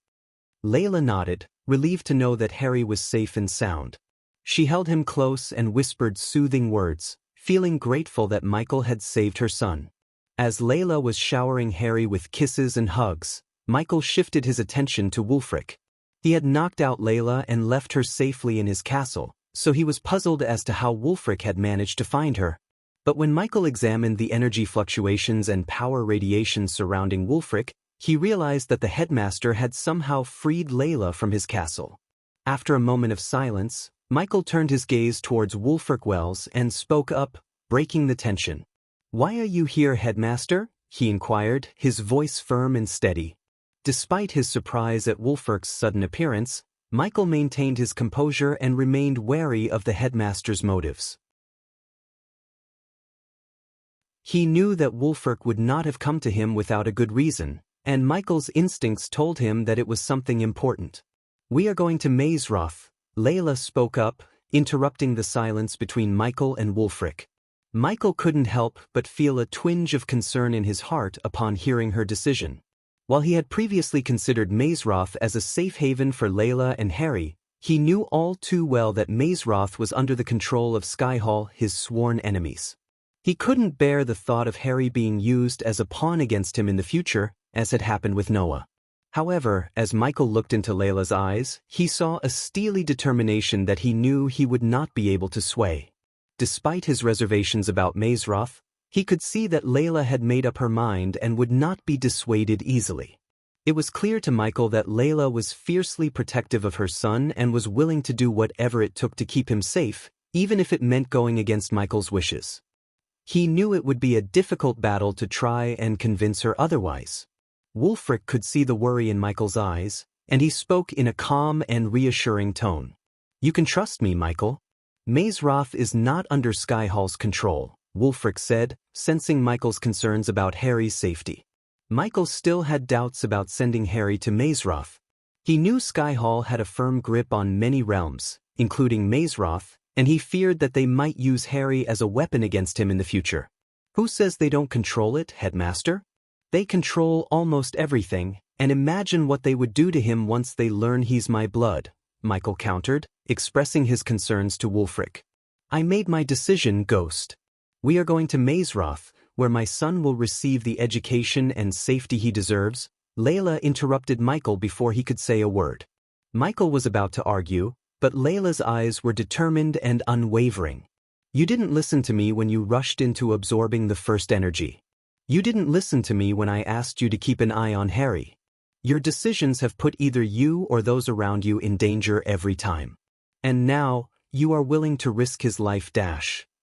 Layla nodded, relieved to know that Harry was safe and sound. She held him close and whispered soothing words, feeling grateful that Michael had saved her son. As Layla was showering Harry with kisses and hugs, Michael shifted his attention to Wulfric. He had knocked out Layla and left her safely in his castle, so he was puzzled as to how Wulfric had managed to find her. But when Michael examined the energy fluctuations and power radiation surrounding Wulfric, he realized that the headmaster had somehow freed Layla from his castle. After a moment of silence, Michael turned his gaze towards Wulfric Wells and spoke up, breaking the tension. "Why are you here, headmaster?" he inquired, his voice firm and steady. Despite his surprise at Wulfric's sudden appearance, Michael maintained his composure and remained wary of the headmaster's motives. He knew that Wulfric would not have come to him without a good reason, and Michael's instincts told him that it was something important. "We are going to Mazeroth," Layla spoke up, interrupting the silence between Michael and Wulfric. Michael couldn't help but feel a twinge of concern in his heart upon hearing her decision. While he had previously considered Mazeroth as a safe haven for Layla and Harry, he knew all too well that Mazeroth was under the control of Skyhall, his sworn enemies. He couldn't bear the thought of Harry being used as a pawn against him in the future, as had happened with Noah. However, as Michael looked into Layla's eyes, he saw a steely determination that he knew he would not be able to sway. Despite his reservations about Mazeroth, he could see that Layla had made up her mind and would not be dissuaded easily. It was clear to Michael that Layla was fiercely protective of her son and was willing to do whatever it took to keep him safe, even if it meant going against Michael's wishes. He knew it would be a difficult battle to try and convince her otherwise. Wulfric could see the worry in Michael's eyes, and he spoke in a calm and reassuring tone. "You can trust me, Michael. Mazeroth is not under Skyhall's control," Wulfric said, sensing Michael's concerns about Harry's safety. Michael still had doubts about sending Harry to Mazeroth. He knew Skyhall had a firm grip on many realms, including Mazeroth, and he feared that they might use Harry as a weapon against him in the future. "Who says they don't control it, headmaster? They control almost everything, and imagine what they would do to him once they learn he's my blood," Michael countered, expressing his concerns to Wulfric. "I made my decision, Ghost. We are going to Mazeroth, where my son will receive the education and safety he deserves." Layla interrupted Michael before he could say a word. Michael was about to argue, but Layla's eyes were determined and unwavering. "You didn't listen to me when you rushed into absorbing the first energy. You didn't listen to me when I asked you to keep an eye on Harry. Your decisions have put either you or those around you in danger every time. And now, you are willing to risk his life.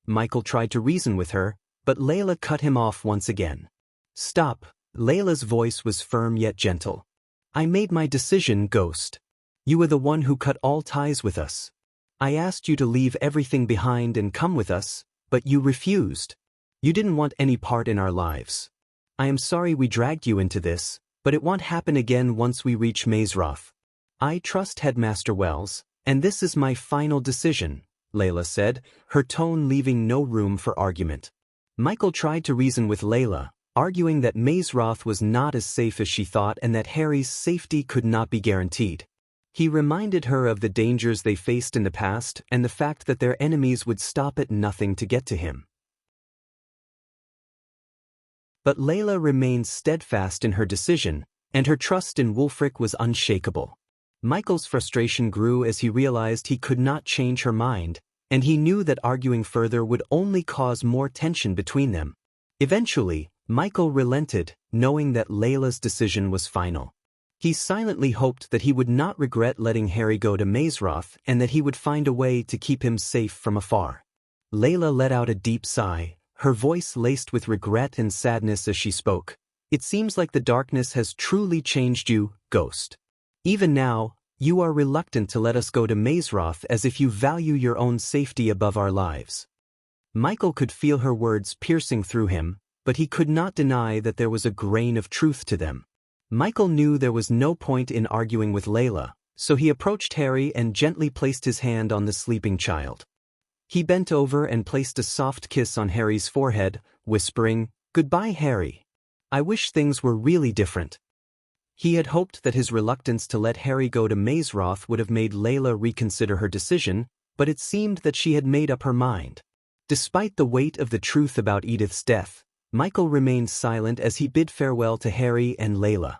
Michael tried to reason with her, But Layla cut him off once again. "Stop." Layla's voice was firm yet gentle. "I made my decision, Ghost. You were the one who cut all ties with us. I asked you to leave everything behind and come with us, but you refused. You didn't want any part in our lives. I am sorry we dragged you into this, but it won't happen again once we reach Mazeroth. I trust Headmaster Wells, and this is my final decision," Layla said, her tone leaving no room for argument. Michael tried to reason with Layla, arguing that Mazeroth was not as safe as she thought and that Harry's safety could not be guaranteed. He reminded her of the dangers they faced in the past and the fact that their enemies would stop at nothing to get to him. But Layla remained steadfast in her decision, and her trust in Wulfric was unshakable. Michael's frustration grew as he realized he could not change her mind, and he knew that arguing further would only cause more tension between them. Eventually, Michael relented, knowing that Layla's decision was final. He silently hoped that he would not regret letting Harry go to Mazeroth and that he would find a way to keep him safe from afar. Layla let out a deep sigh, her voice laced with regret and sadness as she spoke. "It seems like the darkness has truly changed you, Ghost. Even now, you are reluctant to let us go to Mazeroth as if you value your own safety above our lives." Michael could feel her words piercing through him, but he could not deny that there was a grain of truth to them. Michael knew there was no point in arguing with Layla, so he approached Harry and gently placed his hand on the sleeping child. He bent over and placed a soft kiss on Harry's forehead, whispering, "Goodbye, Harry. I wish things were really different." He had hoped that his reluctance to let Harry go to Mazeroth would have made Layla reconsider her decision, but it seemed that she had made up her mind. Despite the weight of the truth about Edith's death, Michael remained silent as he bid farewell to Harry and Layla.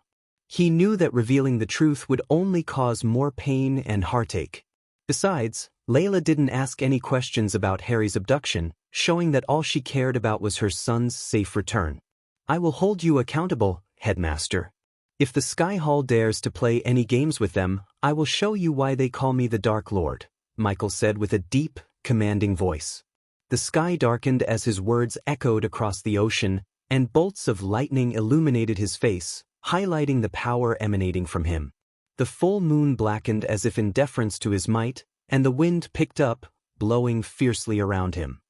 He knew that revealing the truth would only cause more pain and heartache. Besides, Layla didn't ask any questions about Harry's abduction, showing that all she cared about was her son's safe return. "I will hold you accountable, Headmaster. If the Sky Hall dares to play any games with them, I will show you why they call me the Dark Lord," Michael said with a deep, commanding voice. The sky darkened as his words echoed across the ocean, and bolts of lightning illuminated his face, highlighting the power emanating from him. The full moon blackened as if in deference to his might, and the wind picked up, blowing fiercely around him.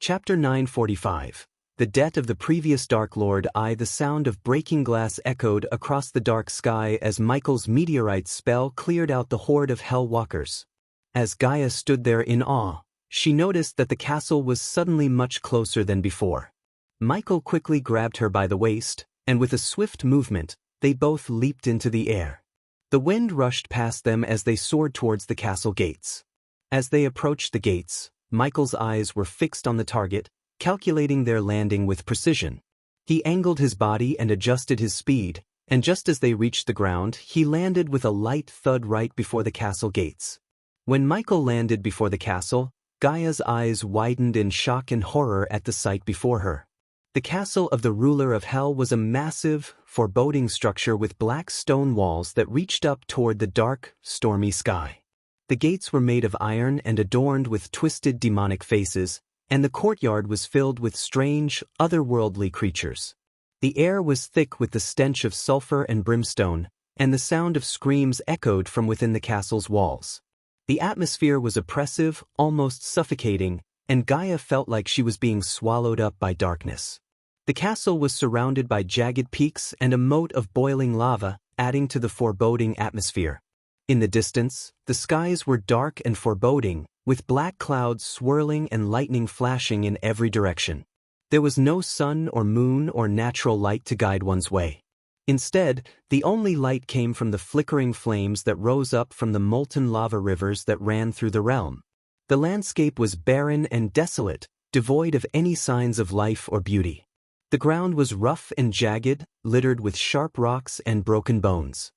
Chapter 945. The death of the previous Dark Lord. The sound of breaking glass echoed across the dark sky as Michael's meteorite spell cleared out the horde of Hell Walkers. As Gaia stood there in awe, she noticed that the castle was suddenly much closer than before. Michael quickly grabbed her by the waist, and with a swift movement, they both leaped into the air. The wind rushed past them as they soared towards the castle gates. As they approached the gates, Michael's eyes were fixed on the target, calculating their landing with precision. He angled his body and adjusted his speed, and just as they reached the ground, he landed with a light thud right before the castle gates. When Michael landed before the castle, Gaia's eyes widened in shock and horror at the sight before her. The castle of the ruler of Hell was a massive, foreboding structure with black stone walls that reached up toward the dark, stormy sky. The gates were made of iron and adorned with twisted demonic faces, and the courtyard was filled with strange, otherworldly creatures. The air was thick with the stench of sulfur and brimstone, and the sound of screams echoed from within the castle's walls. The atmosphere was oppressive, almost suffocating, and Gaia felt like she was being swallowed up by darkness. The castle was surrounded by jagged peaks and a moat of boiling lava, adding to the foreboding atmosphere. In the distance, the skies were dark and foreboding, with black clouds swirling and lightning flashing in every direction. There was no sun or moon or natural light to guide one's way. Instead, the only light came from the flickering flames that rose up from the molten lava rivers that ran through the realm. The landscape was barren and desolate, devoid of any signs of life or beauty. The ground was rough and jagged, littered with sharp rocks and broken bones.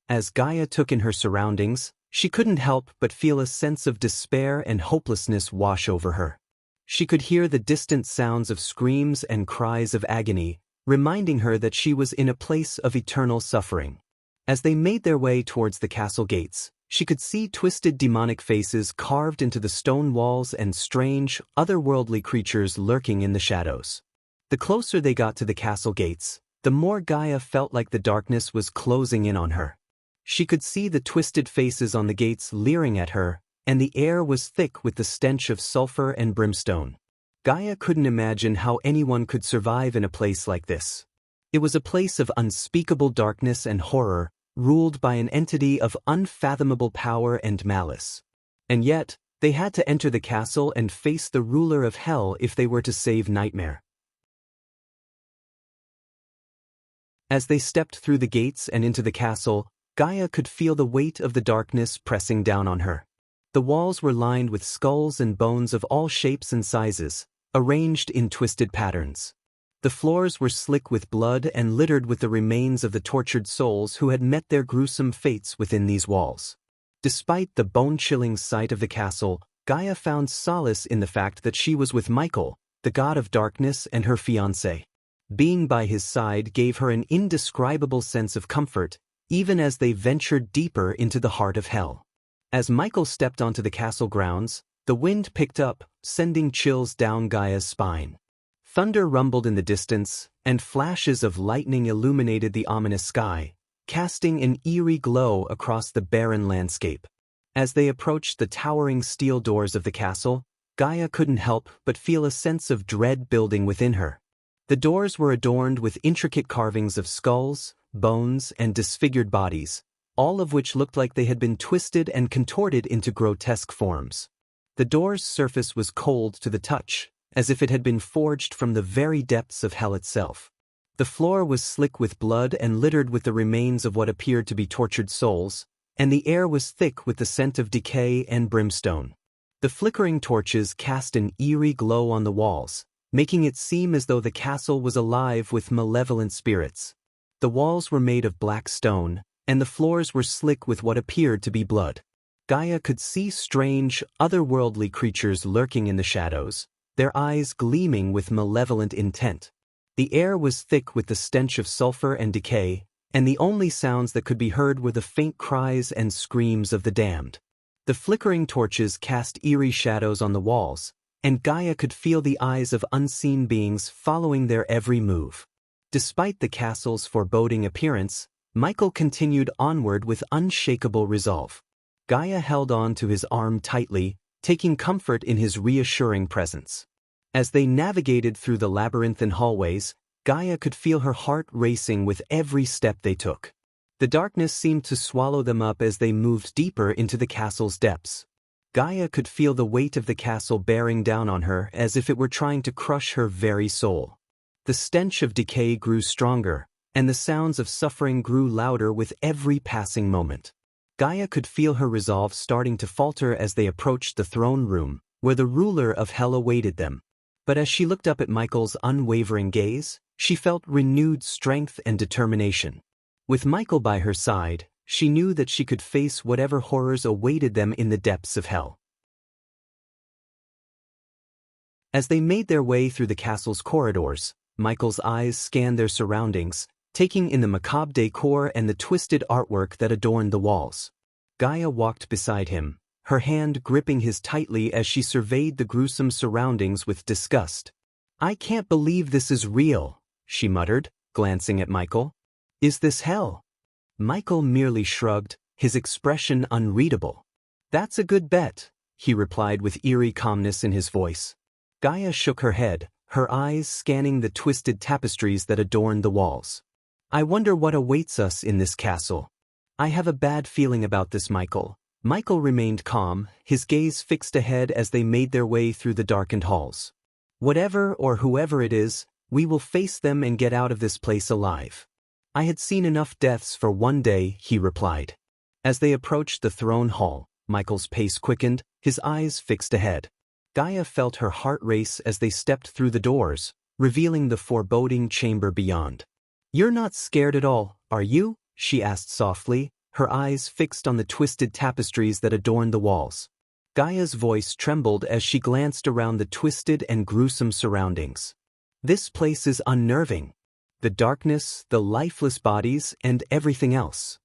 As Gaia took in her surroundings, she couldn't help but feel a sense of despair and hopelessness wash over her. She could hear the distant sounds of screams and cries of agony, reminding her that she was in a place of eternal suffering. As they made their way towards the castle gates, She could see twisted demonic faces carved into the stone walls and strange, otherworldly creatures lurking in the shadows. The closer they got to the castle gates, the more Gaia felt like the darkness was closing in on her. She could see the twisted faces on the gates leering at her, and the air was thick with the stench of sulfur and brimstone. Gaia couldn't imagine how anyone could survive in a place like this. It was a place of unspeakable darkness and horror, ruled by an entity of unfathomable power and malice. And yet, they had to enter the castle and face the ruler of hell if they were to save Nightmare. As they stepped through the gates and into the castle, Gaia could feel the weight of the darkness pressing down on her. The walls were lined with skulls and bones of all shapes and sizes, arranged in twisted patterns. The floors were slick with blood and littered with the remains of the tortured souls who had met their gruesome fates within these walls. Despite the bone-chilling sight of the castle, Gaia found solace in the fact that she was with Michael, the god of darkness, and her fiancé. Being by his side gave her an indescribable sense of comfort, even as they ventured deeper into the heart of hell. As Michael stepped onto the castle grounds, the wind picked up, sending chills down Gaia's spine. Thunder rumbled in the distance, and flashes of lightning illuminated the ominous sky, casting an eerie glow across the barren landscape. As they approached the towering steel doors of the castle, Gaia couldn't help but feel a sense of dread building within her. The doors were adorned with intricate carvings of skulls, bones, and disfigured bodies, all of which looked like they had been twisted and contorted into grotesque forms. The door's surface was cold to the touch, as if it had been forged from the very depths of hell itself. The floor was slick with blood and littered with the remains of what appeared to be tortured souls, and the air was thick with the scent of decay and brimstone. The flickering torches cast an eerie glow on the walls, making it seem as though the castle was alive with malevolent spirits. The walls were made of black stone, and the floors were slick with what appeared to be blood. Gaia could see strange, otherworldly creatures lurking in the shadows, their eyes gleaming with malevolent intent. The air was thick with the stench of sulfur and decay, and the only sounds that could be heard were the faint cries and screams of the damned. The flickering torches cast eerie shadows on the walls, and Gaia could feel the eyes of unseen beings following their every move. Despite the castle's foreboding appearance, Michael continued onward with unshakable resolve. Gaia held on to his arm tightly, taking comfort in his reassuring presence. As they navigated through the labyrinthine hallways, Gaia could feel her heart racing with every step they took. The darkness seemed to swallow them up as they moved deeper into the castle's depths. Gaia could feel the weight of the castle bearing down on her as if it were trying to crush her very soul. The stench of decay grew stronger, and the sounds of suffering grew louder with every passing moment. Gaia could feel her resolve starting to falter as they approached the throne room, where the ruler of hell awaited them. But as she looked up at Michael's unwavering gaze, she felt renewed strength and determination. With Michael by her side, she knew that she could face whatever horrors awaited them in the depths of hell. As they made their way through the castle's corridors, Michael's eyes scanned their surroundings, taking in the macabre decor and the twisted artwork that adorned the walls. Gaia walked beside him, her hand gripping his tightly as she surveyed the gruesome surroundings with disgust. "I can't believe this is real," she muttered, glancing at Michael. "Is this hell?" Michael merely shrugged, his expression unreadable. "That's a good bet," he replied with eerie calmness in his voice. Gaia shook her head, her eyes scanning the twisted tapestries that adorned the walls. "I wonder what awaits us in this castle. I have a bad feeling about this, Michael." Michael remained calm, his gaze fixed ahead as they made their way through the darkened halls. "Whatever or whoever it is, we will face them and get out of this place alive." "I had seen enough deaths for one day," he replied. As they approached the throne hall, Michael's pace quickened, his eyes fixed ahead. Gaia felt her heart race as they stepped through the doors, revealing the foreboding chamber beyond. "You're not scared at all, are you?" she asked softly, her eyes fixed on the twisted tapestries that adorned the walls. Gaia's voice trembled as she glanced around the twisted and gruesome surroundings. "This place is unnerving. The darkness, the lifeless bodies, and everything else.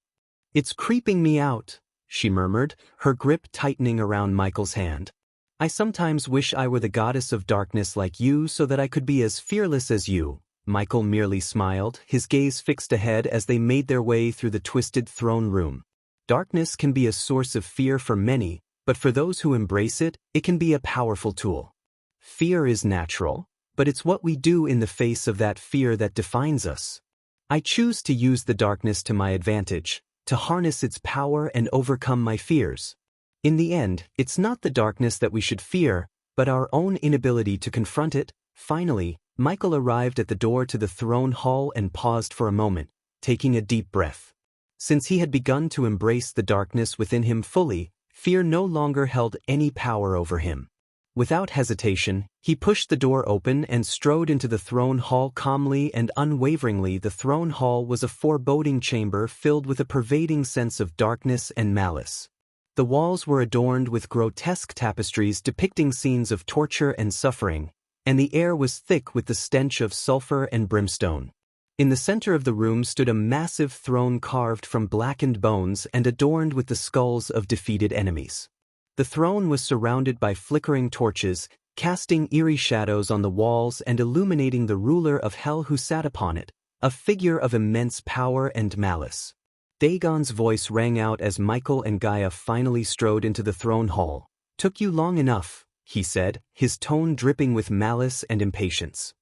It's creeping me out," she murmured, her grip tightening around Michael's hand. I sometimes wish I were the goddess of darkness like you so that I could be as fearless as you. Michael merely smiled, his gaze fixed ahead as they made their way through the twisted throne room. Darkness can be a source of fear for many, but for those who embrace it, it can be a powerful tool. Fear is natural, but it's what we do in the face of that fear that defines us. I choose to use the darkness to my advantage, to harness its power and overcome my fears. In the end, it's not the darkness that we should fear, but our own inability to confront it. Finally, Michael arrived at the door to the throne hall and paused for a moment, taking a deep breath. Since he had begun to embrace the darkness within him fully, fear no longer held any power over him. Without hesitation, he pushed the door open and strode into the throne hall calmly and unwaveringly. The throne hall was a foreboding chamber filled with a pervading sense of darkness and malice. The walls were adorned with grotesque tapestries depicting scenes of torture and suffering, and the air was thick with the stench of sulfur and brimstone. In the center of the room stood a massive throne carved from blackened bones and adorned with the skulls of defeated enemies. The throne was surrounded by flickering torches, casting eerie shadows on the walls and illuminating the ruler of hell who sat upon it, a figure of immense power and malice. Dagon's voice rang out as Michael and Gaia finally strode into the throne hall. "Took you long enough," he said, his tone dripping with malice and impatience.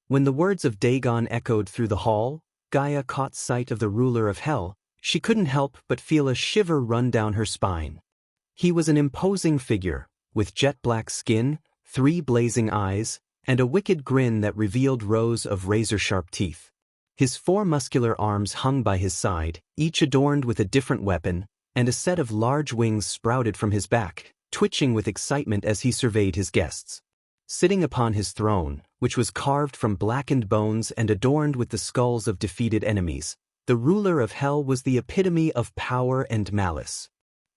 When the words of Dagon echoed through the hall, Gaia caught sight of the ruler of hell. She couldn't help but feel a shiver run down her spine. He was an imposing figure, with jet-black skin, 3 blazing eyes, and a wicked grin that revealed rows of razor-sharp teeth. His 4 muscular arms hung by his side, each adorned with a different weapon, and a set of large wings sprouted from his back, twitching with excitement as he surveyed his guests. Sitting upon his throne, which was carved from blackened bones and adorned with the skulls of defeated enemies, the ruler of hell was the epitome of power and malice.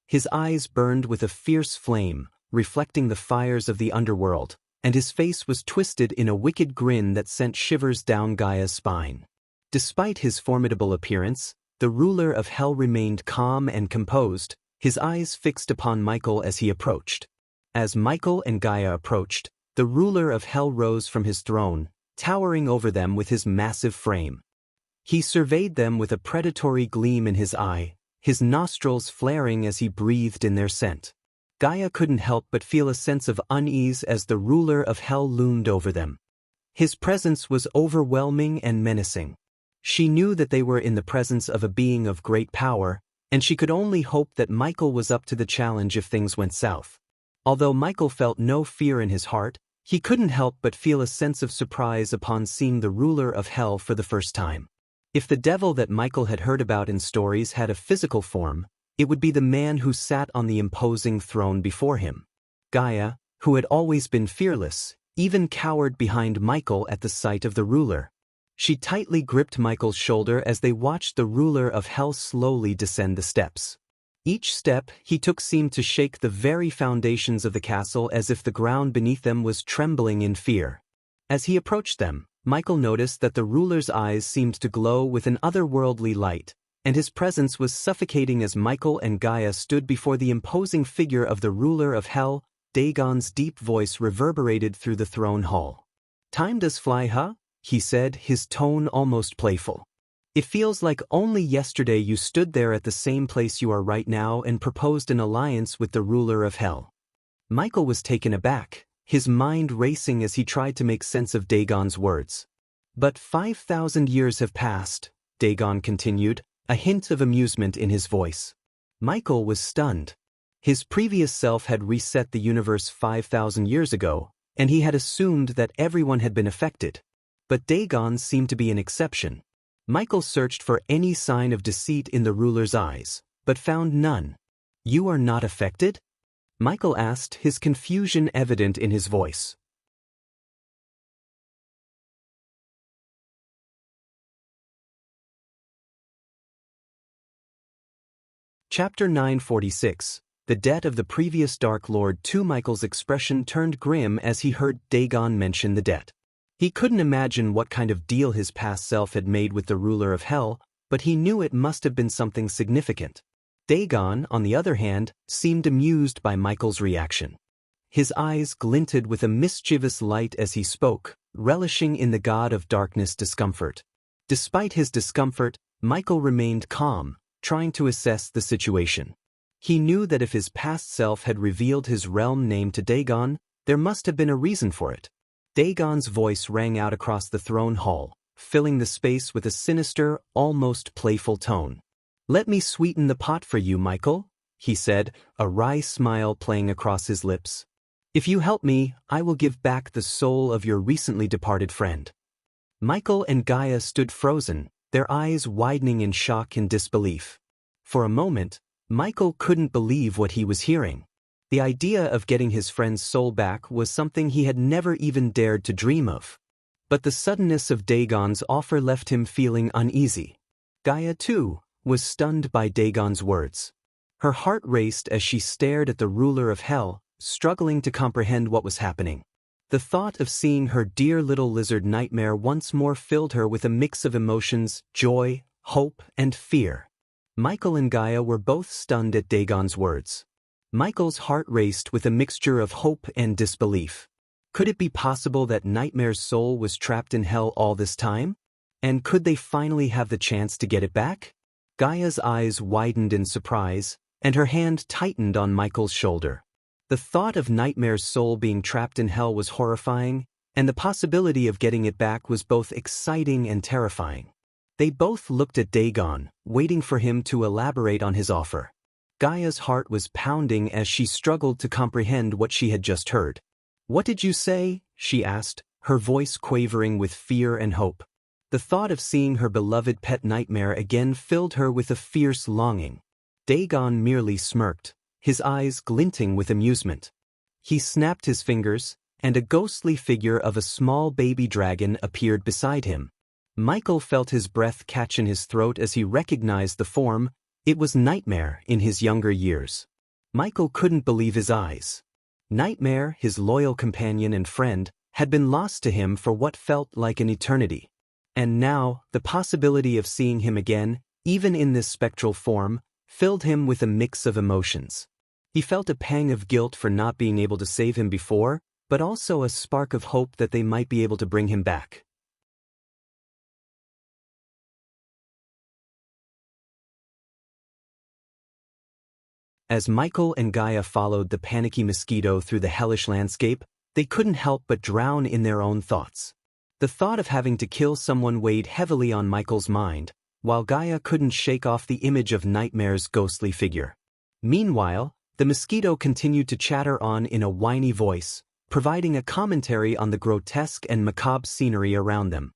His eyes burned with a fierce flame, reflecting the fires of the underworld, and his face was twisted in a wicked grin that sent shivers down Gaia's spine. Despite his formidable appearance, the ruler of hell remained calm and composed, his eyes fixed upon Michael as he approached. As Michael and Gaia approached, the ruler of hell rose from his throne, towering over them with his massive frame. He surveyed them with a predatory gleam in his eye, his nostrils flaring as he breathed in their scent. Gaia couldn't help but feel a sense of unease as the ruler of hell loomed over them. His presence was overwhelming and menacing. She knew that they were in the presence of a being of great power, and she could only hope that Michael was up to the challenge if things went south. Although Michael felt no fear in his heart, he couldn't help but feel a sense of surprise upon seeing the ruler of hell for the first time. If the devil that Michael had heard about in stories had a physical form, it would be the man who sat on the imposing throne before him. Gaia, who had always been fearless, even cowered behind Michael at the sight of the ruler. She tightly gripped Michael's shoulder as they watched the ruler of hell slowly descend the steps. Each step he took seemed to shake the very foundations of the castle as if the ground beneath them was trembling in fear. As he approached them, Michael noticed that the ruler's eyes seemed to glow with an otherworldly light, and his presence was suffocating as Michael and Gaia stood before the imposing figure of the ruler of hell. Dagon's deep voice reverberated through the throne hall. "Time does fly, huh?" he said, his tone almost playful. "It feels like only yesterday you stood there at the same place you are right now and proposed an alliance with the ruler of hell." Michael was taken aback, his mind racing as he tried to make sense of Dagon's words. "But 5,000 years have passed," Dagon continued, a hint of amusement in his voice. Michael was stunned. His previous self had reset the universe 5,000 years ago, and he had assumed that everyone had been affected. But Dagon seemed to be an exception. Michael searched for any sign of deceit in the ruler's eyes, but found none. "You are not affected?" Michael asked, his confusion evident in his voice. Chapter 946. The Debt of the Previous Dark Lord. 2. Michael's expression turned grim as he heard Dagon mention the debt. He couldn't imagine what kind of deal his past self had made with the ruler of hell, but he knew it must have been something significant. Dagon, on the other hand, seemed amused by Michael's reaction. His eyes glinted with a mischievous light as he spoke, relishing in the god of darkness discomfort. Despite his discomfort, Michael remained calm, trying to assess the situation. He knew that if his past self had revealed his realm name to Dagon, there must have been a reason for it. Dagon's voice rang out across the throne hall, filling the space with a sinister, almost playful tone. "Let me sweeten the pot for you, Michael," he said, a wry smile playing across his lips. "If you help me, I will give back the soul of your recently departed friend." Michael and Gaia stood frozen, their eyes widening in shock and disbelief. For a moment, Michael couldn't believe what he was hearing. The idea of getting his friend's soul back was something he had never even dared to dream of. But the suddenness of Dagon's offer left him feeling uneasy. Gaia, too, was stunned by Dagon's words. Her heart raced as she stared at the ruler of hell, struggling to comprehend what was happening. The thought of seeing her dear little lizard Nightmare once more filled her with a mix of emotions, joy, hope, and fear. Michael and Gaia were both stunned at Dagon's words. Michael's heart raced with a mixture of hope and disbelief. Could it be possible that Nightmare's soul was trapped in hell all this time? And could they finally have the chance to get it back? Gaia's eyes widened in surprise, and her hand tightened on Michael's shoulder. The thought of Nightmare's soul being trapped in hell was horrifying, and the possibility of getting it back was both exciting and terrifying. They both looked at Dagon, waiting for him to elaborate on his offer. Gaia's heart was pounding as she struggled to comprehend what she had just heard. "What did you say?" she asked, her voice quavering with fear and hope. The thought of seeing her beloved pet Nightmare again filled her with a fierce longing. Dagon merely smirked, his eyes glinting with amusement. He snapped his fingers, and a ghostly figure of a small baby dragon appeared beside him. Michael felt his breath catch in his throat as he recognized the form. It was Nightmare in his younger years. Michael couldn't believe his eyes. Nightmare, his loyal companion and friend, had been lost to him for what felt like an eternity. And now, the possibility of seeing him again, even in this spectral form, filled him with a mix of emotions. He felt a pang of guilt for not being able to save him before, but also a spark of hope that they might be able to bring him back. As Michael and Gaia followed the panicky mosquito through the hellish landscape, they couldn't help but drown in their own thoughts. The thought of having to kill someone weighed heavily on Michael's mind, while Gaia couldn't shake off the image of Nightmare's ghostly figure. Meanwhile, the mosquito continued to chatter on in a whiny voice, providing a commentary on the grotesque and macabre scenery around them.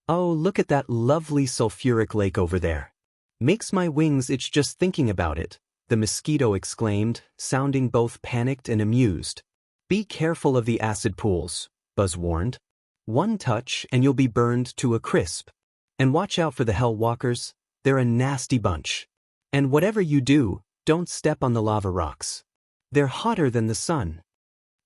"Oh, look at that lovely sulfuric lake over there. Makes my wings itch just thinking about it," the mosquito exclaimed, sounding both panicked and amused. "Be careful of the acid pools," Buzz warned. "One touch and you'll be burned to a crisp. And watch out for the hell walkers, they're a nasty bunch. And whatever you do, don't step on the lava rocks. They're hotter than the sun."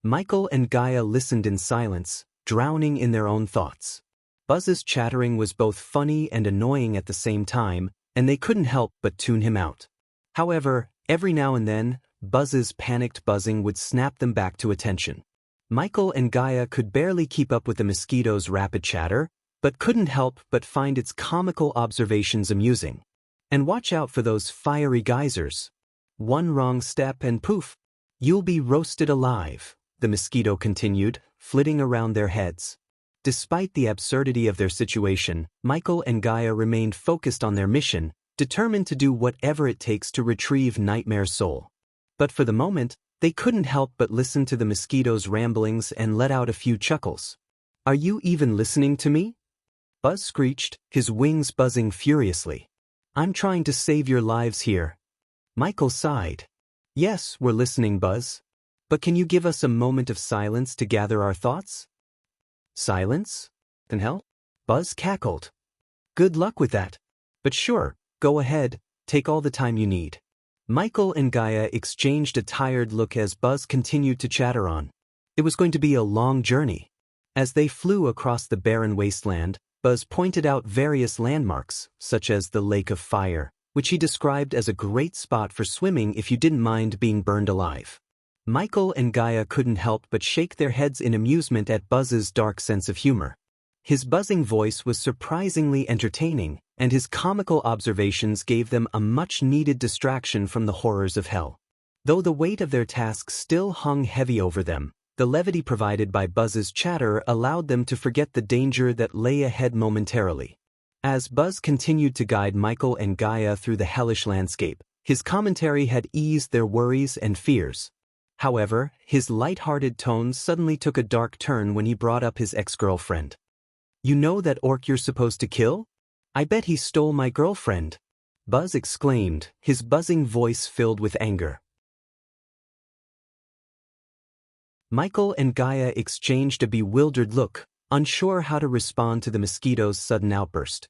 Michael and Gaia listened in silence, drowning in their own thoughts. Buzz's chattering was both funny and annoying at the same time, and they couldn't help but tune him out. However, every now and then, Buzz's panicked buzzing would snap them back to attention. Michael and Gaia could barely keep up with the mosquito's rapid chatter, but couldn't help but find its comical observations amusing. "And watch out for those fiery geysers. One wrong step and poof, you'll be roasted alive," the mosquito continued, flitting around their heads. Despite the absurdity of their situation, Michael and Gaia remained focused on their mission, determined to do whatever it takes to retrieve Nightmare's soul. But for the moment, they couldn't help but listen to the mosquito's ramblings and let out a few chuckles. "Are you even listening to me?" Buzz screeched, his wings buzzing furiously. "I'm trying to save your lives here." Michael sighed. "Yes, we're listening, Buzz. But can you give us a moment of silence to gather our thoughts?" "Silence? Then hell?" Buzz cackled. "Good luck with that. But sure, go ahead, take all the time you need." Michael and Gaia exchanged a tired look as Buzz continued to chatter on. It was going to be a long journey. As they flew across the barren wasteland, Buzz pointed out various landmarks, such as the Lake of Fire, which he described as a great spot for swimming if you didn't mind being burned alive. Michael and Gaia couldn't help but shake their heads in amusement at Buzz's dark sense of humor. His buzzing voice was surprisingly entertaining, and his comical observations gave them a much-needed distraction from the horrors of hell. Though the weight of their task still hung heavy over them, the levity provided by Buzz's chatter allowed them to forget the danger that lay ahead momentarily. As Buzz continued to guide Michael and Gaia through the hellish landscape, his commentary had eased their worries and fears. However, his light-hearted tone suddenly took a dark turn when he brought up his ex-girlfriend. "You know that orc you're supposed to kill? I bet he stole my girlfriend," Buzz exclaimed, his buzzing voice filled with anger. Michael and Gaia exchanged a bewildered look, unsure how to respond to the mosquito's sudden outburst.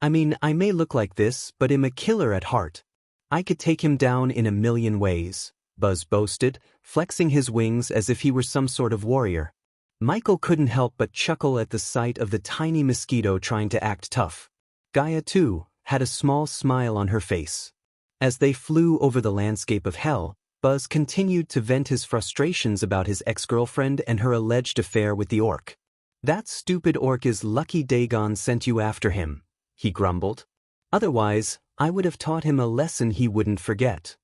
"I mean, I may look like this, but I'm a killer at heart. I could take him down in a million ways," Buzz boasted, flexing his wings as if he were some sort of warrior. Michael couldn't help but chuckle at the sight of the tiny mosquito trying to act tough. Gaia, too, had a small smile on her face. As they flew over the landscape of hell, Buzz continued to vent his frustrations about his ex-girlfriend and her alleged affair with the orc. "That stupid orc is lucky Dagon sent you after him," he grumbled. "Otherwise, I would have taught him a lesson he wouldn't forget."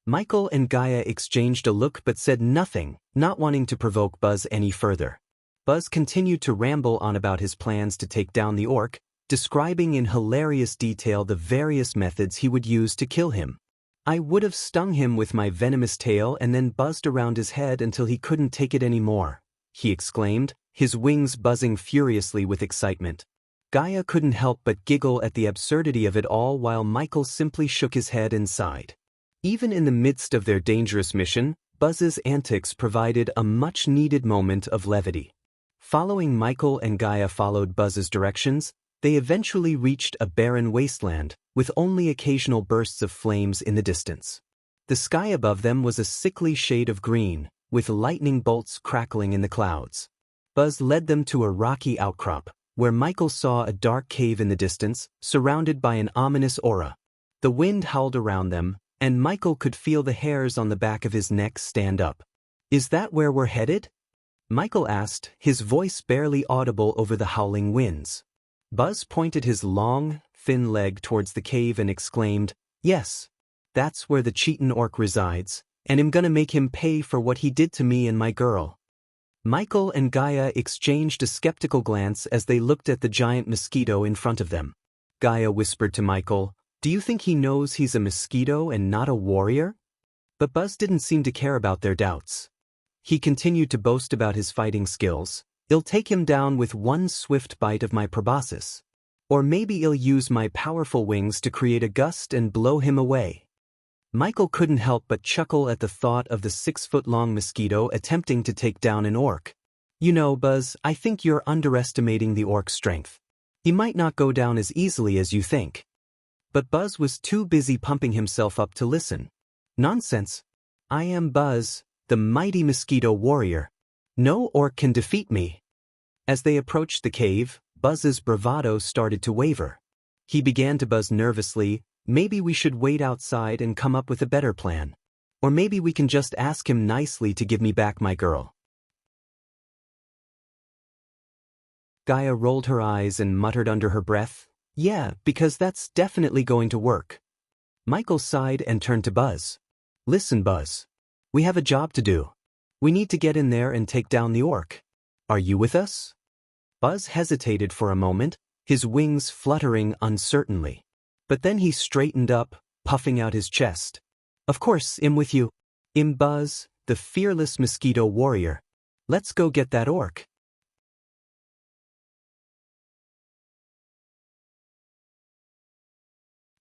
Michael and Gaia exchanged a look but said nothing, not wanting to provoke Buzz any further. Buzz continued to ramble on about his plans to take down the orc, describing in hilarious detail the various methods he would use to kill him. "I would have stung him with my venomous tail and then buzzed around his head until he couldn't take it anymore," he exclaimed, his wings buzzing furiously with excitement. Gaia couldn't help but giggle at the absurdity of it all while Michael simply shook his head and sighed. Even in the midst of their dangerous mission, Buzz's antics provided a much-needed moment of levity. Following Michael and Gaia followed Buzz's directions, they eventually reached a barren wasteland, with only occasional bursts of flames in the distance. The sky above them was a sickly shade of green, with lightning bolts crackling in the clouds. Buzz led them to a rocky outcrop, where Michael saw a dark cave in the distance, surrounded by an ominous aura. The wind howled around them, and Michael could feel the hairs on the back of his neck stand up. "Is that where we're headed?" Michael asked, his voice barely audible over the howling winds. Buzz pointed his long, thin leg towards the cave and exclaimed, "Yes, that's where the cheatin' orc resides, and I'm gonna make him pay for what he did to me and my girl." Michael and Gaia exchanged a skeptical glance as they looked at the giant mosquito in front of them. Gaia whispered to Michael, "Do you think he knows he's a mosquito and not a warrior?" But Buzz didn't seem to care about their doubts. He continued to boast about his fighting skills. "I'll take him down with one swift bite of my proboscis. Or maybe I'll use my powerful wings to create a gust and blow him away." Michael couldn't help but chuckle at the thought of the 6-foot-long mosquito attempting to take down an orc. "You know, Buzz, I think you're underestimating the orc's strength. He might not go down as easily as you think." But Buzz was too busy pumping himself up to listen. "Nonsense. I am Buzz, the mighty mosquito warrior. No orc can defeat me." As they approached the cave, Buzz's bravado started to waver. He began to buzz nervously, "Maybe we should wait outside and come up with a better plan. Or maybe we can just ask him nicely to give me back my girl." Gaia rolled her eyes and muttered under her breath, "Yeah, because that's definitely going to work." Michael sighed and turned to Buzz. "Listen, Buzz. We have a job to do. We need to get in there and take down the orc. Are you with us?" Buzz hesitated for a moment, his wings fluttering uncertainly. But then he straightened up, puffing out his chest. "Of course, I'm with you. I'm Buzz, the fearless mosquito warrior. Let's go get that orc."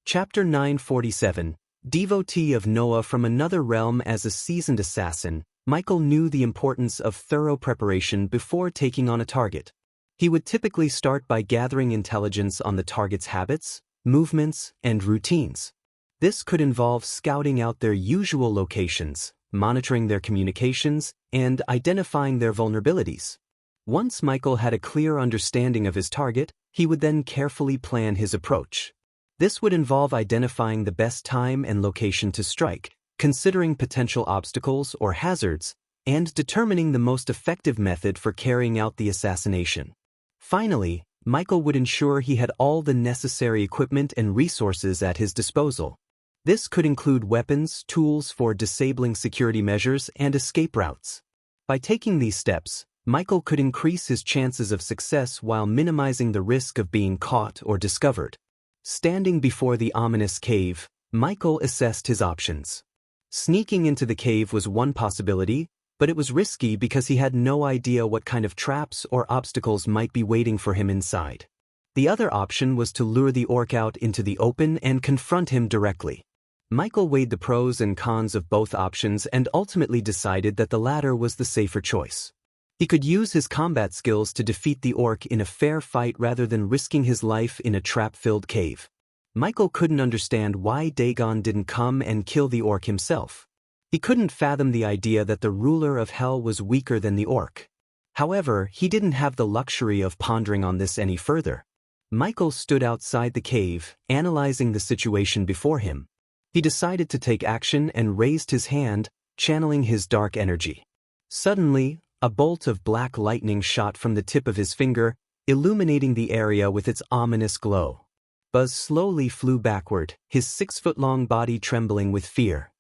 Chapter 947. Devotee of Noah from another realm. As a seasoned assassin, Michael knew the importance of thorough preparation before taking on a target. He would typically start by gathering intelligence on the target's habits, movements, and routines. This could involve scouting out their usual locations, monitoring their communications, and identifying their vulnerabilities. Once Michael had a clear understanding of his target, He would then carefully plan his approach. This would involve identifying the best time and location to strike, considering potential obstacles or hazards, and determining the most effective method for carrying out the assassination. Finally, Michael would ensure he had all the necessary equipment and resources at his disposal. This could include weapons, tools for disabling security measures, and escape routes. By taking these steps, Michael could increase his chances of success while minimizing the risk of being caught or discovered. Standing before the ominous cave, Michael assessed his options. Sneaking into the cave was one possibility, but it was risky because he had no idea what kind of traps or obstacles might be waiting for him inside. The other option was to lure the orc out into the open and confront him directly. Michael weighed the pros and cons of both options and ultimately decided that the latter was the safer choice. He could use his combat skills to defeat the orc in a fair fight rather than risking his life in a trap-filled cave. Michael couldn't understand why Dagon didn't come and kill the orc himself. He couldn't fathom the idea that the ruler of hell was weaker than the orc. However, he didn't have the luxury of pondering on this any further. Michael stood outside the cave, analyzing the situation before him. He decided to take action and raised his hand, channeling his dark energy. Suddenly, a bolt of black lightning shot from the tip of his finger, illuminating the area with its ominous glow. Buzz slowly flew backward, his 6-foot-long body trembling with fear.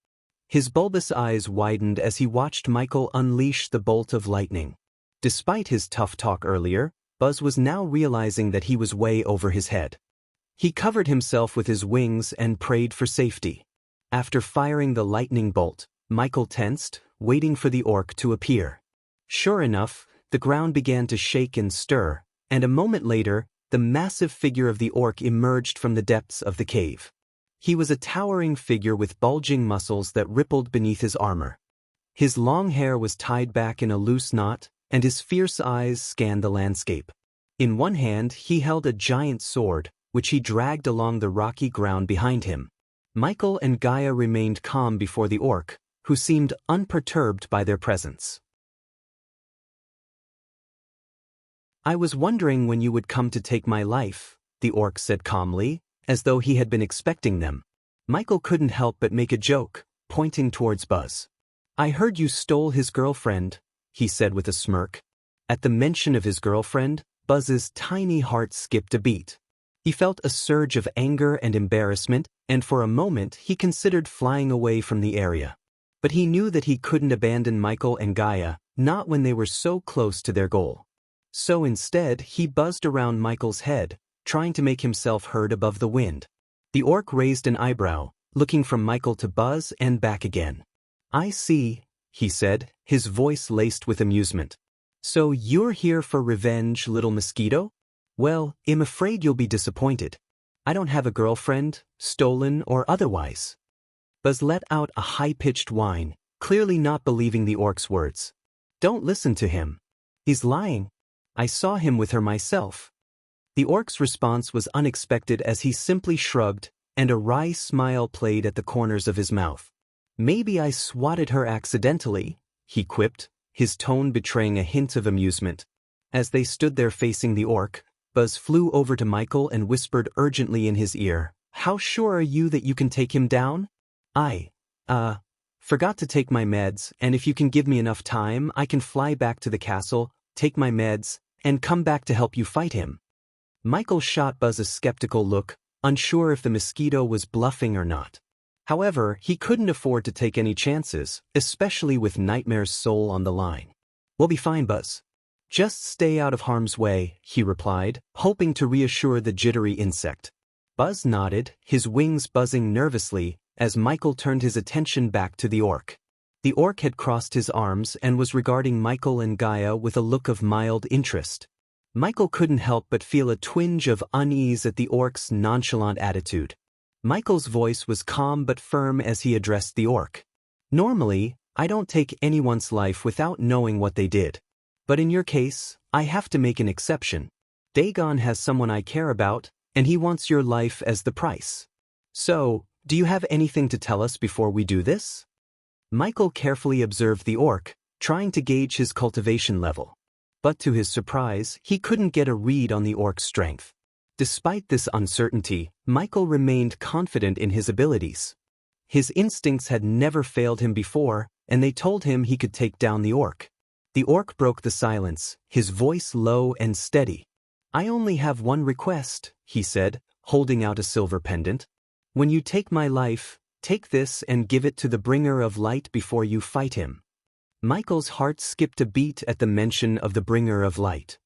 His bulbous eyes widened as he watched Michael unleash the bolt of lightning. Despite his tough talk earlier, Buzz was now realizing that he was way over his head. He covered himself with his wings and prayed for safety. After firing the lightning bolt, Michael tensed, waiting for the orc to appear. Sure enough, the ground began to shake and stir, and a moment later, the massive figure of the orc emerged from the depths of the cave. He was a towering figure with bulging muscles that rippled beneath his armor. His long hair was tied back in a loose knot, and his fierce eyes scanned the landscape. In one hand, he held a giant sword, which he dragged along the rocky ground behind him. Michael and Gaia remained calm before the orc, who seemed unperturbed by their presence. "I was wondering when you would come to take my life," the orc said calmly, as though he had been expecting them. Michael couldn't help but make a joke, pointing towards Buzz. "I heard you stole his girlfriend," he said with a smirk. At the mention of his girlfriend, Buzz's tiny heart skipped a beat. He felt a surge of anger and embarrassment, and for a moment he considered flying away from the area. But he knew that he couldn't abandon Michael and Gaia, not when they were so close to their goal. So instead, he buzzed around Michael's head, trying to make himself heard above the wind. The orc raised an eyebrow, looking from Michael to Buzz and back again. "I see," he said, his voice laced with amusement. "So you're here for revenge, little mosquito? Well, I'm afraid you'll be disappointed. I don't have a girlfriend, stolen or otherwise." Buzz let out a high-pitched whine, clearly not believing the orc's words. "Don't listen to him. He's lying. I saw him with her myself." The orc's response was unexpected as he simply shrugged, and a wry smile played at the corners of his mouth. "Maybe I swatted her accidentally," he quipped, his tone betraying a hint of amusement. As they stood there facing the orc, Buzz flew over to Michael and whispered urgently in his ear, "How sure are you that you can take him down?" "I forgot to take my meds, and if you can give me enough time, I can fly back to the castle, take my meds, and come back to help you fight him." Michael shot Buzz a skeptical look, unsure if the mosquito was bluffing or not. However, he couldn't afford to take any chances, especially with Nightmare's soul on the line. "We'll be fine, Buzz. Just stay out of harm's way," he replied, hoping to reassure the jittery insect. Buzz nodded, his wings buzzing nervously, as Michael turned his attention back to the orc. The orc had crossed his arms and was regarding Michael and Gaia with a look of mild interest. Michael couldn't help but feel a twinge of unease at the orc's nonchalant attitude. Michael's voice was calm but firm as he addressed the orc. "Normally, I don't take anyone's life without knowing what they did. But in your case, I have to make an exception. Dagon has someone I care about, and he wants your life as the price. So, do you have anything to tell us before we do this?" Michael carefully observed the orc, trying to gauge his cultivation level. But to his surprise, he couldn't get a read on the orc's strength. Despite this uncertainty, Michael remained confident in his abilities. His instincts had never failed him before, and they told him he could take down the orc. The orc broke the silence, his voice low and steady. "I only have one request," he said, holding out a silver pendant. "When you take my life, take this and give it to the bringer of light before you fight him." Michael's heart skipped a beat at the mention of the bringer of light.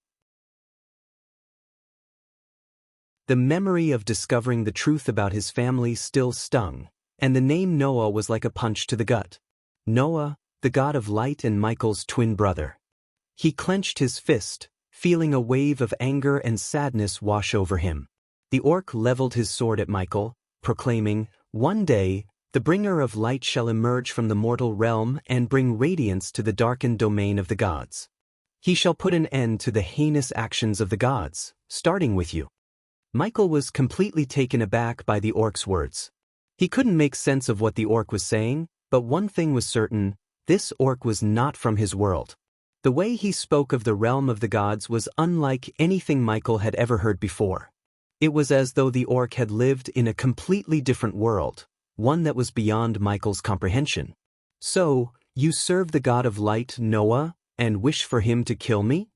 The memory of discovering the truth about his family still stung, and the name Noah was like a punch to the gut. Noah, the god of light and Michael's twin brother. He clenched his fist, feeling a wave of anger and sadness wash over him. The orc leveled his sword at Michael, proclaiming, "One day, the bringer of light shall emerge from the mortal realm and bring radiance to the darkened domain of the gods. He shall put an end to the heinous actions of the gods, starting with you." Michael was completely taken aback by the orc's words. He couldn't make sense of what the orc was saying, but one thing was certain: this orc was not from his world. The way he spoke of the realm of the gods was unlike anything Michael had ever heard before. It was as though the orc had lived in a completely different world, one that was beyond Michael's comprehension. "So, you serve the god of light, Noah, and wish for him to kill me?"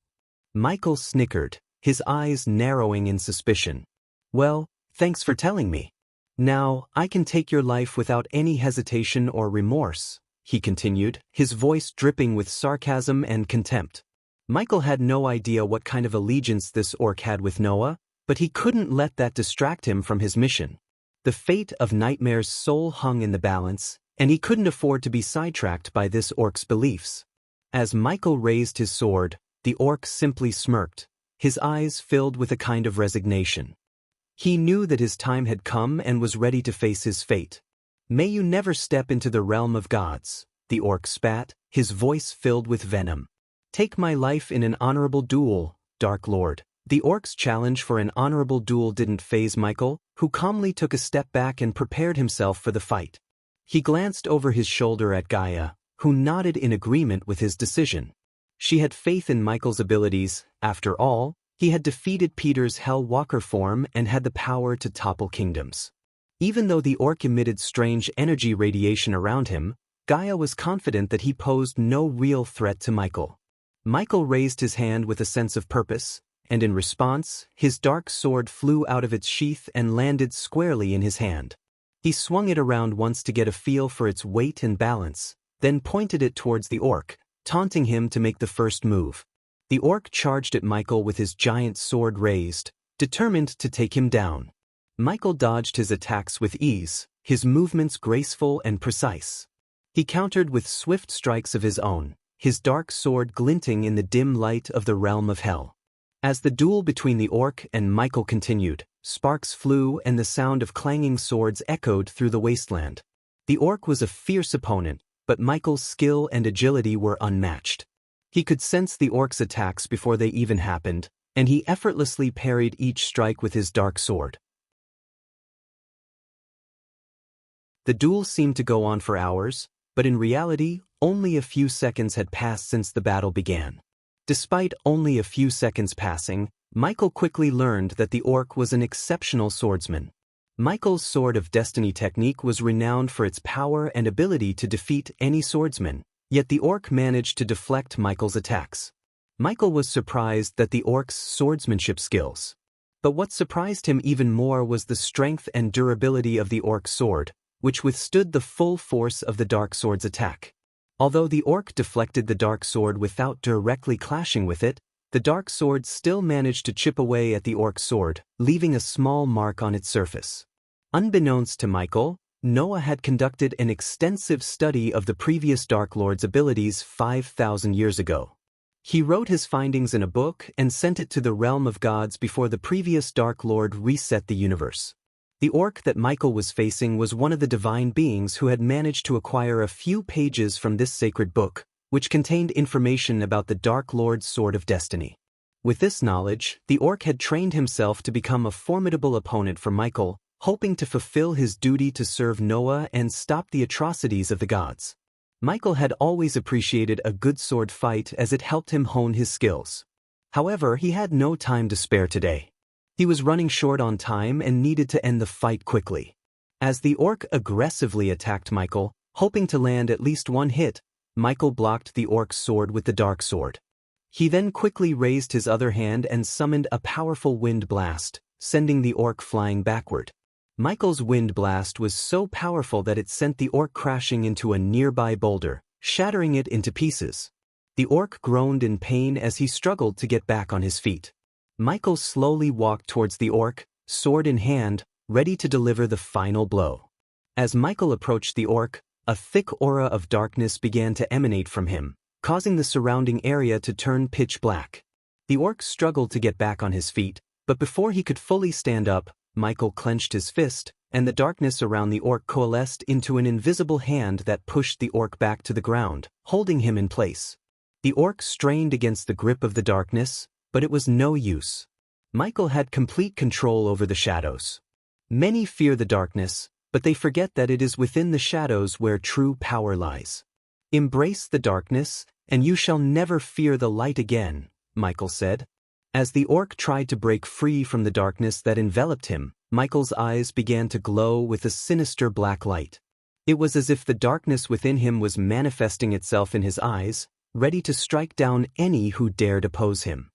Michael snickered, his eyes narrowing in suspicion. "Well, thanks for telling me. Now, I can take your life without any hesitation or remorse," he continued, his voice dripping with sarcasm and contempt. Michael had no idea what kind of allegiance this orc had with Noah, but he couldn't let that distract him from his mission. The fate of Nightmare's soul hung in the balance, and he couldn't afford to be sidetracked by this orc's beliefs. As Michael raised his sword, the orc simply smirked, his eyes filled with a kind of resignation. He knew that his time had come and was ready to face his fate. "May you never step into the realm of gods," the orc spat, his voice filled with venom. "Take my life in an honorable duel, Dark Lord." The orc's challenge for an honorable duel didn't faze Michael, who calmly took a step back and prepared himself for the fight. He glanced over his shoulder at Gaia, who nodded in agreement with his decision. She had faith in Michael's abilities. After all, he had defeated Peter's Hell Walker form and had the power to topple kingdoms. Even though the orc emitted strange energy radiation around him, Gaia was confident that he posed no real threat to Michael. Michael raised his hand with a sense of purpose, and in response, his dark sword flew out of its sheath and landed squarely in his hand. He swung it around once to get a feel for its weight and balance, then pointed it towards the orc, taunting him to make the first move. The orc charged at Michael with his giant sword raised, determined to take him down. Michael dodged his attacks with ease, his movements graceful and precise. He countered with swift strikes of his own, his dark sword glinting in the dim light of the realm of hell. As the duel between the orc and Michael continued, sparks flew and the sound of clanging swords echoed through the wasteland. The orc was a fierce opponent, but Michael's skill and agility were unmatched. He could sense the orc's attacks before they even happened, and he effortlessly parried each strike with his dark sword. The duel seemed to go on for hours, but in reality, only a few seconds had passed since the battle began. Despite only a few seconds passing, Michael quickly learned that the orc was an exceptional swordsman. Michael's Sword of Destiny technique was renowned for its power and ability to defeat any swordsman, yet the orc managed to deflect Michael's attacks. Michael was surprised at the orc's swordsmanship skills. But what surprised him even more was the strength and durability of the orc's sword, which withstood the full force of the dark sword's attack. Although the orc deflected the dark sword without directly clashing with it, the dark sword still managed to chip away at the orc's sword, leaving a small mark on its surface. Unbeknownst to Michael, Noah had conducted an extensive study of the previous Dark Lord's abilities 5,000 years ago. He wrote his findings in a book and sent it to the realm of gods before the previous Dark Lord reset the universe. The orc that Michael was facing was one of the divine beings who had managed to acquire a few pages from this sacred book, which contained information about the Dark Lord's Sword of Destiny. With this knowledge, the orc had trained himself to become a formidable opponent for Michael, hoping to fulfill his duty to serve Noah and stop the atrocities of the gods. Michael had always appreciated a good sword fight as it helped him hone his skills. However, he had no time to spare today. He was running short on time and needed to end the fight quickly. As the orc aggressively attacked Michael, hoping to land at least one hit, Michael blocked the orc's sword with the dark sword. He then quickly raised his other hand and summoned a powerful wind blast, sending the orc flying backward. Michael's wind blast was so powerful that it sent the orc crashing into a nearby boulder, shattering it into pieces. The orc groaned in pain as he struggled to get back on his feet. Michael slowly walked towards the orc, sword in hand, ready to deliver the final blow. As Michael approached the orc, a thick aura of darkness began to emanate from him, causing the surrounding area to turn pitch black. The orc struggled to get back on his feet, but before he could fully stand up, Michael clenched his fist, and the darkness around the orc coalesced into an invisible hand that pushed the orc back to the ground, holding him in place. The orc strained against the grip of the darkness, but it was no use. Michael had complete control over the shadows. Many fear the darkness, but they forget that it is within the shadows where true power lies. "Embrace the darkness, and you shall never fear the light again," Michael said. As the orc tried to break free from the darkness that enveloped him, Michael's eyes began to glow with a sinister black light. It was as if the darkness within him was manifesting itself in his eyes, ready to strike down any who dared oppose him.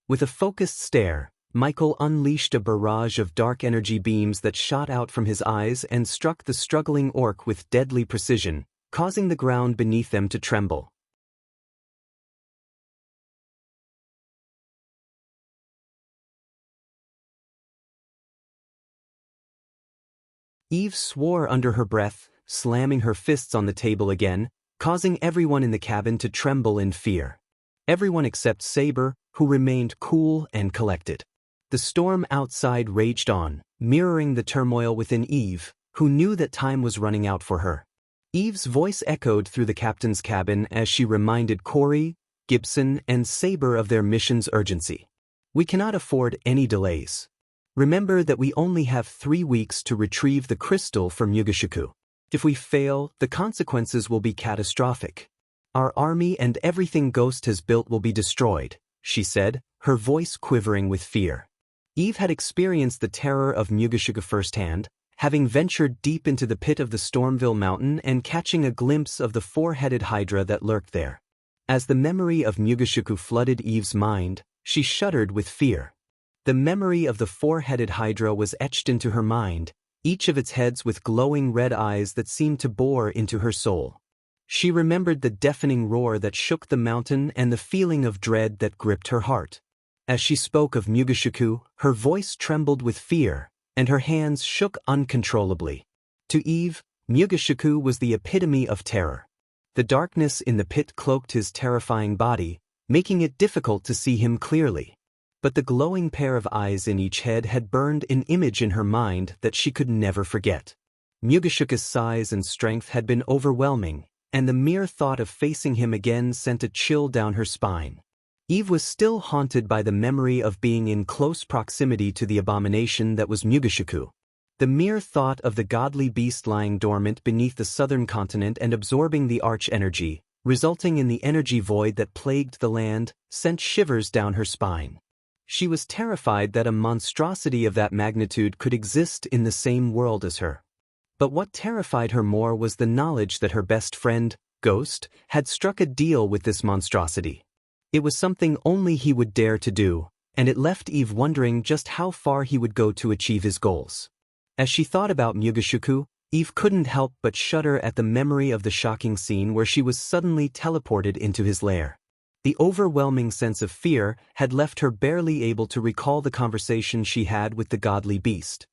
With a focused stare, Michael unleashed a barrage of dark energy beams that shot out from his eyes and struck the struggling orc with deadly precision, causing the ground beneath them to tremble. Eve swore under her breath, slamming her fists on the table again, causing everyone in the cabin to tremble in fear. Everyone except Saber, who remained cool and collected. The storm outside raged on, mirroring the turmoil within Eve, who knew that time was running out for her. Eve's voice echoed through the captain's cabin as she reminded Corey, Gibson, and Saber of their mission's urgency. "We cannot afford any delays. Remember that we only have 3 weeks to retrieve the crystal from Yugashiku. If we fail, the consequences will be catastrophic. Our army and everything Ghost has built will be destroyed," she said, her voice quivering with fear. Eve had experienced the terror of Mugashiku firsthand, having ventured deep into the pit of the Stormville Mountain and catching a glimpse of the four-headed hydra that lurked there. As the memory of Mugashiku flooded Eve's mind, she shuddered with fear. The memory of the four-headed hydra was etched into her mind, each of its heads with glowing red eyes that seemed to bore into her soul. She remembered the deafening roar that shook the mountain and the feeling of dread that gripped her heart. As she spoke of Mugashiku, her voice trembled with fear, and her hands shook uncontrollably. To Eve, Mugashiku was the epitome of terror. The darkness in the pit cloaked his terrifying body, making it difficult to see him clearly. But the glowing pair of eyes in each head had burned an image in her mind that she could never forget. Mugashiku's size and strength had been overwhelming, and the mere thought of facing him again sent a chill down her spine. Eve was still haunted by the memory of being in close proximity to the abomination that was Mugashiku. The mere thought of the godly beast lying dormant beneath the southern continent and absorbing the arch-energy, resulting in the energy void that plagued the land, sent shivers down her spine. She was terrified that a monstrosity of that magnitude could exist in the same world as her. But what terrified her more was the knowledge that her best friend, Ghost, had struck a deal with this monstrosity. It was something only he would dare to do, and it left Eve wondering just how far he would go to achieve his goals. As she thought about Mugashiku, Eve couldn't help but shudder at the memory of the shocking scene where she was suddenly teleported into his lair. The overwhelming sense of fear had left her barely able to recall the conversation she had with the godly beast.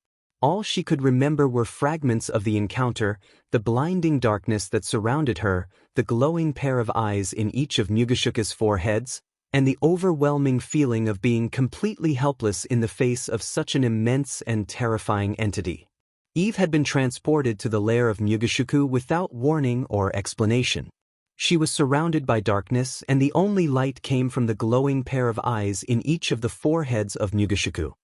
All she could remember were fragments of the encounter, the blinding darkness that surrounded her, the glowing pair of eyes in each of Mugashiku's four heads, and the overwhelming feeling of being completely helpless in the face of such an immense and terrifying entity. Eve had been transported to the lair of Mugashiku without warning or explanation. She was surrounded by darkness, and the only light came from the glowing pair of eyes in each of the four heads of Mugashiku.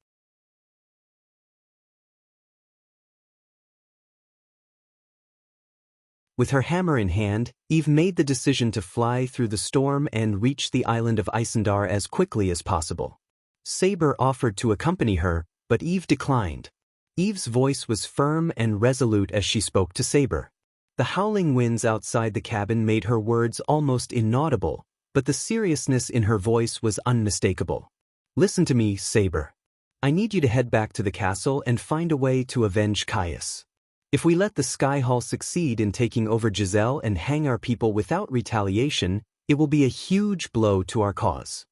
With her hammer in hand, Eve made the decision to fly through the storm and reach the island of Isendar as quickly as possible. Saber offered to accompany her, but Eve declined. Eve's voice was firm and resolute as she spoke to Saber. The howling winds outside the cabin made her words almost inaudible, but the seriousness in her voice was unmistakable. Listen to me, Saber. I need you to head back to the castle and find a way to avenge Caius. If we let the Sky Hall succeed in taking over Giselle and hang our people without retaliation, it will be a huge blow to our cause.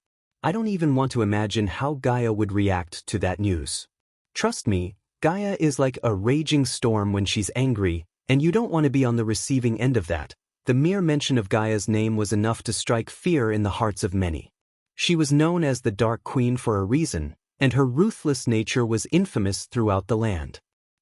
I don't even want to imagine how Gaia would react to that news. Trust me, Gaia is like a raging storm when she's angry, and you don't want to be on the receiving end of that. The mere mention of Gaia's name was enough to strike fear in the hearts of many. She was known as the Dark Queen for a reason, and her ruthless nature was infamous throughout the land.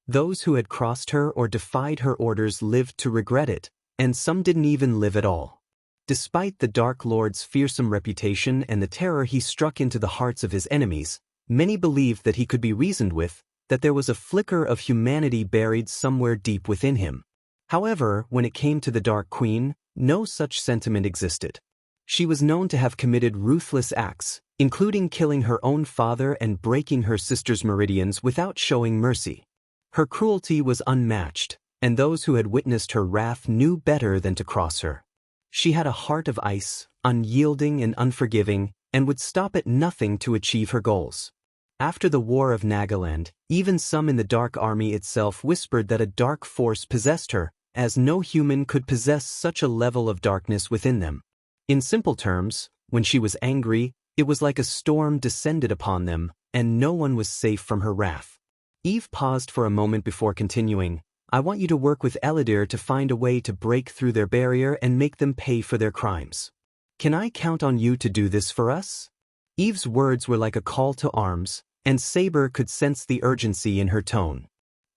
Those who had crossed her or defied her orders lived to regret it, and some didn't even live at all. Despite the Dark Lord's fearsome reputation and the terror he struck into the hearts of his enemies, many believed that he could be reasoned with, that there was a flicker of humanity buried somewhere deep within him. However, when it came to the Dark Queen, no such sentiment existed. She was known to have committed ruthless acts, including killing her own father and breaking her sister's meridians without showing mercy. Her cruelty was unmatched, and those who had witnessed her wrath knew better than to cross her. She had a heart of ice, unyielding and unforgiving, and would stop at nothing to achieve her goals. After the War of Nagaland, even some in the Dark Army itself whispered that a dark force possessed her, as no human could possess such a level of darkness within them. In simple terms, when she was angry, it was like a storm descended upon them, and no one was safe from her wrath. Eve paused for a moment before continuing. I want you to work with Eladir to find a way to break through their barrier and make them pay for their crimes. Can I count on you to do this for us? Eve's words were like a call to arms, and Saber could sense the urgency in her tone.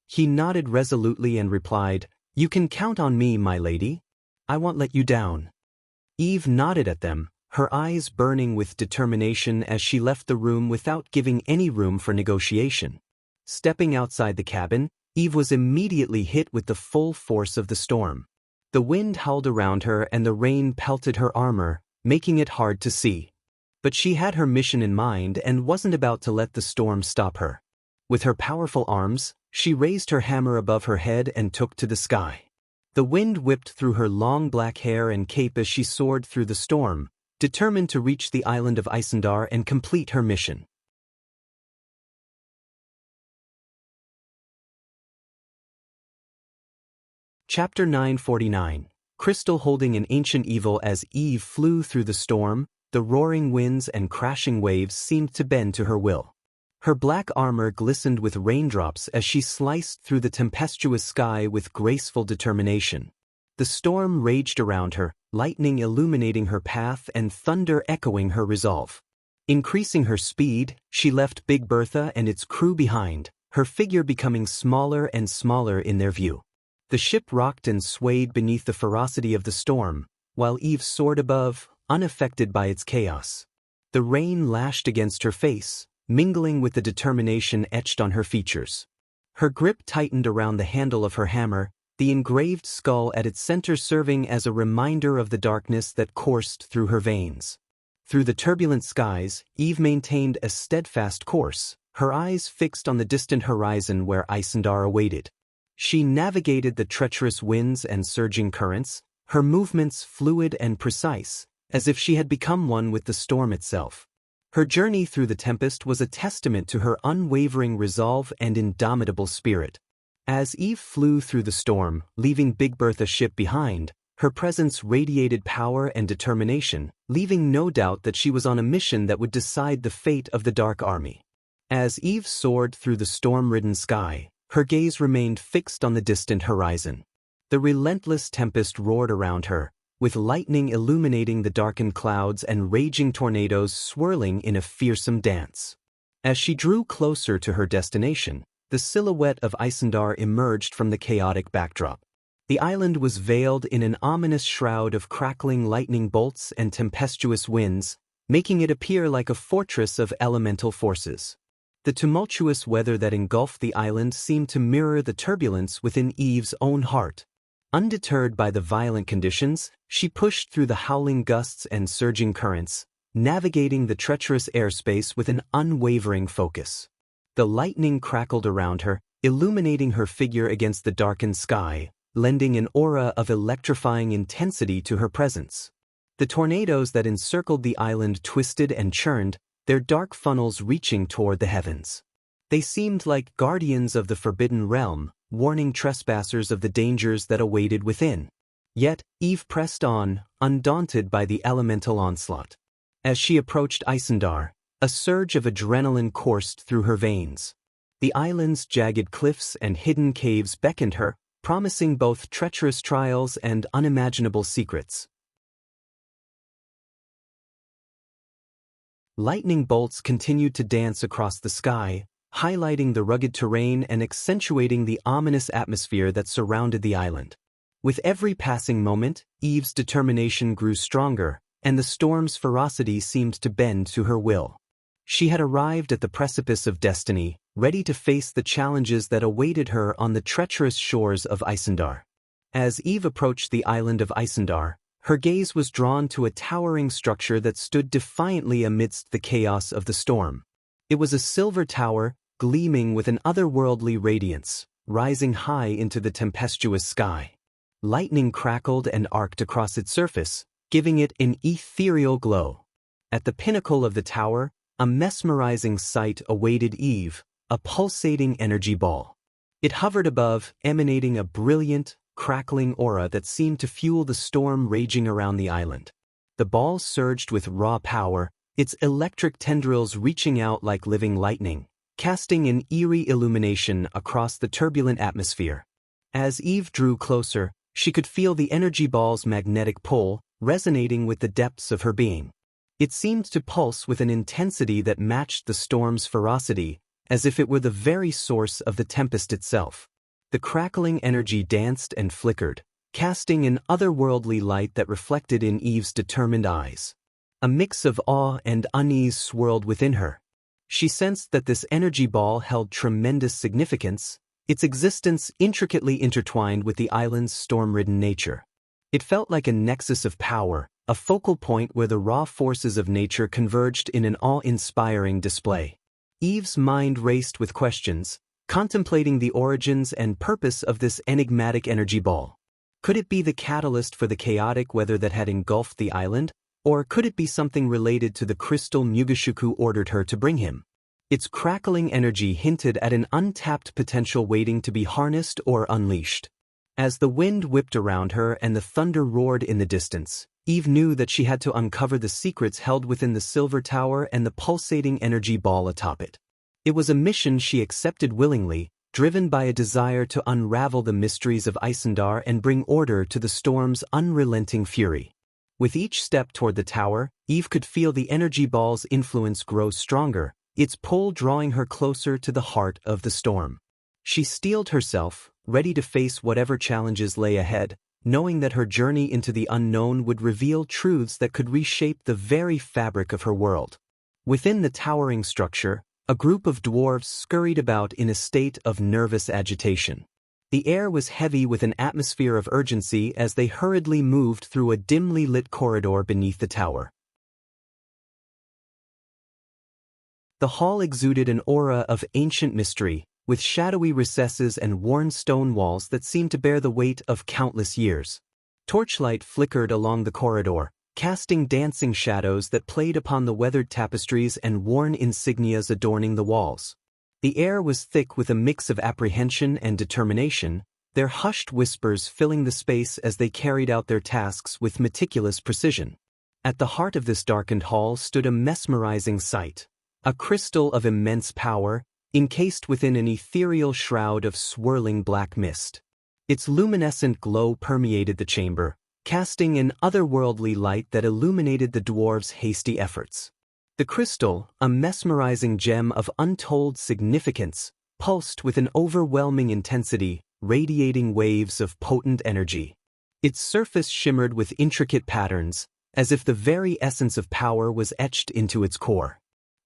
He nodded resolutely and replied, You can count on me, my lady. I won't let you down. Eve nodded at them, her eyes burning with determination as she left the room without giving any room for negotiation. Stepping outside the cabin, Eve was immediately hit with the full force of the storm. The wind howled around her and the rain pelted her armor, making it hard to see. But she had her mission in mind and wasn't about to let the storm stop her. With her powerful arms, she raised her hammer above her head and took to the sky. The wind whipped through her long black hair and cape as she soared through the storm, determined to reach the island of Isendar and complete her mission. Chapter 949. Crystal holding an ancient evil. As Eve flew through the storm, the roaring winds and crashing waves seemed to bend to her will. Her black armor glistened with raindrops as she sliced through the tempestuous sky with graceful determination. The storm raged around her, lightning illuminating her path and thunder echoing her resolve. Increasing her speed, she left Big Bertha and its crew behind, her figure becoming smaller and smaller in their view. The ship rocked and swayed beneath the ferocity of the storm, while Eve soared above, unaffected by its chaos. The rain lashed against her face, mingling with the determination etched on her features. Her grip tightened around the handle of her hammer, the engraved skull at its center serving as a reminder of the darkness that coursed through her veins. Through the turbulent skies, Eve maintained a steadfast course, her eyes fixed on the distant horizon where Isendar awaited. She navigated the treacherous winds and surging currents, her movements fluid and precise, as if she had become one with the storm itself. Her journey through the tempest was a testament to her unwavering resolve and indomitable spirit. As Eve flew through the storm, leaving Big Bertha's ship behind, her presence radiated power and determination, leaving no doubt that she was on a mission that would decide the fate of the Dark Army. As Eve soared through the storm-ridden sky, her gaze remained fixed on the distant horizon. The relentless tempest roared around her, with lightning illuminating the darkened clouds and raging tornadoes swirling in a fearsome dance. As she drew closer to her destination, the silhouette of Isendar emerged from the chaotic backdrop. The island was veiled in an ominous shroud of crackling lightning bolts and tempestuous winds, making it appear like a fortress of elemental forces. The tumultuous weather that engulfed the island seemed to mirror the turbulence within Eve's own heart. Undeterred by the violent conditions, she pushed through the howling gusts and surging currents, navigating the treacherous airspace with an unwavering focus. The lightning crackled around her, illuminating her figure against the darkened sky, lending an aura of electrifying intensity to her presence. The tornadoes that encircled the island twisted and churned, their dark funnels reaching toward the heavens. They seemed like guardians of the forbidden realm, warning trespassers of the dangers that awaited within. Yet, Eve pressed on, undaunted by the elemental onslaught. As she approached Isendar, a surge of adrenaline coursed through her veins. The island's jagged cliffs and hidden caves beckoned her, promising both treacherous trials and unimaginable secrets. Lightning bolts continued to dance across the sky, highlighting the rugged terrain and accentuating the ominous atmosphere that surrounded the island. With every passing moment, Eve's determination grew stronger, and the storm's ferocity seemed to bend to her will. She had arrived at the precipice of destiny, ready to face the challenges that awaited her on the treacherous shores of Isendar. As Eve approached the island of Isendar, her gaze was drawn to a towering structure that stood defiantly amidst the chaos of the storm. It was a silver tower, gleaming with an otherworldly radiance, rising high into the tempestuous sky. Lightning crackled and arced across its surface, giving it an ethereal glow. At the pinnacle of the tower, a mesmerizing sight awaited Eve, a pulsating energy ball. It hovered above, emanating a brilliant, crackling aura that seemed to fuel the storm raging around the island. The ball surged with raw power, its electric tendrils reaching out like living lightning, casting an eerie illumination across the turbulent atmosphere. As Eve drew closer, she could feel the energy ball's magnetic pull, resonating with the depths of her being. It seemed to pulse with an intensity that matched the storm's ferocity, as if it were the very source of the tempest itself. The crackling energy danced and flickered, casting an otherworldly light that reflected in Eve's determined eyes. A mix of awe and unease swirled within her. She sensed that this energy ball held tremendous significance, its existence intricately intertwined with the island's storm-ridden nature. It felt like a nexus of power, a focal point where the raw forces of nature converged in an awe-inspiring display. Eve's mind raced with questions, contemplating the origins and purpose of this enigmatic energy ball. Could it be the catalyst for the chaotic weather that had engulfed the island? Or could it be something related to the crystal Mugeshuku ordered her to bring him? Its crackling energy hinted at an untapped potential waiting to be harnessed or unleashed. As the wind whipped around her and the thunder roared in the distance, Eve knew that she had to uncover the secrets held within the silver tower and the pulsating energy ball atop it. It was a mission she accepted willingly, driven by a desire to unravel the mysteries of Isendar and bring order to the storm's unrelenting fury. With each step toward the tower, Eve could feel the energy ball's influence grow stronger, its pull drawing her closer to the heart of the storm. She steeled herself, ready to face whatever challenges lay ahead, knowing that her journey into the unknown would reveal truths that could reshape the very fabric of her world. Within the towering structure, a group of dwarves scurried about in a state of nervous agitation. The air was heavy with an atmosphere of urgency as they hurriedly moved through a dimly lit corridor beneath the tower. The hall exuded an aura of ancient mystery, with shadowy recesses and worn stone walls that seemed to bear the weight of countless years. Torchlight flickered along the corridor, casting dancing shadows that played upon the weathered tapestries and worn insignias adorning the walls. The air was thick with a mix of apprehension and determination, their hushed whispers filling the space as they carried out their tasks with meticulous precision. At the heart of this darkened hall stood a mesmerizing sight, a crystal of immense power, encased within an ethereal shroud of swirling black mist. Its luminescent glow permeated the chamber, casting an otherworldly light that illuminated the dwarves' hasty efforts. The crystal, a mesmerizing gem of untold significance, pulsed with an overwhelming intensity, radiating waves of potent energy. Its surface shimmered with intricate patterns, as if the very essence of power was etched into its core.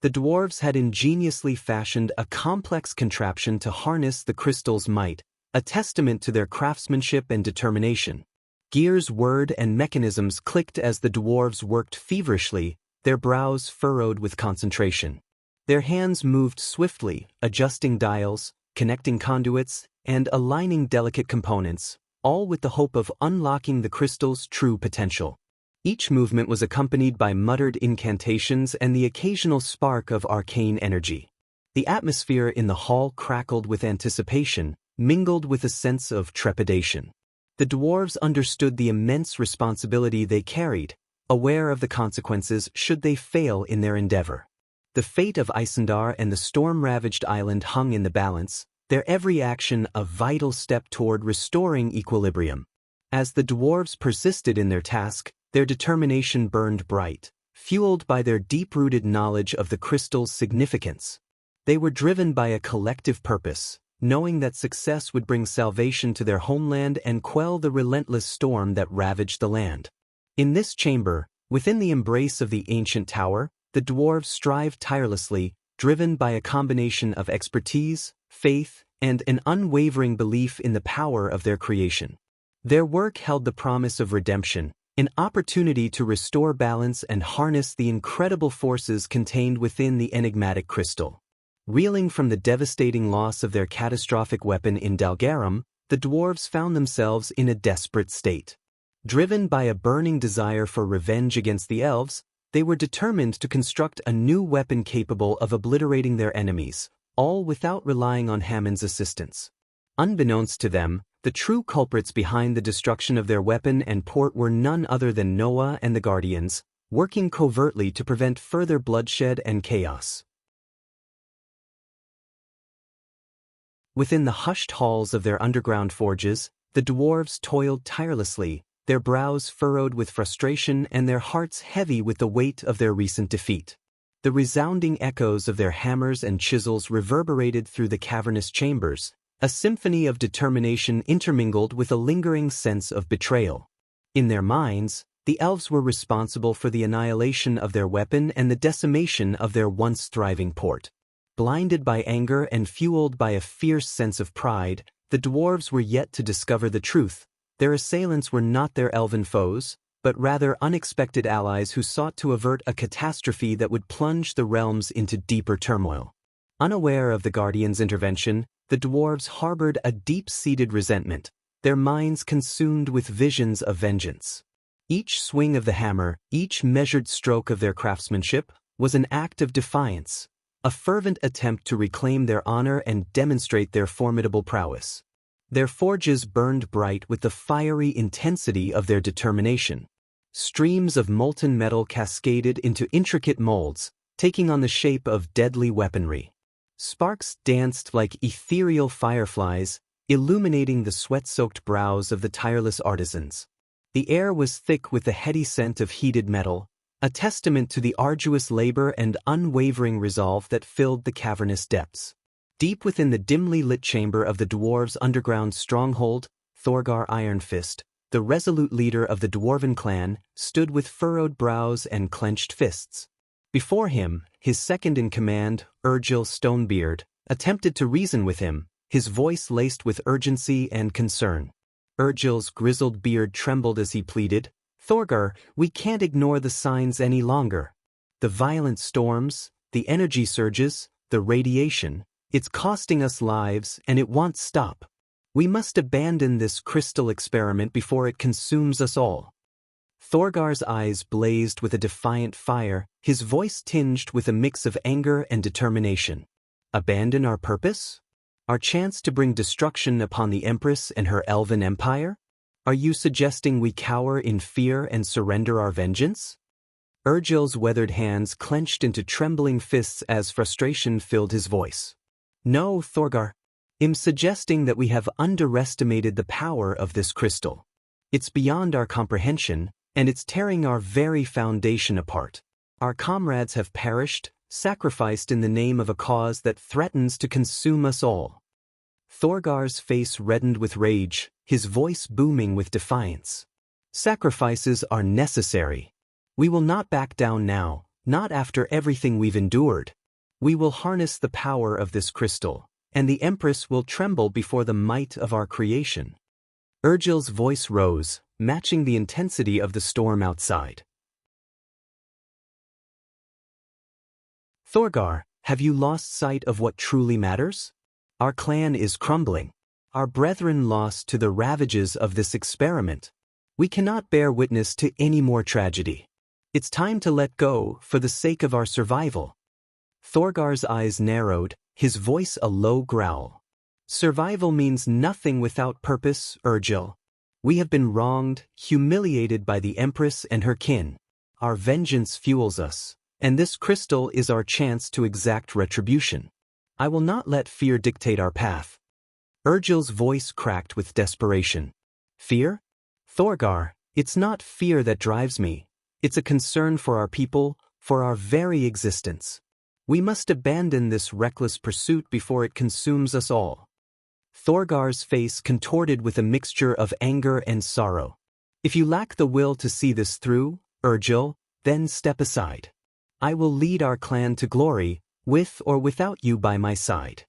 The dwarves had ingeniously fashioned a complex contraption to harness the crystal's might, a testament to their craftsmanship and determination. Gears whirred and mechanisms clicked as the dwarves worked feverishly, their brows furrowed with concentration. Their hands moved swiftly, adjusting dials, connecting conduits, and aligning delicate components, all with the hope of unlocking the crystal's true potential. Each movement was accompanied by muttered incantations and the occasional spark of arcane energy. The atmosphere in the hall crackled with anticipation, mingled with a sense of trepidation. The dwarves understood the immense responsibility they carried, aware of the consequences should they fail in their endeavor. The fate of Isendar and the storm-ravaged island hung in the balance, their every action a vital step toward restoring equilibrium. As the dwarves persisted in their task, their determination burned bright, fueled by their deep-rooted knowledge of the crystal's significance. They were driven by a collective purpose, knowing that success would bring salvation to their homeland and quell the relentless storm that ravaged the land. In this chamber, within the embrace of the ancient tower, the dwarves strived tirelessly, driven by a combination of expertise, faith, and an unwavering belief in the power of their creation. Their work held the promise of redemption, an opportunity to restore balance and harness the incredible forces contained within the enigmatic crystal. Reeling from the devastating loss of their catastrophic weapon in Dalgarum, the dwarves found themselves in a desperate state. Driven by a burning desire for revenge against the elves, they were determined to construct a new weapon capable of obliterating their enemies, all without relying on Hammond's assistance. Unbeknownst to them, the true culprits behind the destruction of their weapon and port were none other than Noah and the Guardians, working covertly to prevent further bloodshed and chaos. Within the hushed halls of their underground forges, the dwarves toiled tirelessly, their brows furrowed with frustration and their hearts heavy with the weight of their recent defeat. The resounding echoes of their hammers and chisels reverberated through the cavernous chambers, a symphony of determination intermingled with a lingering sense of betrayal. In their minds, the elves were responsible for the annihilation of their weapon and the decimation of their once thriving port. Blinded by anger and fueled by a fierce sense of pride, the dwarves were yet to discover the truth. Their assailants were not their elven foes, but rather unexpected allies who sought to avert a catastrophe that would plunge the realms into deeper turmoil. Unaware of the Guardian's intervention, the dwarves harbored a deep-seated resentment, their minds consumed with visions of vengeance. Each swing of the hammer, each measured stroke of their craftsmanship, was an act of defiance, a fervent attempt to reclaim their honor and demonstrate their formidable prowess. Their forges burned bright with the fiery intensity of their determination. Streams of molten metal cascaded into intricate molds, taking on the shape of deadly weaponry. Sparks danced like ethereal fireflies, illuminating the sweat-soaked brows of the tireless artisans. The air was thick with the heady scent of heated metal, a testament to the arduous labor and unwavering resolve that filled the cavernous depths. Deep within the dimly lit chamber of the dwarves' underground stronghold, Thorgar Ironfist, the resolute leader of the dwarven clan, stood with furrowed brows and clenched fists. Before him, his second-in-command, Urgil Stonebeard, attempted to reason with him, his voice laced with urgency and concern. Urgil's grizzled beard trembled as he pleaded, "Thorgar, we can't ignore the signs any longer. The violent storms, the energy surges, the radiation, it's costing us lives and it won't stop. We must abandon this crystal experiment before it consumes us all." Thorgar's eyes blazed with a defiant fire, his voice tinged with a mix of anger and determination. Abandon our purpose? Our chance to bring destruction upon the Empress and her elven empire? Are you suggesting we cower in fear and surrender our vengeance? Urgil's weathered hands clenched into trembling fists as frustration filled his voice. No, Thorgar. I'm suggesting that we have underestimated the power of this crystal. It's beyond our comprehension, and it's tearing our very foundation apart. Our comrades have perished, sacrificed in the name of a cause that threatens to consume us all. Thorgar's face reddened with rage, his voice booming with defiance. Sacrifices are necessary. We will not back down now, not after everything we've endured. We will harness the power of this crystal, and the Empress will tremble before the might of our creation." Urgil's voice rose, matching the intensity of the storm outside. "Thorgar, have you lost sight of what truly matters? Our clan is crumbling. Our brethren lost to the ravages of this experiment. We cannot bear witness to any more tragedy. It's time to let go for the sake of our survival." Thorgar's eyes narrowed, his voice a low growl. "Survival means nothing without purpose, Urgil. We have been wronged, humiliated by the Empress and her kin. Our vengeance fuels us, and this crystal is our chance to exact retribution. I will not let fear dictate our path." Urgil's voice cracked with desperation. "Fear? Thorgar, it's not fear that drives me. It's a concern for our people, for our very existence. We must abandon this reckless pursuit before it consumes us all." Thorgar's face contorted with a mixture of anger and sorrow. "If you lack the will to see this through, Urgil, then step aside. I will lead our clan to glory, with or without you by my side."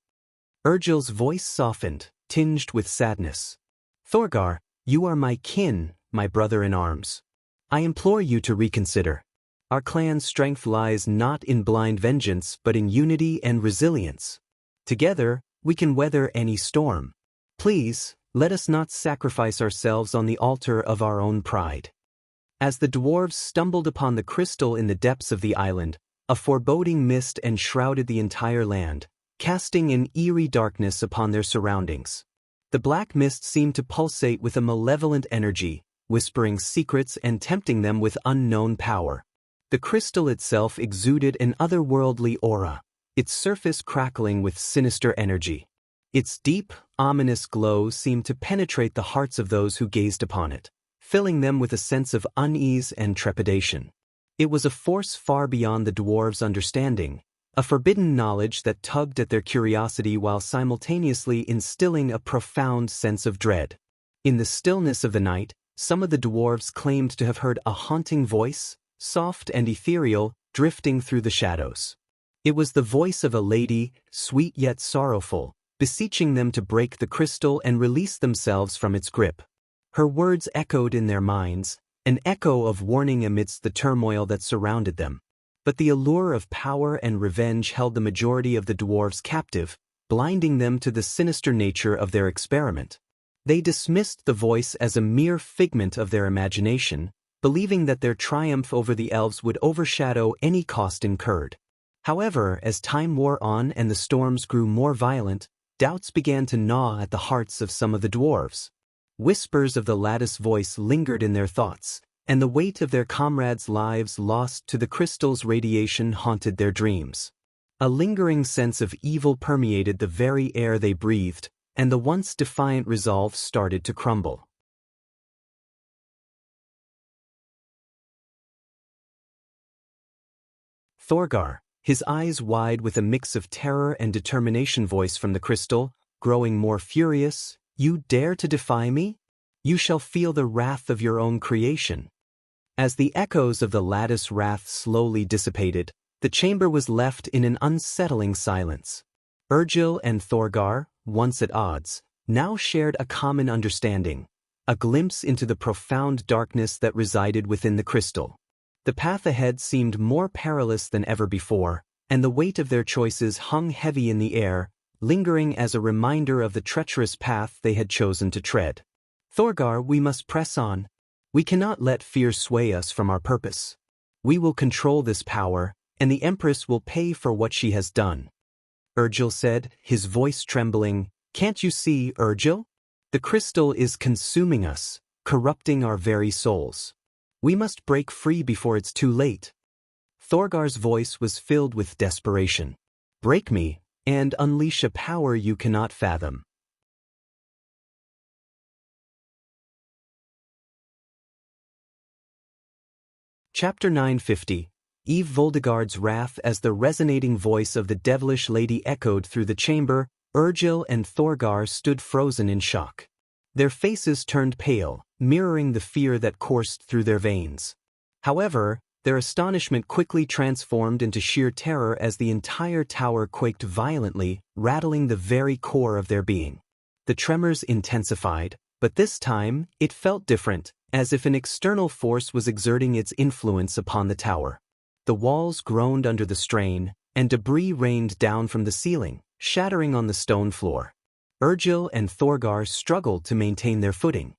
Urgil's voice softened, tinged with sadness. "Thorgar, you are my kin, my brother in arms. I implore you to reconsider. Our clan's strength lies not in blind vengeance but in unity and resilience. Together, we can weather any storm. Please, let us not sacrifice ourselves on the altar of our own pride." As the dwarves stumbled upon the crystal in the depths of the island, a foreboding mist enshrouded the entire land, casting an eerie darkness upon their surroundings. The black mist seemed to pulsate with a malevolent energy, whispering secrets and tempting them with unknown power. The crystal itself exuded an otherworldly aura, its surface crackling with sinister energy. Its deep, ominous glow seemed to penetrate the hearts of those who gazed upon it, filling them with a sense of unease and trepidation. It was a force far beyond the dwarves' understanding, a forbidden knowledge that tugged at their curiosity while simultaneously instilling a profound sense of dread. In the stillness of the night, some of the dwarves claimed to have heard a haunting voice, soft and ethereal, drifting through the shadows. It was the voice of a lady, sweet yet sorrowful, beseeching them to break the crystal and release themselves from its grip. Her words echoed in their minds, an echo of warning amidst the turmoil that surrounded them. But the allure of power and revenge held the majority of the dwarves captive, blinding them to the sinister nature of their experiment. They dismissed the voice as a mere figment of their imagination, believing that their triumph over the elves would overshadow any cost incurred. However, as time wore on and the storms grew more violent, doubts began to gnaw at the hearts of some of the dwarves. Whispers of the lattice voice lingered in their thoughts, and the weight of their comrades' lives lost to the crystal's radiation haunted their dreams. A lingering sense of evil permeated the very air they breathed, and the once defiant resolve started to crumble. Thorgar, his eyes wide with a mix of terror and determination, voice from the crystal, growing more furious, "You dare to defy me? You shall feel the wrath of your own creation." As the echoes of the lattice wrath slowly dissipated, the chamber was left in an unsettling silence. Urgil and Thorgar, once at odds, now shared a common understanding, a glimpse into the profound darkness that resided within the crystal. The path ahead seemed more perilous than ever before, and the weight of their choices hung heavy in the air, lingering as a reminder of the treacherous path they had chosen to tread. "Thorgar, we must press on. We cannot let fear sway us from our purpose. We will control this power, and the Empress will pay for what she has done." Urgil said, his voice trembling. "Can't you see, Urgil? The crystal is consuming us, corrupting our very souls. We must break free before it's too late." Thorgar's voice was filled with desperation. "Break me, and unleash a power you cannot fathom." Chapter 950. Eve Voldegard's Wrath. As the resonating voice of the devilish lady echoed through the chamber, Urgil and Thorgar stood frozen in shock. Their faces turned pale, mirroring the fear that coursed through their veins. However, their astonishment quickly transformed into sheer terror as the entire tower quaked violently, rattling the very core of their being. The tremors intensified, but this time, it felt different, as if an external force was exerting its influence upon the tower. The walls groaned under the strain, and debris rained down from the ceiling, shattering on the stone floor. Urgil and Thorgar struggled to maintain their footing.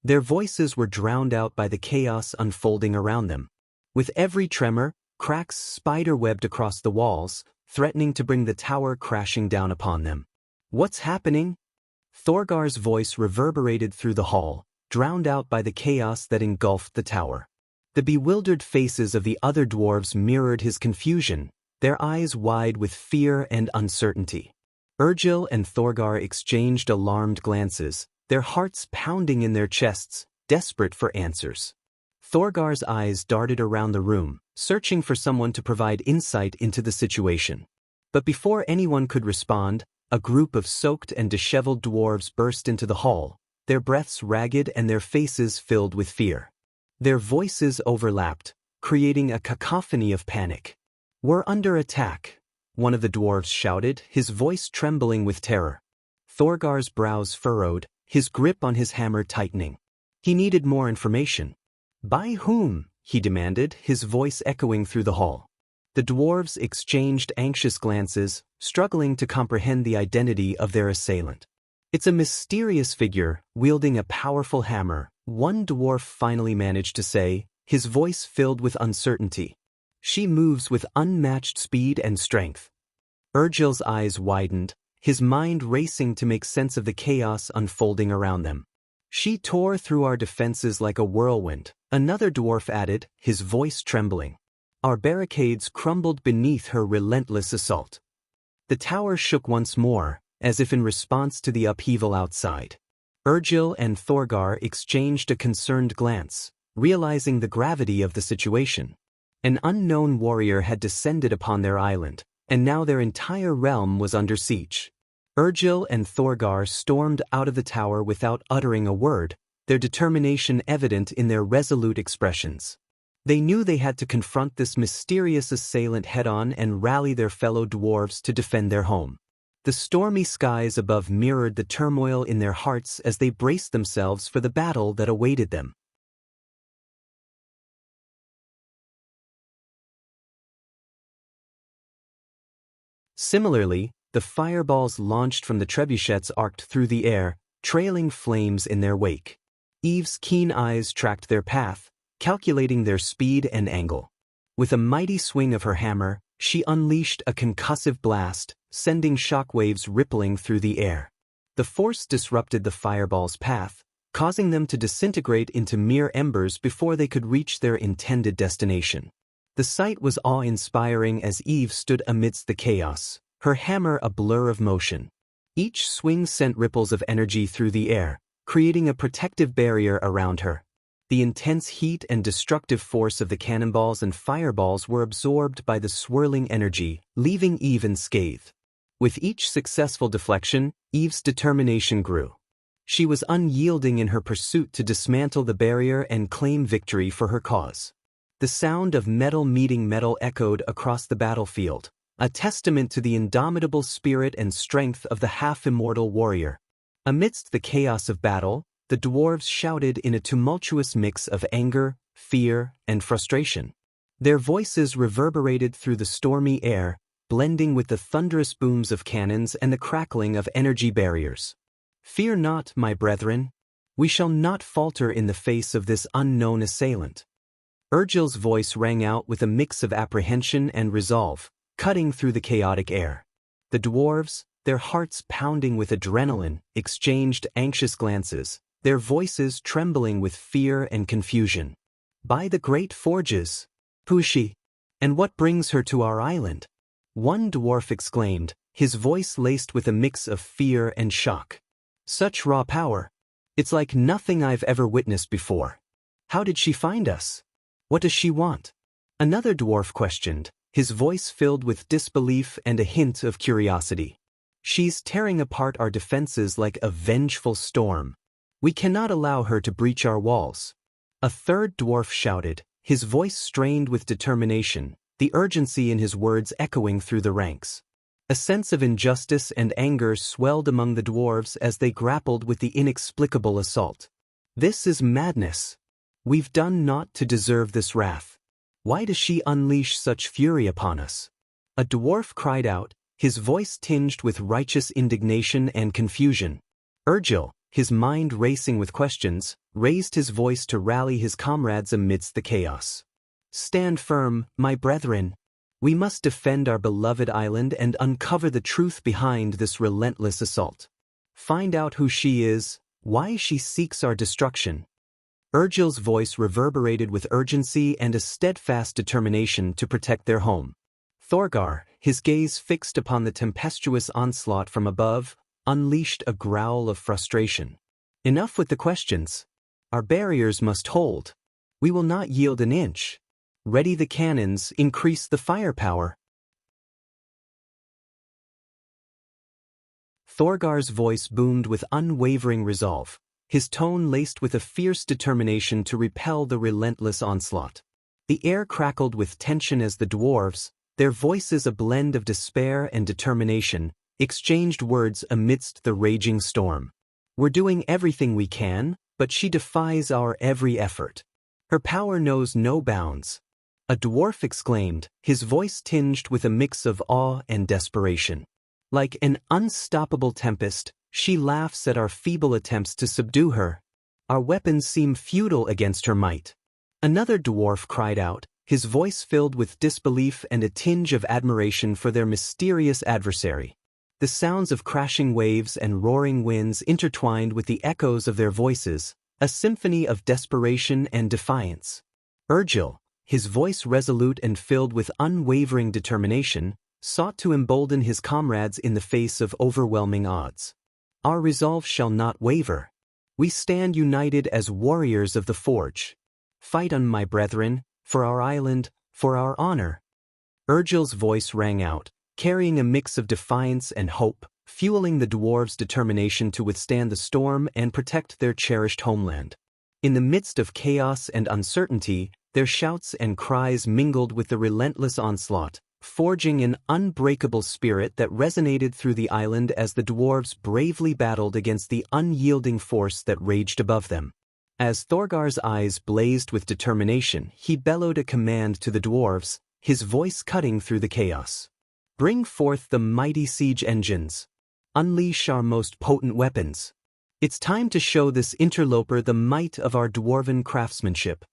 Their voices were drowned out by the chaos unfolding around them. With every tremor, cracks spider-webbed across the walls, threatening to bring the tower crashing down upon them. "What's happening?" Thorgar's voice reverberated through the hall, drowned out by the chaos that engulfed the tower. The bewildered faces of the other dwarves mirrored his confusion, their eyes wide with fear and uncertainty. Urgil and Thorgar exchanged alarmed glances, their hearts pounding in their chests, desperate for answers. Thorgar's eyes darted around the room, searching for someone to provide insight into the situation. But before anyone could respond, a group of soaked and disheveled dwarves burst into the hall, their breaths ragged and their faces filled with fear. Their voices overlapped, creating a cacophony of panic. "We're under attack," one of the dwarves shouted, his voice trembling with terror. Thorgar's brows furrowed, his grip on his hammer tightening. He needed more information. "By whom?" he demanded, his voice echoing through the hall. The dwarves exchanged anxious glances, struggling to comprehend the identity of their assailant. "It's a mysterious figure, wielding a powerful hammer," one dwarf finally managed to say, his voice filled with uncertainty. "She moves with unmatched speed and strength." Urgil's eyes widened, his mind racing to make sense of the chaos unfolding around them. "She tore through our defenses like a whirlwind," another dwarf added, his voice trembling. "Our barricades crumbled beneath her relentless assault." The tower shook once more, as if in response to the upheaval outside. Urgil and Thorgar exchanged a concerned glance, realizing the gravity of the situation. An unknown warrior had descended upon their island, and now their entire realm was under siege. Urgil and Thorgar stormed out of the tower without uttering a word, their determination evident in their resolute expressions. They knew they had to confront this mysterious assailant head-on and rally their fellow dwarves to defend their home. The stormy skies above mirrored the turmoil in their hearts as they braced themselves for the battle that awaited them. Similarly, the fireballs launched from the trebuchets arced through the air, trailing flames in their wake. Eve's keen eyes tracked their path, calculating their speed and angle. With a mighty swing of her hammer, she unleashed a concussive blast, sending shockwaves rippling through the air. The force disrupted the fireball's path, causing them to disintegrate into mere embers before they could reach their intended destination. The sight was awe-inspiring as Eve stood amidst the chaos, her hammer a blur of motion. Each swing sent ripples of energy through the air, creating a protective barrier around her. The intense heat and destructive force of the cannonballs and fireballs were absorbed by the swirling energy, leaving Eve unscathed. With each successful deflection, Eve's determination grew. She was unyielding in her pursuit to dismantle the barrier and claim victory for her cause. The sound of metal meeting metal echoed across the battlefield, a testament to the indomitable spirit and strength of the half-immortal warrior. Amidst the chaos of battle, the dwarves shouted in a tumultuous mix of anger, fear, and frustration. Their voices reverberated through the stormy air, blending with the thunderous booms of cannons and the crackling of energy barriers. "Fear not, my brethren. We shall not falter in the face of this unknown assailant." Urgil's voice rang out with a mix of apprehension and resolve, cutting through the chaotic air. The dwarves, their hearts pounding with adrenaline, exchanged anxious glances, their voices trembling with fear and confusion. "By the great forges! Who is she? And what brings her to our island?" One dwarf exclaimed, his voice laced with a mix of fear and shock. "Such raw power! It's like nothing I've ever witnessed before. How did she find us? What does she want?" Another dwarf questioned, his voice filled with disbelief and a hint of curiosity. "She's tearing apart our defenses like a vengeful storm. We cannot allow her to breach our walls." A third dwarf shouted, his voice strained with determination, the urgency in his words echoing through the ranks. A sense of injustice and anger swelled among the dwarves as they grappled with the inexplicable assault. This is madness. We've done naught to deserve this wrath. Why does she unleash such fury upon us? A dwarf cried out, his voice tinged with righteous indignation and confusion. Urgil, his mind racing with questions, raised his voice to rally his comrades amidst the chaos. Stand firm, my brethren. We must defend our beloved island and uncover the truth behind this relentless assault. Find out who she is, why she seeks our destruction. Urgil's voice reverberated with urgency and a steadfast determination to protect their home. Thorgar, his gaze fixed upon the tempestuous onslaught from above, unleashed a growl of frustration. Enough with the questions. Our barriers must hold. We will not yield an inch. Ready the cannons, increase the firepower. Thorgar's voice boomed with unwavering resolve, his tone laced with a fierce determination to repel the relentless onslaught. The air crackled with tension as the dwarves, their voices a blend of despair and determination, exchanged words amidst the raging storm. We're doing everything we can, but she defies our every effort. Her power knows no bounds. A dwarf exclaimed, his voice tinged with a mix of awe and desperation. Like an unstoppable tempest, she laughs at our feeble attempts to subdue her. Our weapons seem futile against her might. Another dwarf cried out, his voice filled with disbelief and a tinge of admiration for their mysterious adversary. The sounds of crashing waves and roaring winds intertwined with the echoes of their voices, a symphony of desperation and defiance. Urgil, his voice resolute and filled with unwavering determination, sought to embolden his comrades in the face of overwhelming odds. Our resolve shall not waver. We stand united as warriors of the forge. Fight on, my brethren, for our island, for our honor. Urgil's voice rang out, carrying a mix of defiance and hope, fueling the dwarves' determination to withstand the storm and protect their cherished homeland. In the midst of chaos and uncertainty, their shouts and cries mingled with the relentless onslaught, forging an unbreakable spirit that resonated through the island as the dwarves bravely battled against the unyielding force that raged above them. As Thorgar's eyes blazed with determination, he bellowed a command to the dwarves, his voice cutting through the chaos. Bring forth the mighty siege engines. Unleash our most potent weapons. It's time to show this interloper the might of our dwarven craftsmanship.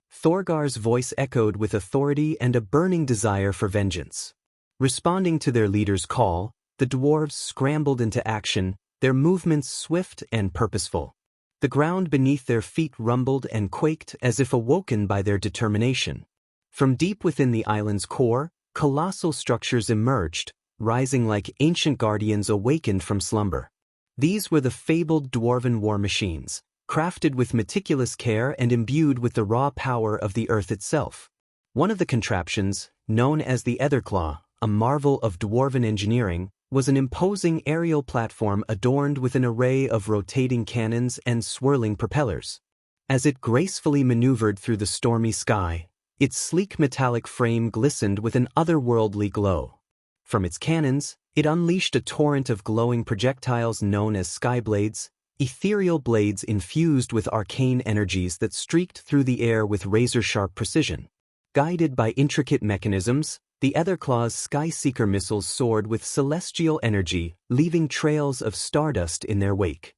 Thorgar's voice echoed with authority and a burning desire for vengeance. Responding to their leader's call, the dwarves scrambled into action, their movements swift and purposeful. The ground beneath their feet rumbled and quaked as if awoken by their determination. From deep within the island's core, colossal structures emerged, rising like ancient guardians awakened from slumber. These were the fabled dwarven war machines, crafted with meticulous care and imbued with the raw power of the earth itself. One of the contraptions, known as the Etherclaw, a marvel of dwarven engineering, was an imposing aerial platform adorned with an array of rotating cannons and swirling propellers. As it gracefully maneuvered through the stormy sky, its sleek metallic frame glistened with an otherworldly glow. From its cannons, it unleashed a torrent of glowing projectiles known as skyblades, ethereal blades infused with arcane energies that streaked through the air with razor-sharp precision. Guided by intricate mechanisms, the Etherclaw's Skyseeker missiles soared with celestial energy, leaving trails of stardust in their wake.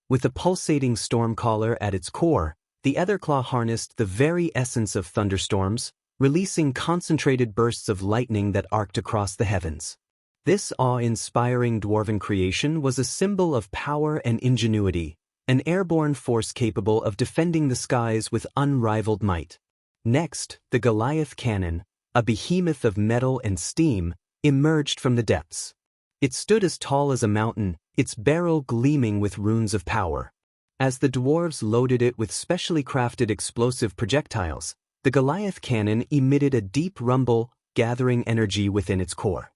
With a pulsating stormcaller at its core, the Etherclaw harnessed the very essence of thunderstorms, releasing concentrated bursts of lightning that arced across the heavens. This awe-inspiring dwarven creation was a symbol of power and ingenuity, an airborne force capable of defending the skies with unrivaled might. Next, the Goliath cannon, a behemoth of metal and steam, emerged from the depths. It stood as tall as a mountain, its barrel gleaming with runes of power. As the dwarves loaded it with specially crafted explosive projectiles, the Goliath cannon emitted a deep rumble, gathering energy within its core.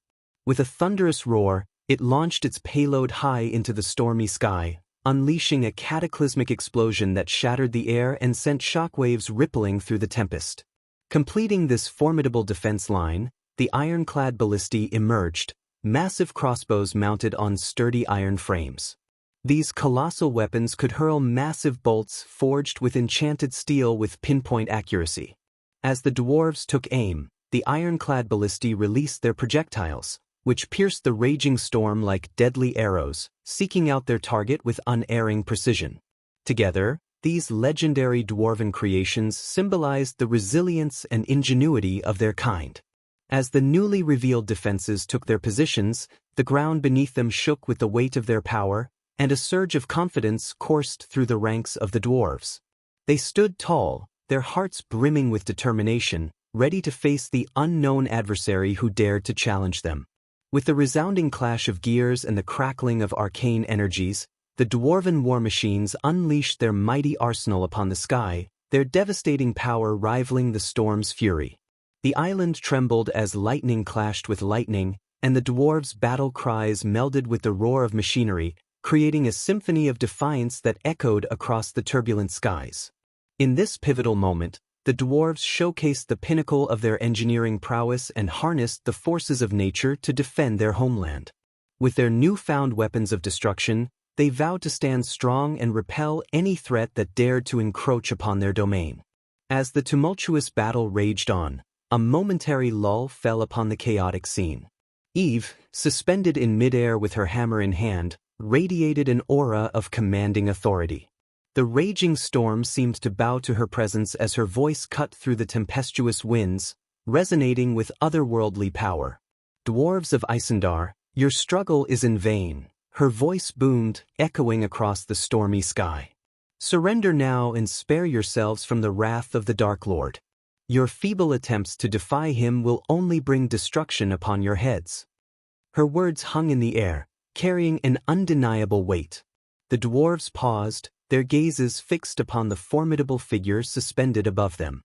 With a thunderous roar, it launched its payload high into the stormy sky, unleashing a cataclysmic explosion that shattered the air and sent shockwaves rippling through the tempest. Completing this formidable defense line, the ironclad ballistae emerged, massive crossbows mounted on sturdy iron frames. These colossal weapons could hurl massive bolts forged with enchanted steel with pinpoint accuracy. As the dwarves took aim, the ironclad ballistae released their projectiles, which pierced the raging storm like deadly arrows, seeking out their target with unerring precision. Together, these legendary dwarven creations symbolized the resilience and ingenuity of their kind. As the newly revealed defenses took their positions, the ground beneath them shook with the weight of their power, and a surge of confidence coursed through the ranks of the dwarves. They stood tall, their hearts brimming with determination, ready to face the unknown adversary who dared to challenge them. With the resounding clash of gears and the crackling of arcane energies, the dwarven war machines unleashed their mighty arsenal upon the sky, their devastating power rivaling the storm's fury. The island trembled as lightning clashed with lightning, and the dwarves' battle cries melded with the roar of machinery, creating a symphony of defiance that echoed across the turbulent skies. In this pivotal moment, the dwarves showcased the pinnacle of their engineering prowess and harnessed the forces of nature to defend their homeland. With their newfound weapons of destruction, they vowed to stand strong and repel any threat that dared to encroach upon their domain. As the tumultuous battle raged on, a momentary lull fell upon the chaotic scene. Eve, suspended in midair with her hammer in hand, radiated an aura of commanding authority. The raging storm seemed to bow to her presence as her voice cut through the tempestuous winds, resonating with otherworldly power. "Dwarves of Isendar, your struggle is in vain," her voice boomed, echoing across the stormy sky. "Surrender now and spare yourselves from the wrath of the Dark Lord. Your feeble attempts to defy him will only bring destruction upon your heads." Her words hung in the air, carrying an undeniable weight. The dwarves paused, their gazes fixed upon the formidable figure suspended above them.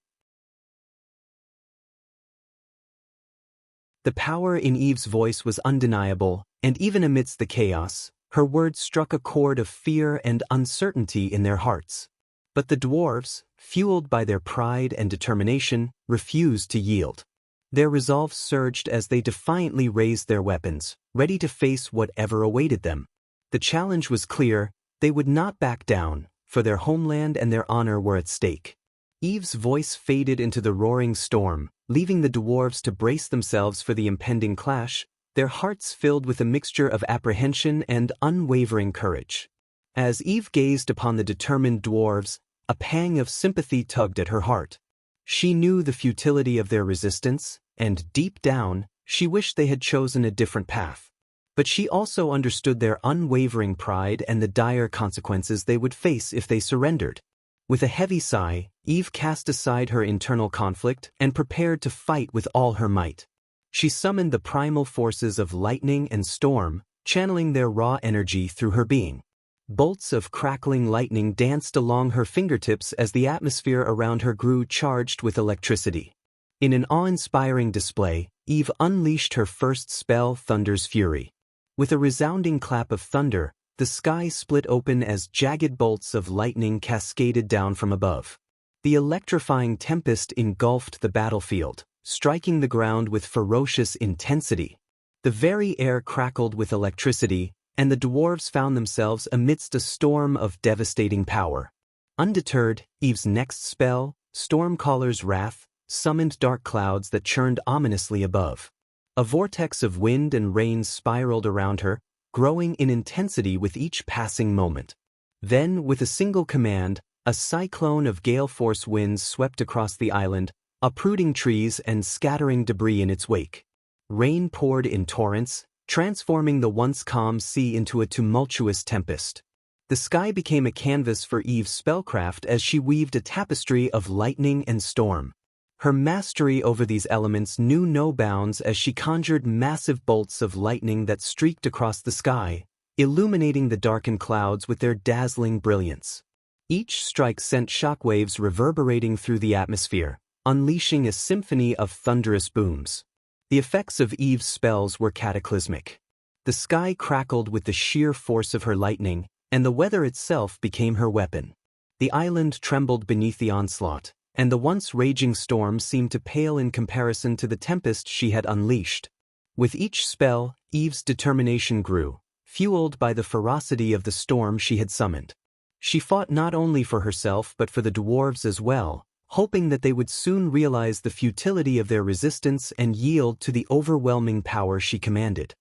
The power in Eve's voice was undeniable, and even amidst the chaos, her words struck a chord of fear and uncertainty in their hearts. But the dwarves, fueled by their pride and determination, refused to yield. Their resolve surged as they defiantly raised their weapons, ready to face whatever awaited them. The challenge was clear: they would not back down, for their homeland and their honor were at stake. Eve's voice faded into the roaring storm, leaving the dwarves to brace themselves for the impending clash, their hearts filled with a mixture of apprehension and unwavering courage. As Eve gazed upon the determined dwarves, a pang of sympathy tugged at her heart. She knew the futility of their resistance, and deep down, she wished they had chosen a different path. But she also understood their unwavering pride and the dire consequences they would face if they surrendered. With a heavy sigh, Eve cast aside her internal conflict and prepared to fight with all her might. She summoned the primal forces of lightning and storm, channeling their raw energy through her being. Bolts of crackling lightning danced along her fingertips as the atmosphere around her grew charged with electricity. In an awe-inspiring display, Eve unleashed her first spell, Thunder's Fury. With a resounding clap of thunder, the sky split open as jagged bolts of lightning cascaded down from above. The electrifying tempest engulfed the battlefield, striking the ground with ferocious intensity. The very air crackled with electricity, and the dwarves found themselves amidst a storm of devastating power. Undeterred, Eve's next spell, Stormcaller's Wrath, summoned dark clouds that churned ominously above. A vortex of wind and rain spiraled around her, growing in intensity with each passing moment. Then, with a single command, a cyclone of gale-force winds swept across the island, uprooting trees and scattering debris in its wake. Rain poured in torrents, transforming the once calm sea into a tumultuous tempest. The sky became a canvas for Eve's spellcraft as she weaved a tapestry of lightning and storm. Her mastery over these elements knew no bounds as she conjured massive bolts of lightning that streaked across the sky, illuminating the darkened clouds with their dazzling brilliance. Each strike sent shockwaves reverberating through the atmosphere, unleashing a symphony of thunderous booms. The effects of Eve's spells were cataclysmic. The sky crackled with the sheer force of her lightning, and the weather itself became her weapon. The island trembled beneath the onslaught, and the once raging storm seemed to pale in comparison to the tempest she had unleashed. With each spell, Eve's determination grew, fueled by the ferocity of the storm she had summoned. She fought not only for herself but for the dwarves as well, hoping that they would soon realize the futility of their resistance and yield to the overwhelming power she commanded.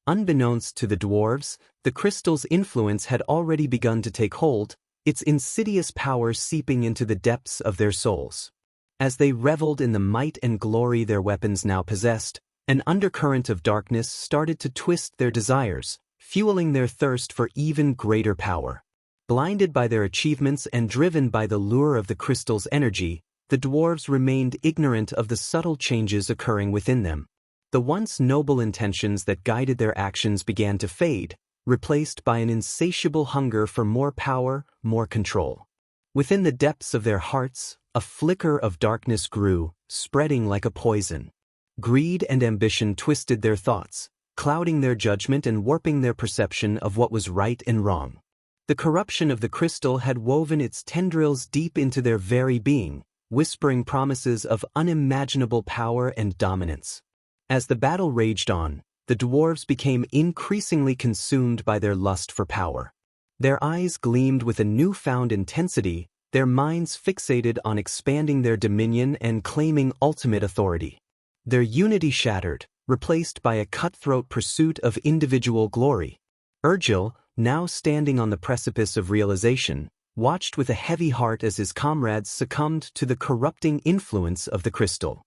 Unbeknownst to the dwarves, the crystal's influence had already begun to take hold, its insidious power seeping into the depths of their souls. As they reveled in the might and glory their weapons now possessed, an undercurrent of darkness started to twist their desires, fueling their thirst for even greater power. Blinded by their achievements and driven by the lure of the crystal's energy, the dwarves remained ignorant of the subtle changes occurring within them. The once noble intentions that guided their actions began to fade, replaced by an insatiable hunger for more power, more control. Within the depths of their hearts, a flicker of darkness grew, spreading like a poison. Greed and ambition twisted their thoughts, clouding their judgment and warping their perception of what was right and wrong. The corruption of the crystal had woven its tendrils deep into their very being, whispering promises of unimaginable power and dominance. As the battle raged on, the dwarves became increasingly consumed by their lust for power. Their eyes gleamed with a newfound intensity, their minds fixated on expanding their dominion and claiming ultimate authority. Their unity shattered, replaced by a cutthroat pursuit of individual glory. Urgil, now standing on the precipice of realization, watched with a heavy heart as his comrades succumbed to the corrupting influence of the crystal.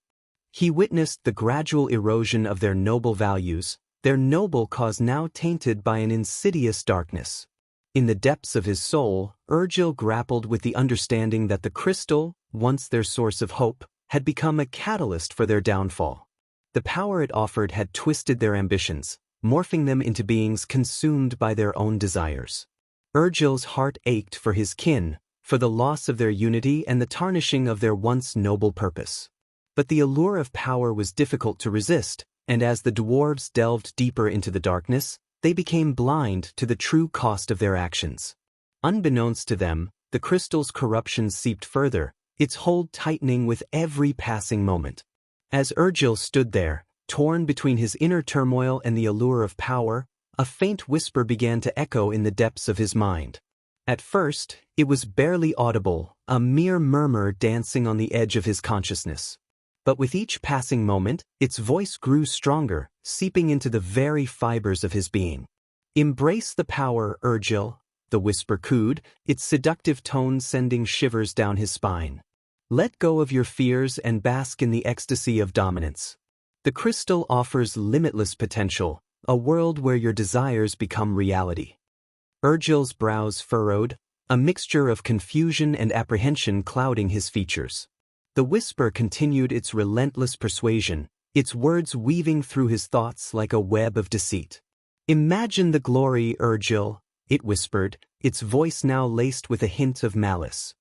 He witnessed the gradual erosion of their noble values, their noble cause now tainted by an insidious darkness. In the depths of his soul, Urgil grappled with the understanding that the crystal, once their source of hope, had become a catalyst for their downfall. The power it offered had twisted their ambitions, morphing them into beings consumed by their own desires. Urgil's heart ached for his kin, for the loss of their unity and the tarnishing of their once noble purpose. But the allure of power was difficult to resist, and as the dwarves delved deeper into the darkness, they became blind to the true cost of their actions. Unbeknownst to them, the crystal's corruption seeped further, its hold tightening with every passing moment. As Urgil stood there, torn between his inner turmoil and the allure of power, a faint whisper began to echo in the depths of his mind. At first, it was barely audible, a mere murmur dancing on the edge of his consciousness. But with each passing moment, its voice grew stronger, seeping into the very fibers of his being. "Embrace the power, Urgil," the whisper cooed, its seductive tone sending shivers down his spine. "Let go of your fears and bask in the ecstasy of dominance. The crystal offers limitless potential, a world where your desires become reality." Urgil's brows furrowed, a mixture of confusion and apprehension clouding his features. The whisper continued its relentless persuasion, its words weaving through his thoughts like a web of deceit. "Imagine the glory, Urgil," it whispered, its voice now laced with a hint of malice.